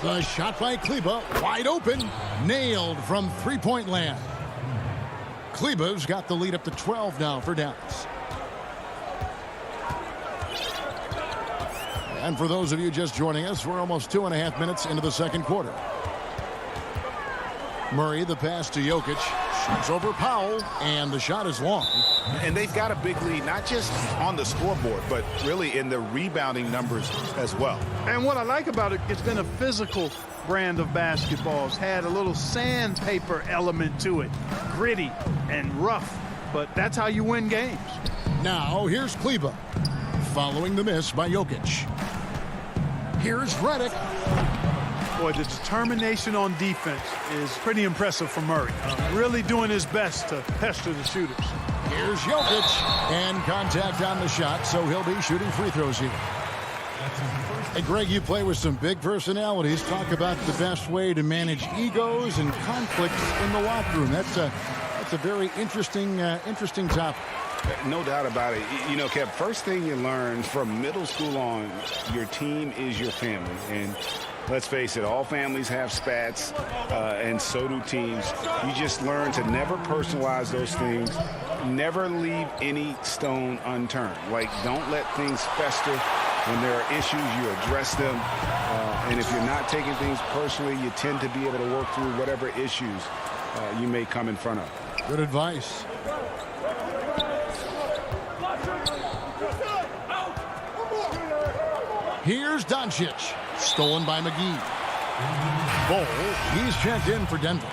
The shot by Kleba, wide open, nailed from three-point land. Kleba's got the lead up to 12 now for Dallas. And for those of you just joining us, we're almost 2.5 minutes into the second quarter. Murray, the pass to Jokic, shoots over Powell, and the shot is long. And they've got a big lead, not just on the scoreboard, but really in the rebounding numbers as well. And what I like about it, it's been a physical brand of basketball. It's had a little sandpaper element to it, gritty and rough, but that's how you win games. Now, here's Kleba, following the miss by Jokic. Here's Redick. Boy, the determination on defense is pretty impressive from Murray. Really doing his best to pester the shooters. Here's Jokic, and contact on the shot, so he'll be shooting free throws here. Hey, Greg, you play with some big personalities. Talk about the best way to manage egos and conflicts in the locker room. That's it's a very interesting topic. No doubt about it. You know, Kev, first thing you learn from middle school on, your team is your family. And let's face it, all families have spats, and so do teams. You just learn to never personalize those things. Never leave any stone unturned. Like, don't let things fester. When there are issues, you address them. And if you're not taking things personally, you tend to be able to work through whatever issues you may come in front of. Good advice. Here's Doncic. Stolen by McGee. Bol, he's checked in for Denver.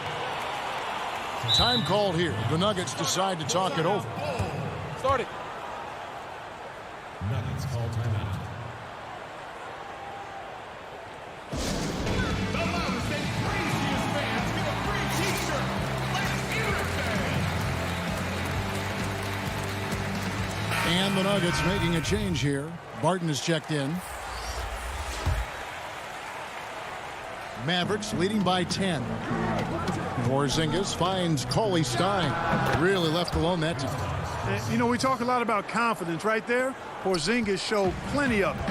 Time called here. The Nuggets decide to talk it over. Start it. Nuggets call timeout. And the Nuggets making a change here. Barton is checked in. Mavericks leading by 10. Porzingis finds CLA Stein. Really left alone that time. You know, we talk a lot about confidence right there. Porzingis showed plenty of it.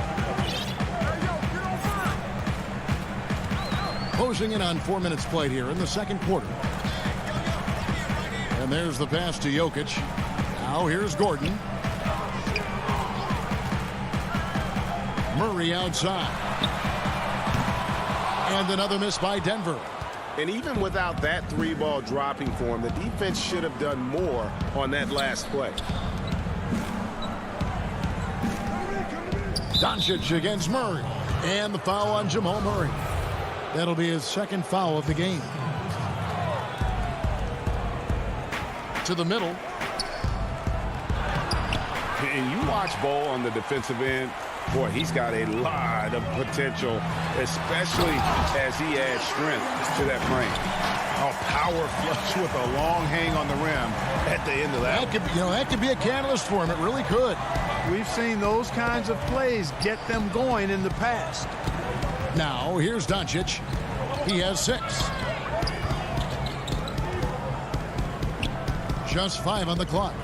Closing in on 4 minutes played here in the second quarter. And there's the pass to Jokic. Now here's Gordon. Murray outside. And another miss by Denver. And even without that three-ball dropping for him, the defense should have done more on that last play. Doncic against Murray. And the foul on Jamal Murray. That'll be his second foul of the game. To the middle. And you watch Bol on the defensive end. Boy, he's got a lot of potential, especially as he adds strength to that frame. Oh, power flush with a long hang on the rim at the end of that. That could be a catalyst for him. It really could. We've seen those kinds of plays get them going in the past. Now, here's Doncic. He has 6. Just 5 on the clock.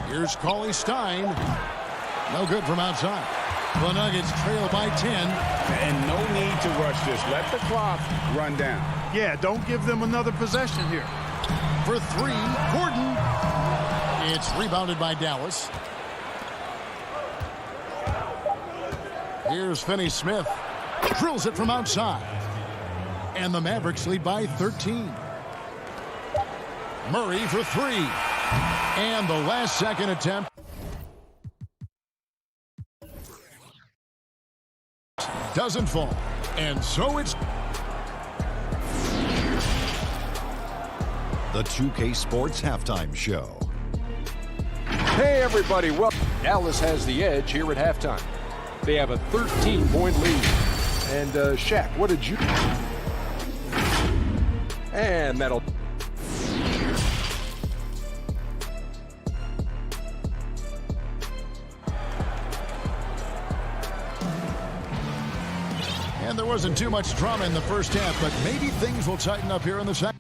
Here's CLA Stein. No good from outside. The Nuggets trail by 10. And no need to rush this. Let the clock run down. Yeah, don't give them another possession here. For 3, Gordon. It's rebounded by Dallas. Here's Finney-Smith. Drills it from outside. And the Mavericks lead by 13. Murray for 3. And the last second attempt. Doesn't fall. And so it's The 2K Sports Halftime Show. Hey, everybody. Well, Dallas has the edge here at halftime. They have a 13-point lead. And, Shaq, what did you... And that'll... And there wasn't too much drama in the first half, but maybe things will tighten up here in the second.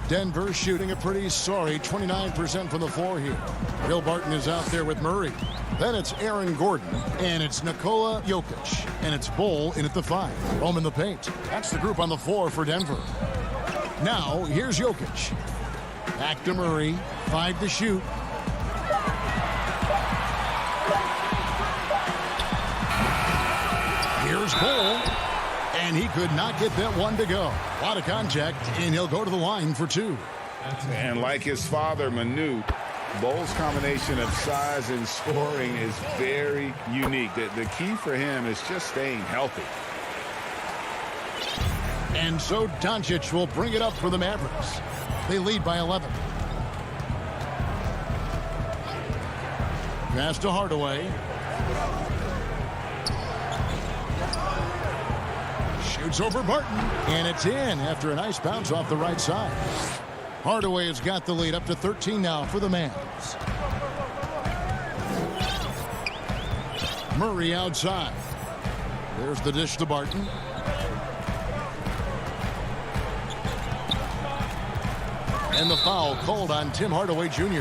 Denver shooting a pretty sorry 29% from the floor here. Bill Barton is out there with Murray. Then it's Aaron Gordon, and it's Nikola Jokic, and it's Bol in at the 5. Roam in the paint. That's the group on the floor for Denver. Now, here's Jokic. Back to Murray. 5 to shoot. Here's Bol. And he could not get that one to go. A lot of contact, and he'll go to the line for 2. And like his father, Manu, Bol's combination of size and scoring is very unique. The key for him is just staying healthy. And so Doncic will bring it up for the Mavericks. They lead by 11. Pass to Hardaway. Shoots over Barton, and it's in after a nice bounce off the right side. Hardaway has got the lead up to 13 now for the Mavs. Murray outside. There's the dish to Barton. And the foul called on Tim Hardaway Jr.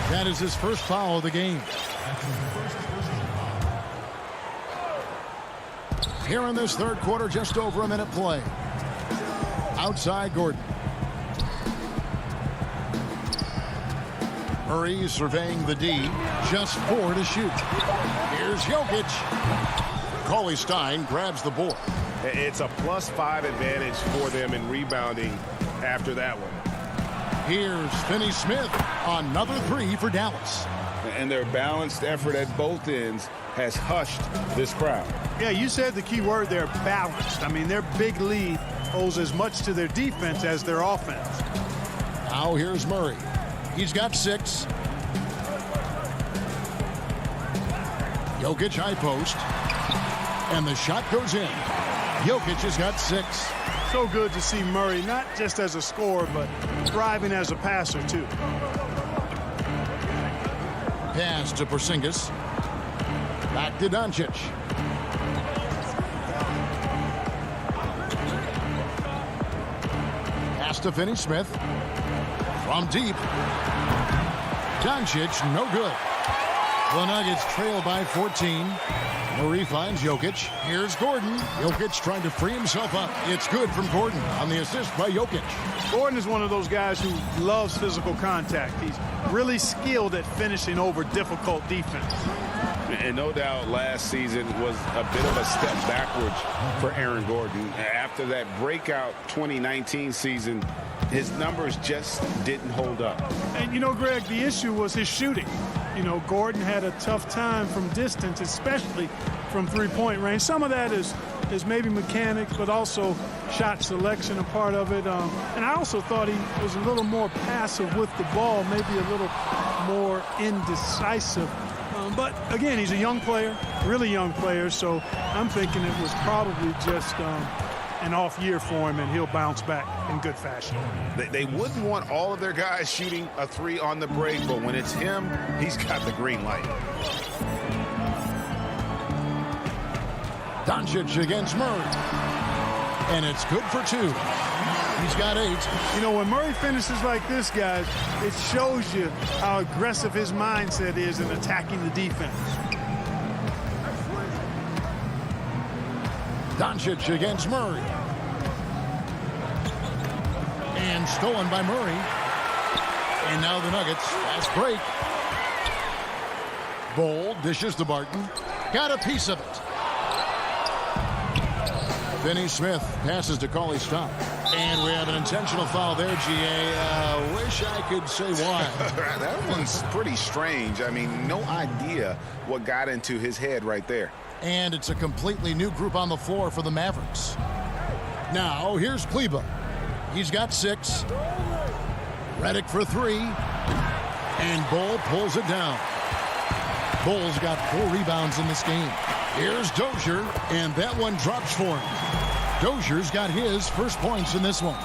That is his first foul of the game. Here in this third quarter, just over a minute play. Outside Gordon. Murray surveying the D. Just 4 to shoot. Here's Jokic. Cauley Stein grabs the board. It's a +5 advantage for them in rebounding after that one. Here's Finney-Smith. Another 3 for Dallas. And their balanced effort at both ends has hushed this crowd. Yeah, you said the key word there, balanced. I mean, their big lead owes as much to their defense as their offense. Now here's Murray. He's got 6. Jokic high post. And the shot goes in. Jokic has got 6. So good to see Murray, not just as a scorer, but thriving as a passer, too. Pass to Porzingis. Back to Doncic. Pass to Finney-Smith. From deep. Doncic, no good. The Nuggets trail by 14. Murray finds Jokic. Here's Gordon. Jokic trying to free himself up. It's good from Gordon on the assist by Jokic. Gordon is one of those guys who loves physical contact. He's really skilled at finishing over difficult defense. And no doubt last season was a bit of a step backwards for Aaron Gordon. After that breakout 2019 season, his numbers just didn't hold up. And, you know, Greg, the issue was his shooting. You know, Gordon had a tough time from distance, especially from three-point range. Some of that is maybe mechanics, but also shot selection a part of it. And I also thought he was a little more passive with the ball, maybe a little more indecisive. But, again, he's a young player, really young player, so I'm thinking it was probably just an off year for him, and he'll bounce back in good fashion. They wouldn't want all of their guys shooting a 3 on the break, but when it's him, he's got the green light. Doncic against Murray. And it's good for 2. He's got 8. You know, when Murray finishes like this, guys, it shows you how aggressive his mindset is in attacking the defense. Doncic against Murray. And stolen by Murray. And now the Nuggets. Fast break. Bol dishes to Barton. Got a piece of it. Finney-Smith passes to Cauley Stein. And we have an intentional foul there, G.A. Wish I could say why. That one's pretty strange. I mean, no idea what got into his head right there. And it's a completely new group on the floor for the Mavericks. Now, here's Kleba. He's got 6. Redick for 3. And Bol pulls it down. Bol's got 4 rebounds in this game. Here's Dozier, and that one drops for him. Dozier's got his first points in this one.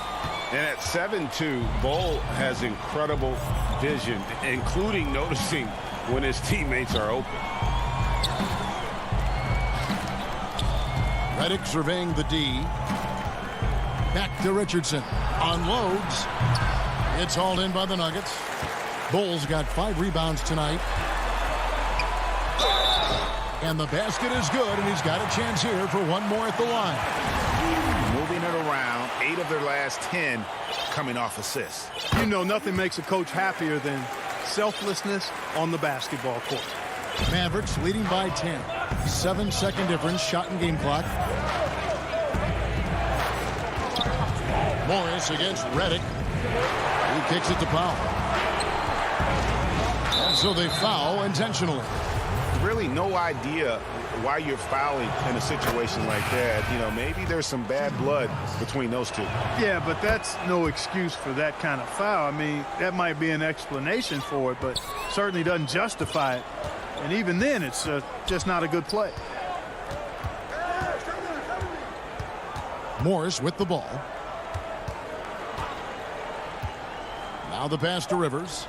And at 7-2, Bol has incredible vision, including noticing when his teammates are open. Redick surveying the D. Back to Richardson. Unloads. It's hauled in by the Nuggets. Bol's got 5 rebounds tonight. And the basket is good, and he's got a chance here for one more at the line. Moving it around, 8 of their last 10 coming off assists. You know, nothing makes a coach happier than selflessness on the basketball court. Mavericks leading by 10. 7-second difference, shot and game clock. Morris against Redick. He kicks it to Powell. And so they foul intentionally. Really no idea why you're fouling in a situation like that. You know, maybe there's some bad blood between those two. Yeah, but that's no excuse for that kind of foul. I mean, that might be an explanation for it, but certainly doesn't justify it. And even then, it's just not a good play. Morris with the ball. Now the pass to Rivers.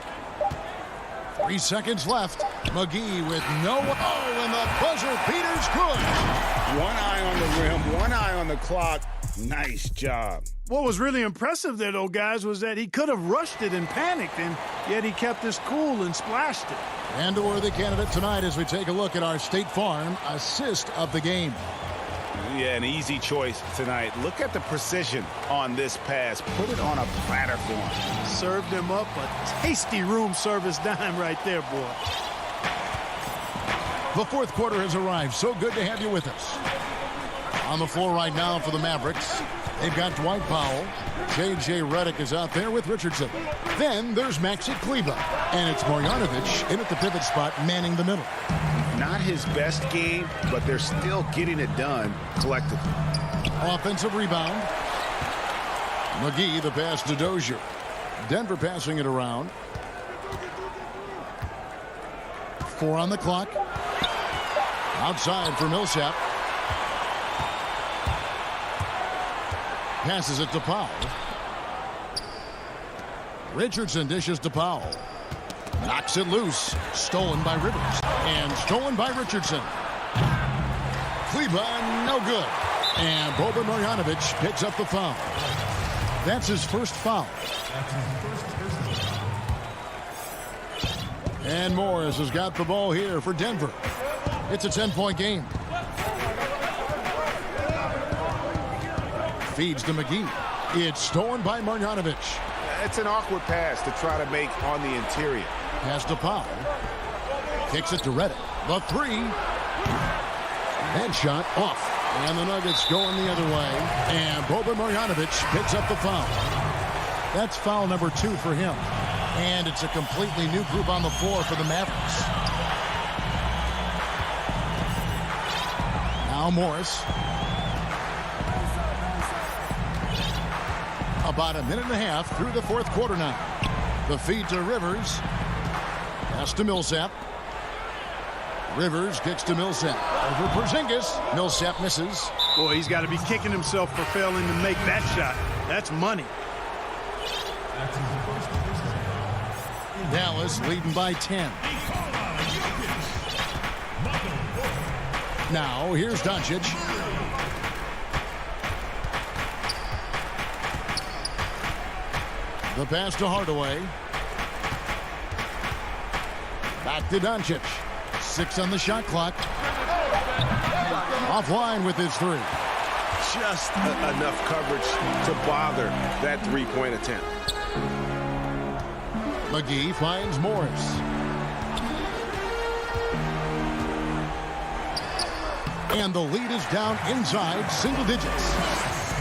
3 seconds left. McGee with no. Oh, and the buzzer beater's good. One eye on the rim, one eye on the clock. Nice job. What was really impressive there, though, guys, was that he could have rushed it and panicked, and yet he kept his cool and splashed it. And a worthy candidate tonight as we take a look at our State Farm assist of the game. Yeah, an easy choice tonight. Look at the precision on this pass. Put it on a platter for him. Served him up a tasty room service dime right there, boy. The fourth quarter has arrived. So good to have you with us. On the floor right now for the Mavericks, they've got Dwight Powell. J.J. Redick is out there with Richardson. Then there's Maxi Kleber. And it's Marjanovic in at the pivot spot, manning the middle. Not his best game, but they're still getting it done collectively. Offensive rebound. McGee, the pass to Dozier. Denver passing it around. 4 on the clock. Outside for Millsap. Passes it to Powell. Richardson dishes to Powell. Knocks it loose. Stolen by Rivers. And stolen by Richardson. Kleber, no good. And Boban Marjanovic picks up the foul. That's his first foul. And Morris has got the ball here for Denver. It's a 10-point game. Feeds to McGee. It's stolen by Marjanovic. It's an awkward pass to try to make on the interior. Pass to Powell. Kicks it to Redick. The three. Headshot off. And the Nuggets going the other way. And Boban Marjanovic picks up the foul. That's foul number 2 for him. And it's a completely new group on the floor for the Mavericks. Now Morris. About a minute and a half through the fourth quarter now. The feed to Rivers. Pass to Millsap. Rivers kicks to Millsap. Over Porzingis. Millsap misses. Boy, he's got to be kicking himself for failing to make that shot. That's money. Dallas leading by 10. Now here's Doncic. The pass to Hardaway. Back to Doncic. 6 on the shot clock. Offline with his 3. Just enough coverage to bother that three-point attempt. McGee finds Morris. And the lead is down inside single digits.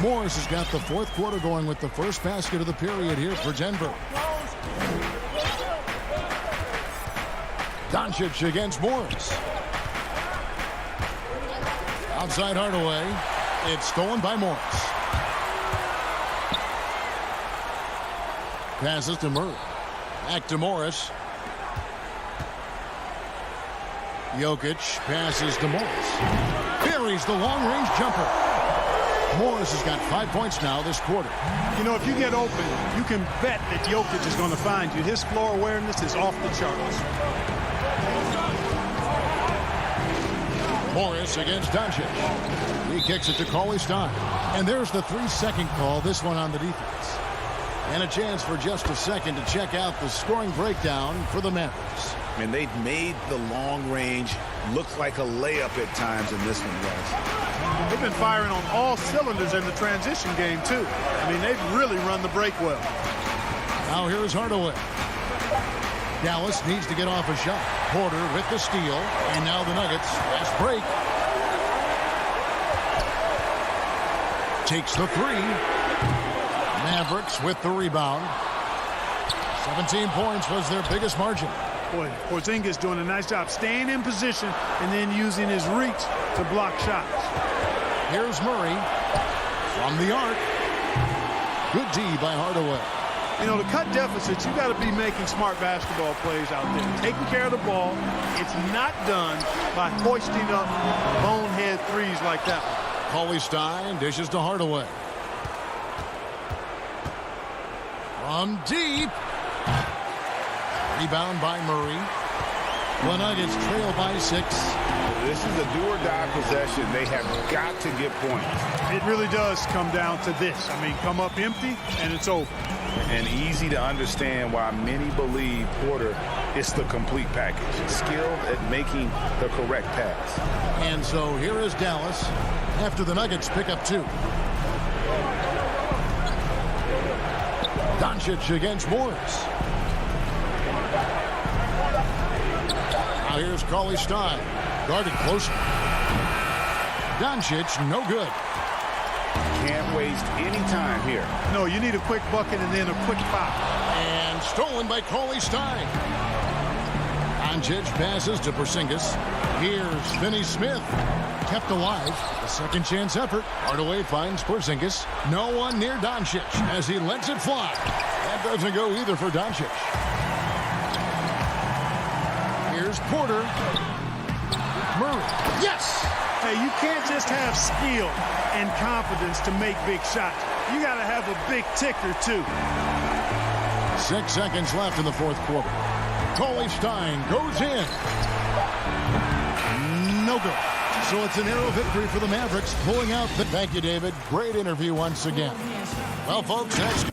Morris has got the fourth quarter going with the first basket of the period here for Denver. Doncic against Morris. Outside Hardaway. It's stolen by Morris. Passes to Murray. Back to Morris. Jokic passes to Morris. Buries the long-range jumper. Morris has got 5 points now this quarter. You know, if you get open, you can bet that Jokic is going to find you. His floor awareness is off the charts. Morris against Doncic. He kicks it to Cauley Stein. And there's the 3-second call, this one on the defense. And a chance for just a second to check out the scoring breakdown for the Mavericks. And they've made the long range look like a layup at times in this one, guys. They've been firing on all cylinders in the transition game, too. I mean, they've really run the break well. Now here's Hardaway. Dallas needs to get off a shot. Porter with the steal. And now the Nuggets. Fast break. Takes the 3. Mavericks with the rebound. 17 points was their biggest margin. Boy, Porzingis doing a nice job staying in position and then using his reach to block shots. Here's Murray from the arc. Good D by Hardaway. You know, to cut deficits, you got to be making smart basketball plays out there. Taking care of the ball. It's not done by hoisting up bonehead threes like that one. Cauley Stein dishes to Hardaway. From deep. Rebound by Murray. The Nuggets trail by 6. This is a do-or-die possession. They have got to get points. It really does come down to this. I mean, come up empty, and it's over. And easy to understand why many believe Porter is the complete package. Skilled at making the correct pass. And so here is Dallas after the Nuggets pick up 2. Doncic against Morris. Now here's Cauley Stein. Guarded closer. Doncic, no good. Can't waste any time here. No, you need a quick bucket and then a quick foul. And stolen by Cauley Stein. Doncic passes to Porzingis. Here's Finney Smith. Kept alive. A second chance effort. Hardaway finds Porzingis. No one near Doncic as he lets it fly. That doesn't go either for Doncic. Here's Porter. Murray. Yes! Hey, you can't just have skill and confidence to make big shots. You got to have a big ticker, too. 6 seconds left in the fourth quarter. Cauley Stein goes in. No good. So it's a narrow victory for the Mavericks, pulling out the... Thank you, David. Great interview once again. Well, folks, that's...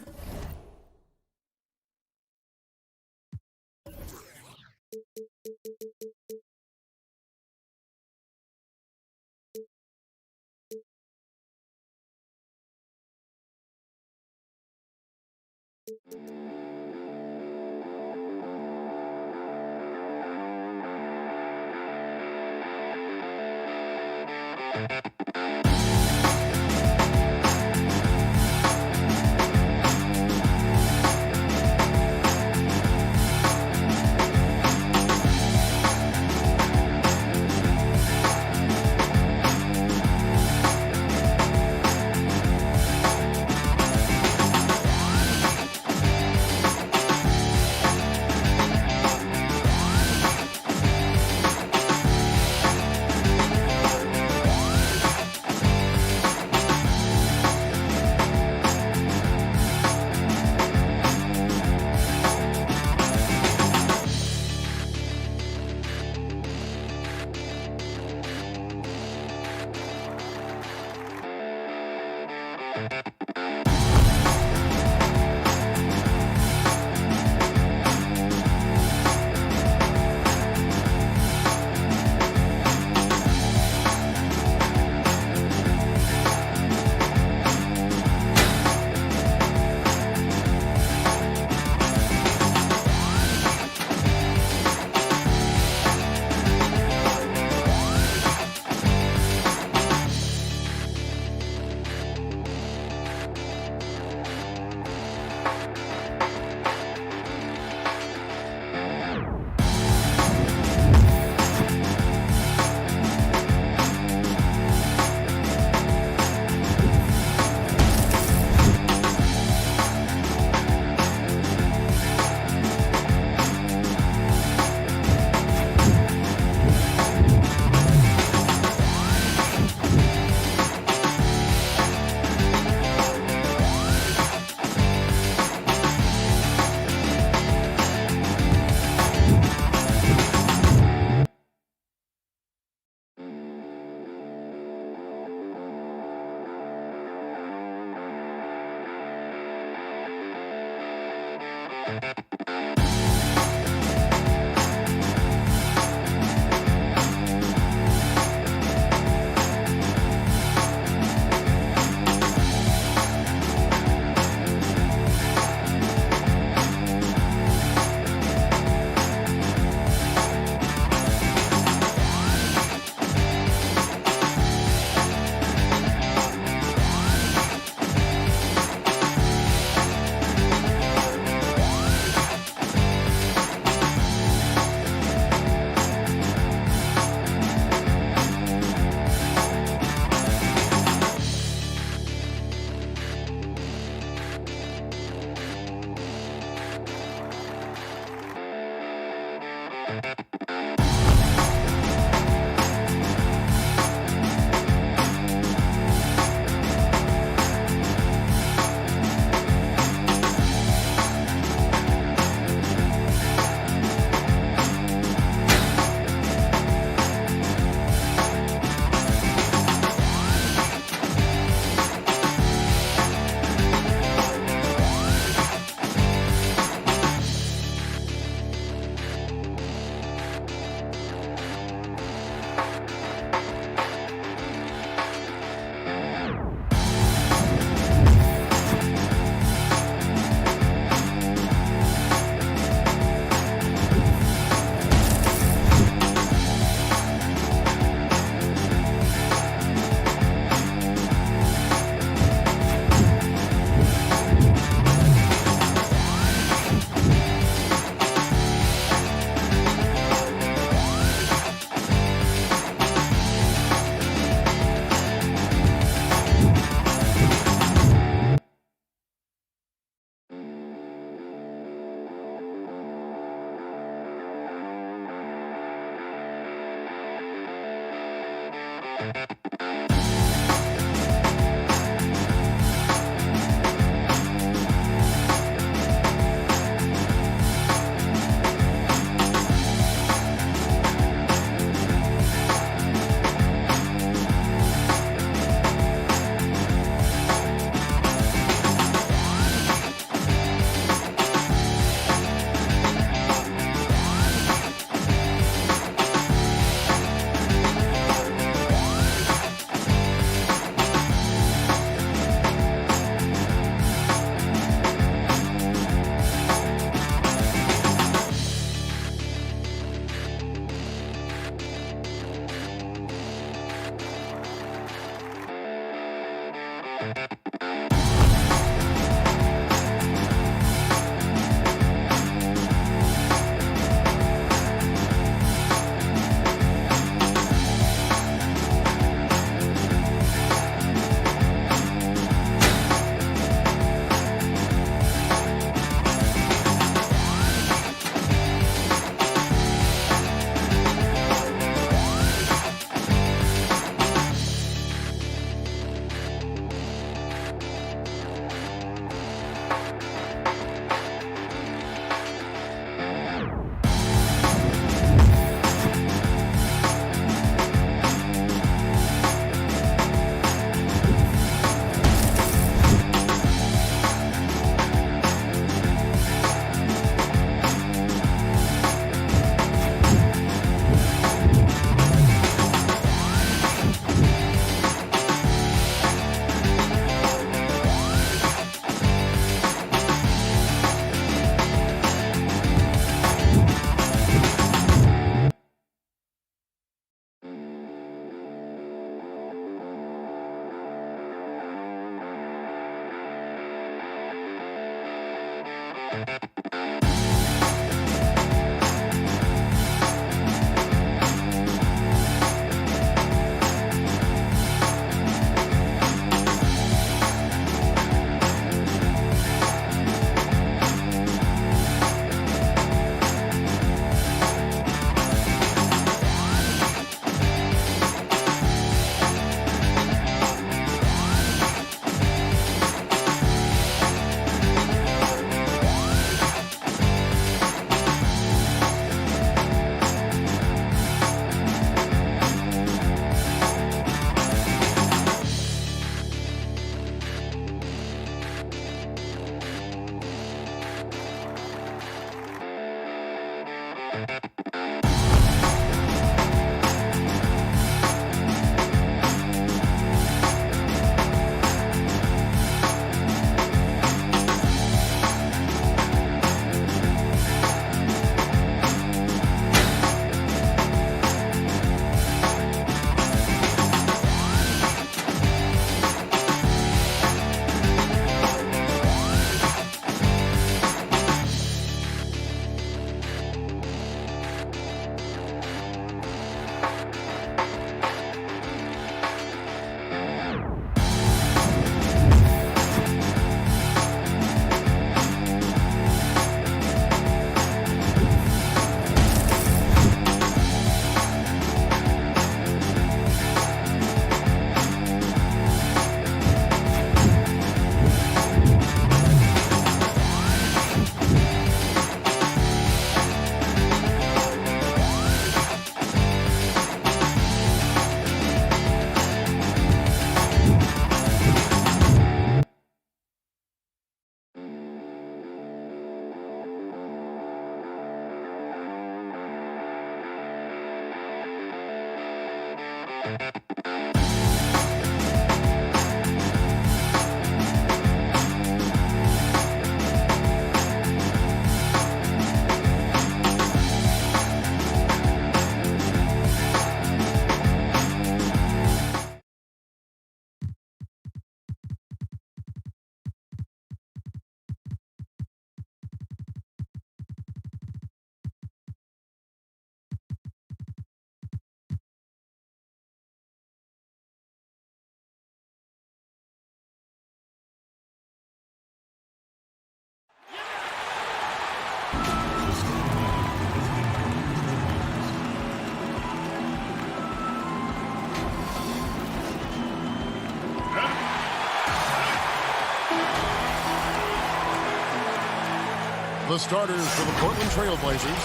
The starters for the Portland Trailblazers.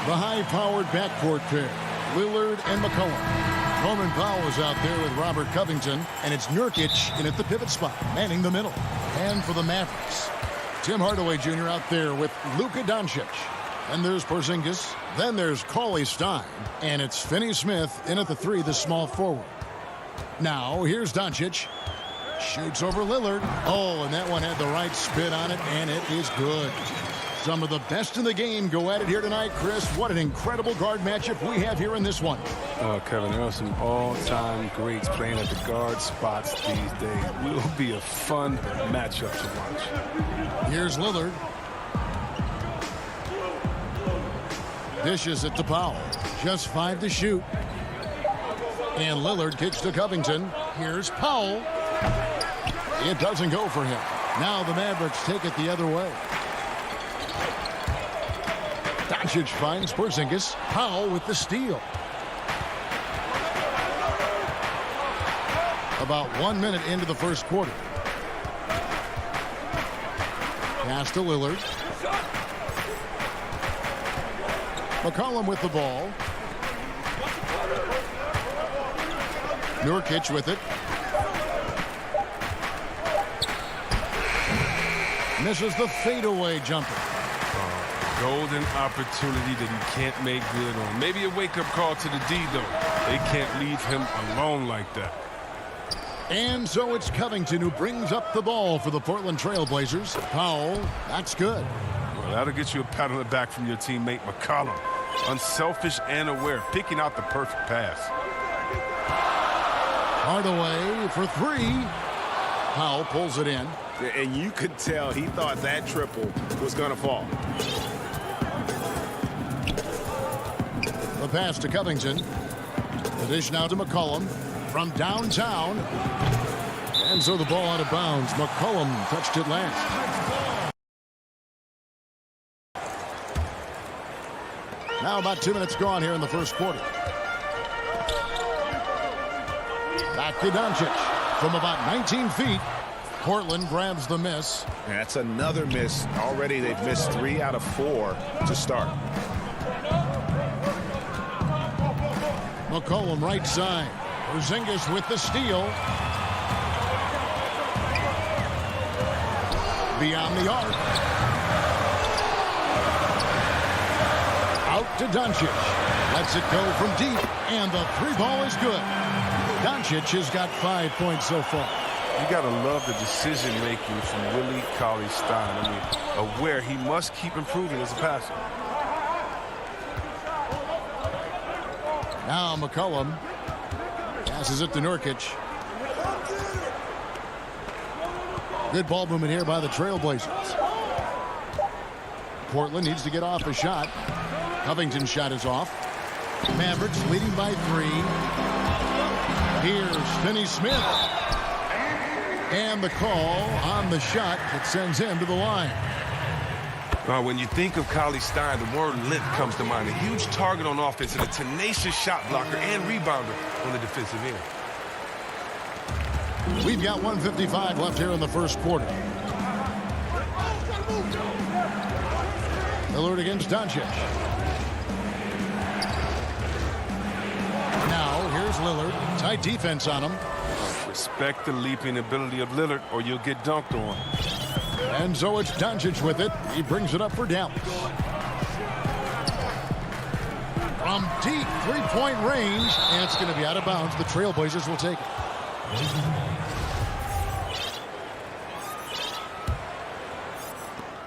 The high-powered backcourt pair, Lillard and McCollum. Norman Powell is out there with Robert Covington, and it's Nurkic in at the pivot spot, manning the middle. And for the Mavericks, Tim Hardaway Jr. out there with Luka Doncic. And there's Porzingis. Then there's Cauley Stein. And it's Finney Smith in at the 3, the small forward. Now, here's Doncic. Shoots over Lillard. Oh, and that one had the right spin on it, and it is good. Some of the best in the game go at it here tonight, Chris. What an incredible guard matchup we have here in this one. Oh, Kevin, there are some all-time greats playing at the guard spots these days. Will be a fun matchup to watch. Here's Lillard. Dishes it to Powell. Just 5 to shoot. And Lillard kicks to Covington. Here's Powell. It doesn't go for him. Now the Mavericks take it the other way. Doncic finds Porzingis. Powell with the steal. About 1 minute into the first quarter. Pass to Lillard. McCollum with the ball. Nurkic with it. Misses the fadeaway jumper. Golden opportunity that he can't make good on. Maybe a wake-up call to the D, though. They can't leave him alone like that. And so it's Covington who brings up the ball for the Portland Trailblazers. Powell, that's good. Well, that'll get you a pat on the back from your teammate McCollum. Unselfish and aware, picking out the perfect pass. Hardaway for 3. Powell pulls it in. And you could tell he thought that triple was going to fall. The pass to Covington. The dish now to McCollum from downtown. And so the ball out of bounds. McCollum touched it last. Now about 2 minutes gone here in the first quarter. Back to Doncic from about 19 feet. Portland grabs the miss. And that's another miss. Already they've missed 3 out of 4 to start. McCollum right side. Porzingis with the steal. Beyond the arc. Out to Doncic. Lets it go from deep. And the 3 ball is good. Doncic has got 5 points so far. You got to love the decision-making from Willie Cauley-Stein. I mean, aware he must keep improving as a passer. Now McCollum passes it to Nurkic. Good ball movement here by the Trailblazers. Portland needs to get off a shot. Covington's shot is off. Mavericks leading by 3. Here's Finney Smith. And the call on the shot that sends him to the line. When you think of Cauley-Stein, the word length comes to mind. A huge target on offense and a tenacious shot blocker and rebounder on the defensive end. We've got 1:55 left here in the first quarter. Lillard against Doncic. Now here's Lillard. Tight defense on him. Respect the leaping ability of Lillard or you'll get dunked on. And so it's Doncic with it. He brings it up for Dallas. From deep three-point range, and it's going to be out of bounds. The Trailblazers will take it.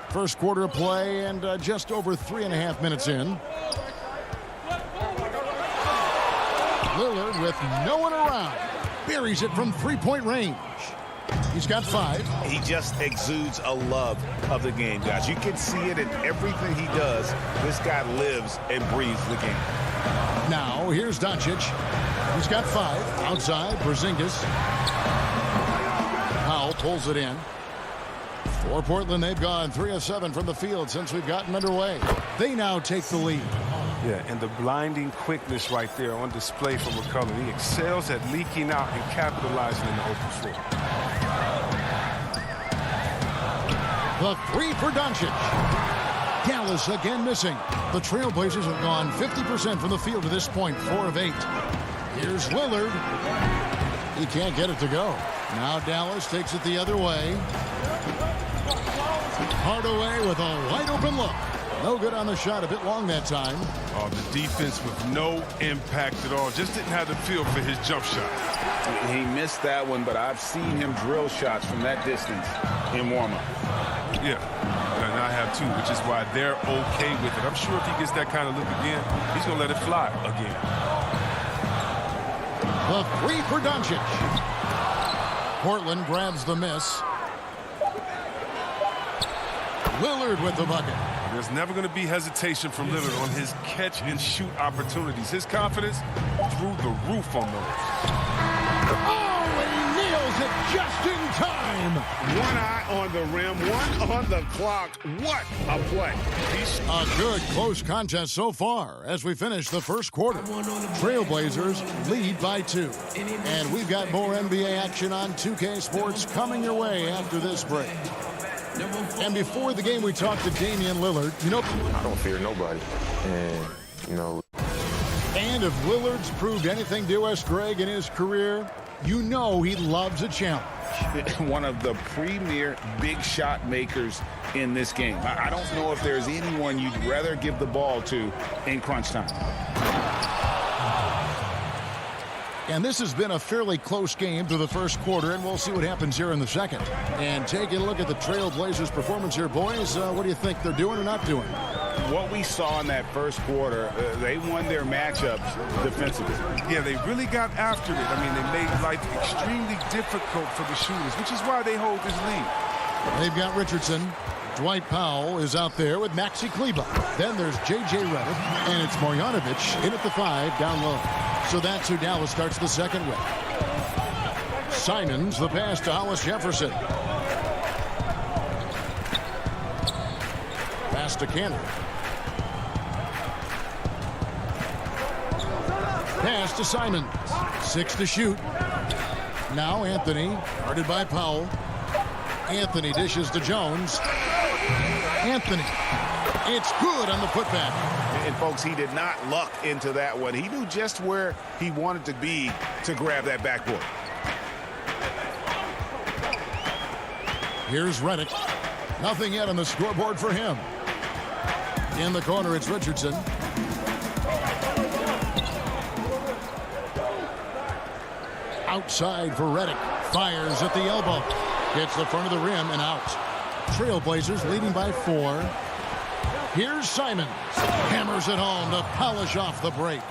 First quarter of play and just over 3.5 minutes in. Lillard with no one around. Buries it from three-point range. He's got 5. He just exudes a love of the game, guys. You can see it in everything he does. This guy lives and breathes the game. Now, here's Doncic. He's got 5. Outside, Porzingis. Powell pulls it in. For Portland, they've gone 3 of 7 from the field since we've gotten underway. They now take the lead. Yeah, and the blinding quickness right there on display from McCollum. He excels at leaking out and capitalizing in the open floor. The 3 for Doncic. Dallas again missing. The Trailblazers have gone 50% from the field to this point, 4 of 8. Here's Lillard. He can't get it to go. Now Dallas takes it the other way. Hardaway with a wide open look. No good on the shot, a bit long that time. Oh, the defense with no impact at all. Just didn't have the feel for his jump shot. He missed that one, but I've seen him drill shots from that distance in warm-up. Yeah, and I have too, which is why they're okay with it. I'm sure if he gets that kind of look again, he's going to let it fly again. The three for Doncic. Portland grabs the miss. Lillard with the bucket. There's never going to be hesitation from Lillard on his catch-and-shoot opportunities. His confidence through the roof on those. Oh, and he nails it just in time. One eye on the rim, one on the clock. What a play. A good close contest so far as we finish the first quarter. Trailblazers lead by 2. And we've got more NBA action on 2K Sports coming your way after this break. And before the game, we talked to Damian Lillard. I don't fear nobody. And if Lillard's proved anything to us, Greg, in his career, he loves a challenge. One of the premier big shot makers in this game. I don't know if there's anyone you'd rather give the ball to in crunch time. And this has been a fairly close game through the first quarter, and we'll see what happens here in the second. And taking a look at the Trailblazers' performance here, boys, what do you think they're doing or not doing? What we saw in that first quarter, they won their matchups defensively. Yeah, they really got after it. I mean, they made life extremely difficult for the shooters, which is why they hold this lead. They've got Richardson. Dwight Powell is out there with Maxi Kleber. Then there's J.J. Redick, and it's Marjanovic in at the 5 down low. So that's who Dallas starts the second with. Simons, the pass to Hollis Jefferson. Pass to Cannon. Pass to Simons. 6 to shoot. Now Anthony, guarded by Powell. Anthony dishes to Jones. Anthony. It's good on the putback. And, folks, he did not luck into that one. He knew just where he wanted to be to grab that backboard. Here's Redick. Nothing yet on the scoreboard for him. In the corner, it's Richardson. Outside for Redick. Fires at the elbow. Hits the front of the rim and out. Trailblazers leading by 4. Here's Simons. Hammers it home to polish off the break.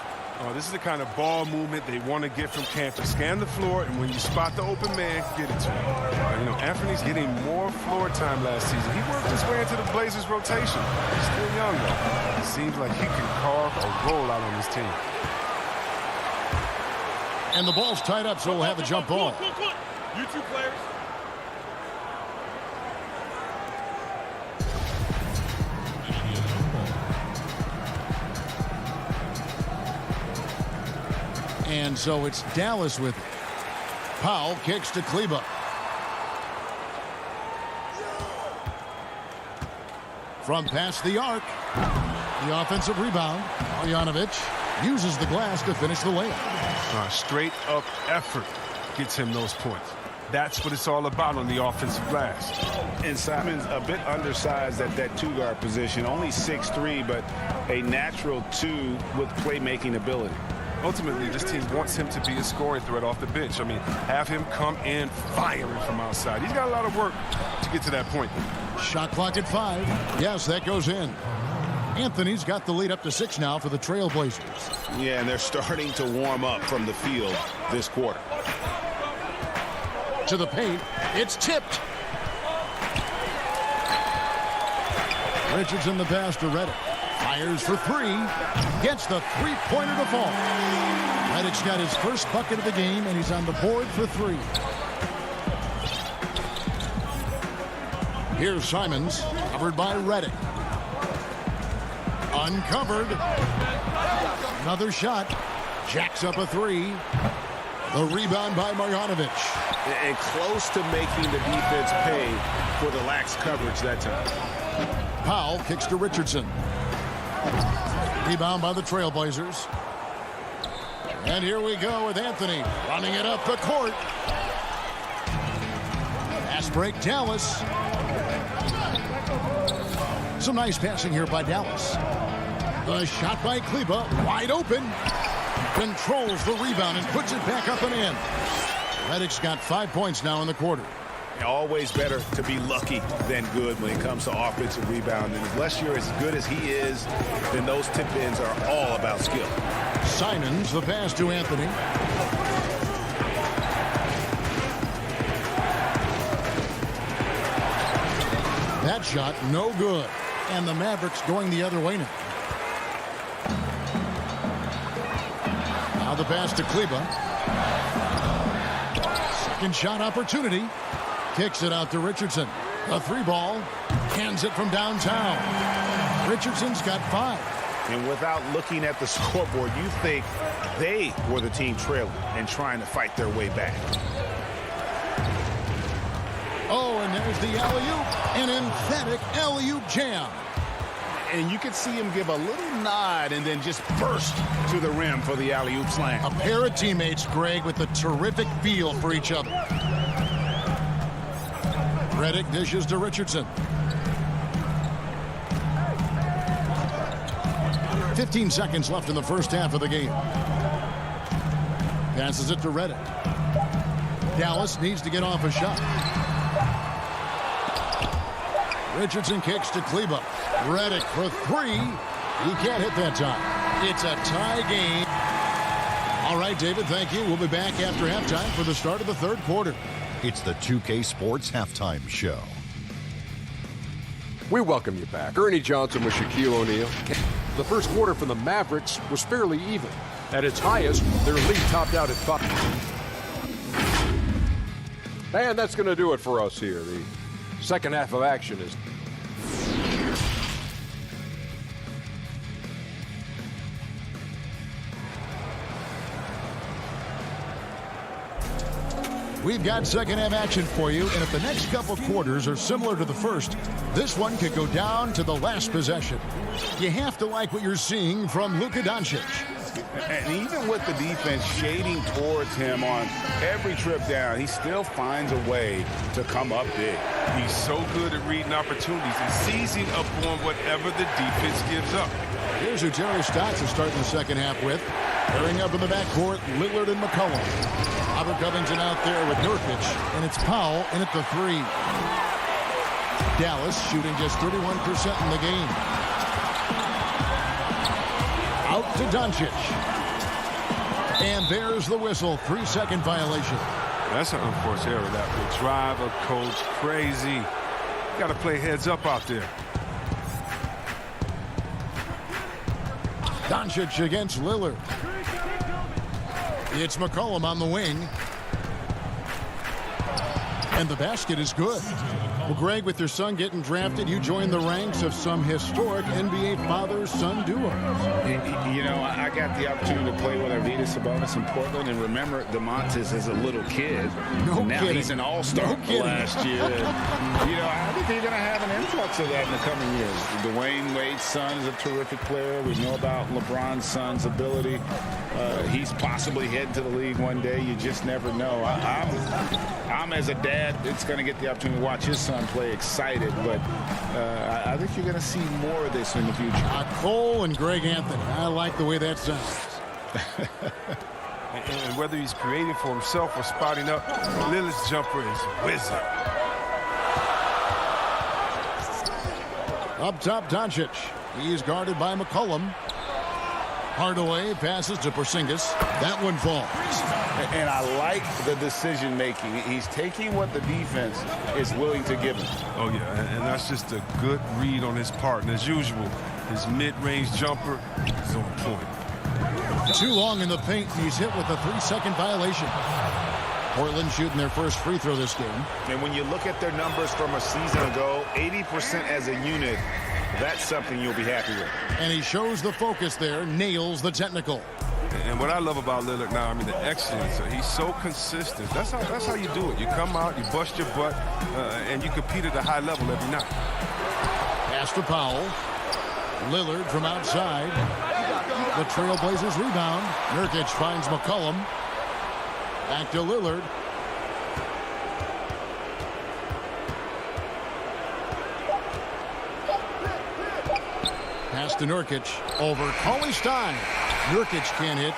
Oh, this is the kind of ball movement they want to get from Cantor. Scan the floor, and when you spot the open man, get it to him. Anthony's getting more floor time last season. He worked his way into the Blazers' rotation. He's still young, though. It seems like he can carve a roll out on his team. And the ball's tied up, so we'll have a jump ball. You two players. And so it's Dallas with it. Powell kicks to Kleber. From past the arc. The offensive rebound. Marjanovic uses the glass to finish the layup. Straight up effort gets him those points. That's what it's all about on the offensive glass. And Simons a bit undersized at that 2-guard position. Only 6'3", but a natural 2 with playmaking ability. Ultimately, this team wants him to be a scoring threat off the bench. I mean, have him come in firing from outside. He's got a lot of work to get to that point. Shot clock at 5. Yes, that goes in. Anthony's got the lead up to 6 now for the Trailblazers. Yeah, and they're starting to warm up from the field this quarter. To the paint. It's tipped. Richardson the pass to Redick. Fires for 3. Gets the three-pointer to fall. Redick's got his first bucket of the game, and he's on the board for 3. Here's Simons, covered by Redick. Uncovered. Another shot. Jacks up a 3. The rebound by Marjanovic. And close to making the defense pay for the lax coverage that time. Powell kicks to Richardson. Rebound by the Trailblazers. And here we go with Anthony running it up the court. Fast break, Dallas. Some nice passing here by Dallas. The shot by Kleba, wide open. Controls the rebound and puts it back up and in. Redick's got 5 points now in the quarter. Always better to be lucky than good when it comes to offensive rebounding. Unless you're as good as he is, then those tip-ins are all about skill. Simons, the pass to Anthony. That shot, no good. And the Mavericks going the other way now. Now the pass to Kleba. Second shot opportunity. Kicks it out to Richardson. A three ball. Hands it from downtown. Richardson's got 5. And without looking at the scoreboard, you think they were the team trailing and trying to fight their way back. Oh, and there's the alley-oop. An emphatic alley-oop jam. And you could see him give a little nod and then just burst to the rim for the alley-oop slam. A pair of teammates, Greg, with a terrific feel for each other. Redick dishes to Richardson. 15 seconds left in the first half of the game. Passes it to Redick. Dallas needs to get off a shot. Richardson kicks to Kleba. Redick for 3. He can't hit that time. It's a tie game. All right, David, thank you. We'll be back after halftime for the start of the third quarter. It's the 2K Sports Halftime Show. We welcome you back. Ernie Johnson with Shaquille O'Neal. The first quarter for the Mavericks was fairly even. At its highest, their lead topped out at 5. And that's going to do it for us here. The second half of action is... We've got second half action for you, and if the next couple quarters are similar to the first, this one could go down to the last possession. You have to like what you're seeing from Luka Doncic. And even with the defense shading towards him on every trip down, he still finds a way to come up big. He's so good at reading opportunities and seizing up on whatever the defense gives up. Here's who Terry Stotts is starting the second half with. Pairing up in the backcourt, Lillard and McCollum. Robert Covington out there with Nurkic, and it's Powell in at the 3. Dallas shooting just 31% in the game. Out to Doncic. And there's the whistle. 3-second violation. That's an unforced error. That will drive a coach crazy. You got to play heads up out there. Doncic against Lillard. It's McCollum on the wing. And the basket is good. Well, Greg, with your son getting drafted, you joined the ranks of some historic NBA father-son duos. You know, I got the opportunity to play with Arvydas Sabonis in Portland, and remember DeMontis as a little kid. No now kidding. He's an all-star last year. You know, I think they're going to have an influx of that in the coming years. Dwayne Wade's son is a terrific player. We know about LeBron's son's ability. He's possibly heading to the league one day. You just never know. I'm as a dad, it's going to get the opportunity to watch his son play excited, but I think you're going to see more of this in the future. Cole and Greg Anthony. I like the way that sounds. And whether he's creating for himself or spotting up, Lillard's jumper is whizzing. Up top, Doncic. He's guarded by McCollum. Hardaway passes to Porzingis. That one falls. And I like the decision-making. He's taking what the defense is willing to give him. Oh, yeah, and that's just a good read on his part. And as usual, his mid-range jumper is on point. Too long in the paint, and he's hit with a 3-second violation. Portland shooting their first free throw this game. And when you look at their numbers from a season ago, 80% as a unit, that's something you'll be happy with. And he shows the focus there, nails the technical. And what I love about Lillard now, I mean, the excellence. He's so consistent. That's how you do it. You come out, you bust your butt, and you compete at a high level every night. Pass to Powell. Lillard from outside. The Trailblazers rebound. Nurkic finds McCollum. Back to Lillard. Pass to Nurkic. Over Cauley Stein. Nurkic can't hit.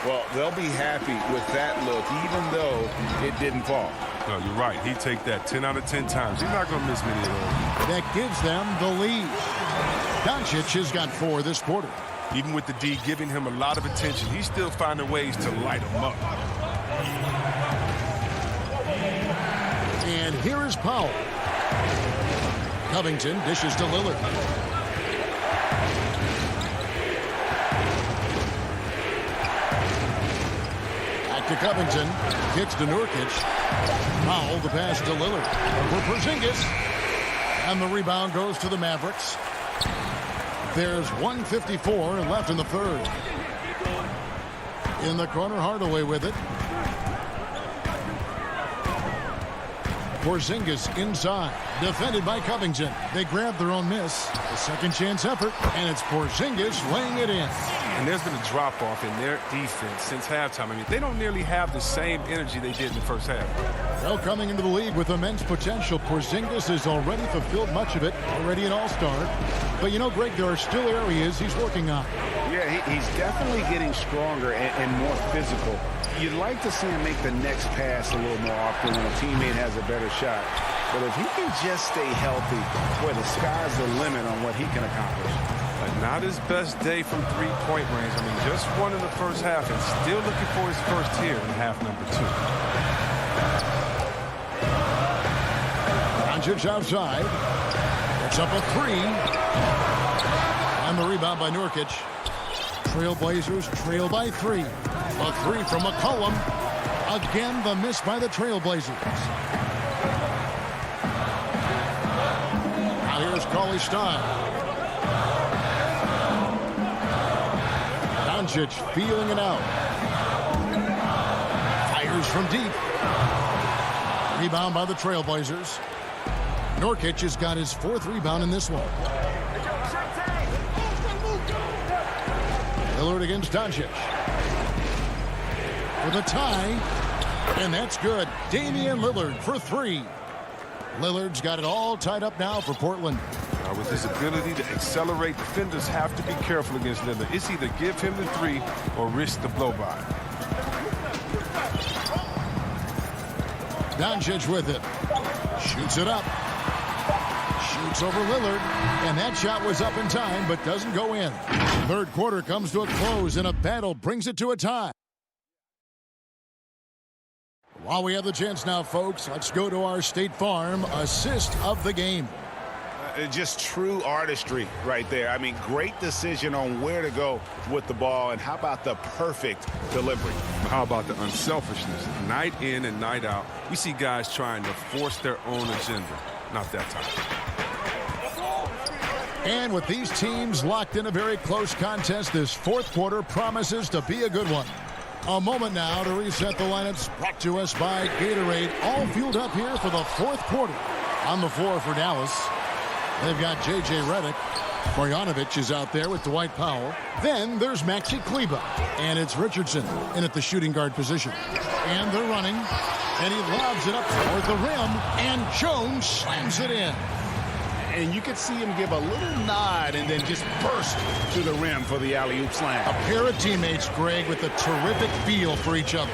Well, they'll be happy with that look, even though it didn't fall. No, you're right. He'd take that 10 out of 10 times. He's not going to miss many of those. That gives them the lead. Doncic has got 4 this quarter. Even with the D giving him a lot of attention, he's still finding ways to light him up. And here is Powell. Covington dishes to Lillard. Back to Covington. Kicks to Nurkic. Powell the pass to Lillard. For Porzingis. And the rebound goes to the Mavericks. There's 1:54 left in the third. In the corner, Hardaway with it. Porzingis inside. Defended by Covington. They grab their own miss. A second chance effort. And it's Porzingis laying it in. And there's been a drop-off in their defense since halftime. I mean, they don't nearly have the same energy they did in the first half. Well, coming into the league with immense potential, Porzingis has already fulfilled much of it. Already an all-star. But you know, Greg, there are still areas he's working on. Yeah, he's definitely getting stronger and more physical. You'd like to see him make the next pass a little more often when a teammate has a better shot. But if he can just stay healthy, boy, the sky's the limit on what he can accomplish. Not his best day from three-point range. I mean, just one in the first half and still looking for his first here in half number 2. Doncic outside. It's up a 3. And the rebound by Nurkic. Trailblazers trail by 3. A 3 from McCollum. Again, the miss by the Trailblazers. Now here's Cauley Stein. Doncic feeling it out. Fires from deep. Rebound by the Trailblazers. Nurkic has got his 4th rebound in this one. Lillard against Doncic. For the tie. And that's good. Damian Lillard for 3. Lillard's got it all tied up now for Portland. With his ability to accelerate, defenders have to be careful against Lillard. It's either give him the 3 or risk the blow-by. Doncic with it. Shoots it up. Shoots over Lillard. And that shot was up in time, but doesn't go in. Third quarter comes to a close, and a battle brings it to a tie. While we have the chance now, folks, let's go to our State Farm assist of the game. Just true artistry right there. I mean, great decision on where to go with the ball, and how about the perfect delivery? How about the unselfishness? Night in and night out, we see guys trying to force their own agenda. Not that time. And with these teams locked in a very close contest, this fourth quarter promises to be a good one. A moment now to reset the lineups, brought to us by Gatorade. All fueled up here for the fourth quarter. On the floor for Dallas, they've got J.J. Redick. Bojanovic is out there with Dwight Powell. Then there's Maxi Kleber. And it's Richardson in at the shooting guard position. And they're running. And he lobs it up toward the rim. And Jones slams it in. And you could see him give a little nod and then just burst to the rim for the alley-oop slam. A pair of teammates, Greg, with a terrific feel for each other.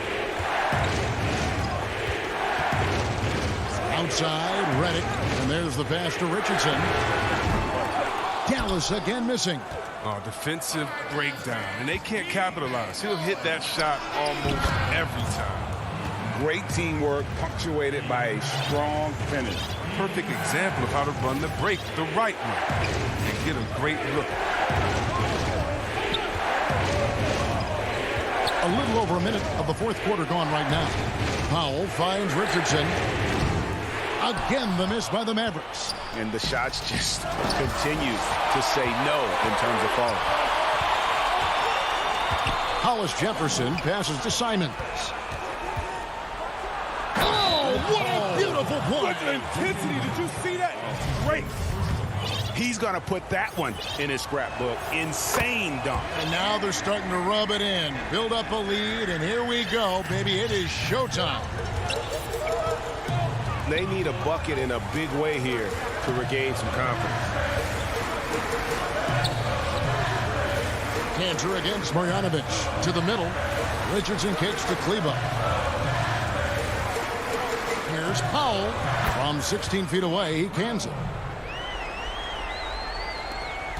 Outside, Redick, and there's the pass to Richardson. Dallas again missing. Defensive breakdown, and they can't capitalize. He'll hit that shot almost every time. Great teamwork, punctuated by a strong finish. Perfect example of how to run the break the right way and get a great look. A little over a minute of the fourth quarter gone right now. Powell finds Richardson. Again, the miss by the Mavericks. And the shots just continue to say no in terms of falling. Hollis Jefferson passes to Simons. What a beautiful play. What intensity. Did you see that? Great. He's going to put that one in his scrapbook. Insane dunk. And now they're starting to rub it in. Build up a lead, and here we go, baby. It is showtime. They need a bucket in a big way here to regain some confidence. Cantor against Marjanovic to the middle. Richardson kicks to Kleba. Here's Powell from 16 feet away. He cans it.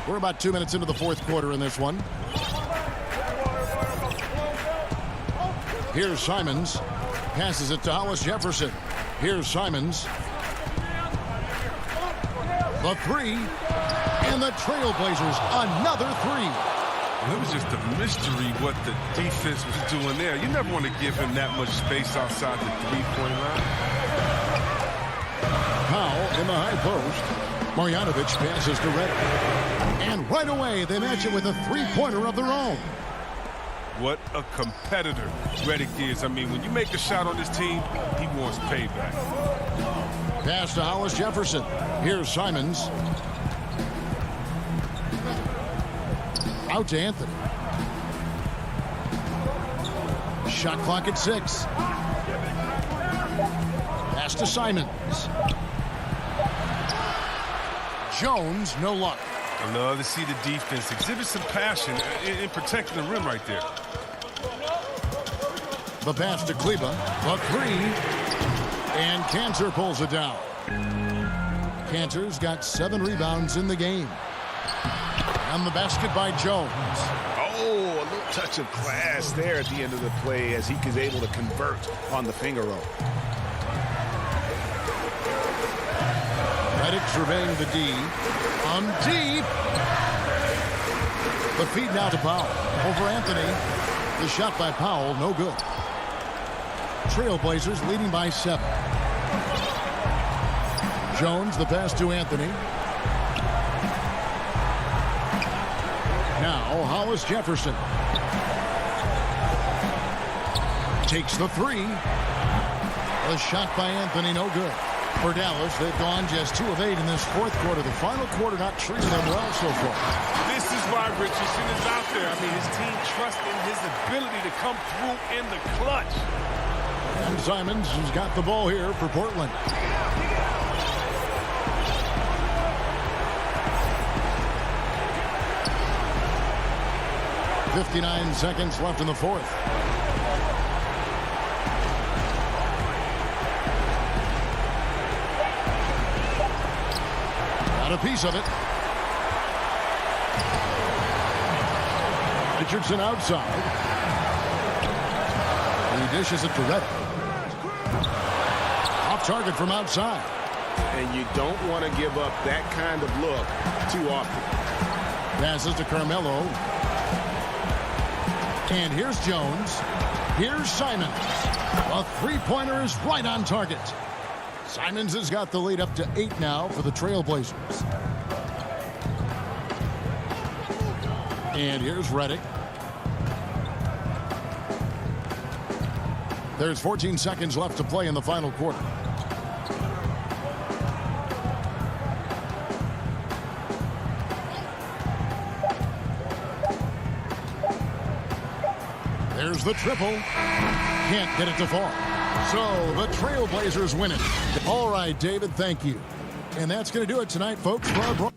We're about 2 minutes into the fourth quarter in this one. Here's Simons. Passes it to Hollis Jefferson. Here's Simons. The three. And the Trailblazers, another three. It was just a mystery what the defense was doing there. You never want to give him that much space outside the three-point line. Powell in the high post. Marjanovic passes to Redick. And right away, they match it with a three-pointer of their own. What a competitor Redick is. I mean, when you make a shot on this team, he wants payback. Pass to Hollis Jefferson. Here's Simons. Out to Anthony. Shot clock at 6. Pass to Simons. Jones, no luck. I love to see the defense exhibit some passion in protecting the rim right there. The pass to Kleba. The three. And Cantor pulls it down. Cantor's got 7 rebounds in the game. And the basket by Jones. Oh, a little touch of class there at the end of the play as he was able to convert on the finger roll. Redick surveying the D. On deep. The feed now to Powell. Over Anthony. The shot by Powell, no good. Trailblazers leading by 7. Jones, the pass to Anthony. Now, Hollis Jefferson. Takes the three. A shot by Anthony, no good. For Dallas, they've gone just 2 of 8 in this fourth quarter. The final quarter not treating them well so far. This is why Richardson is out there. I mean, his team trusts in his ability to come through in the clutch. And Simons has got the ball here for Portland. .59 seconds left in the fourth. Got a piece of it. Richardson outside. He dishes it to Redick. Off target from outside. And you don't want to give up that kind of look too often. Passes to Carmelo. And here's Jones. Here's Simons. A three-pointer is right on target. Simons has got the lead up to 8 now for the Trailblazers. And here's Redick. There's 14 seconds left to play in the final quarter. There's the triple. Can't get it to fall. So the Trailblazers win it. All right, David, thank you. And that's going to do it tonight, folks. For our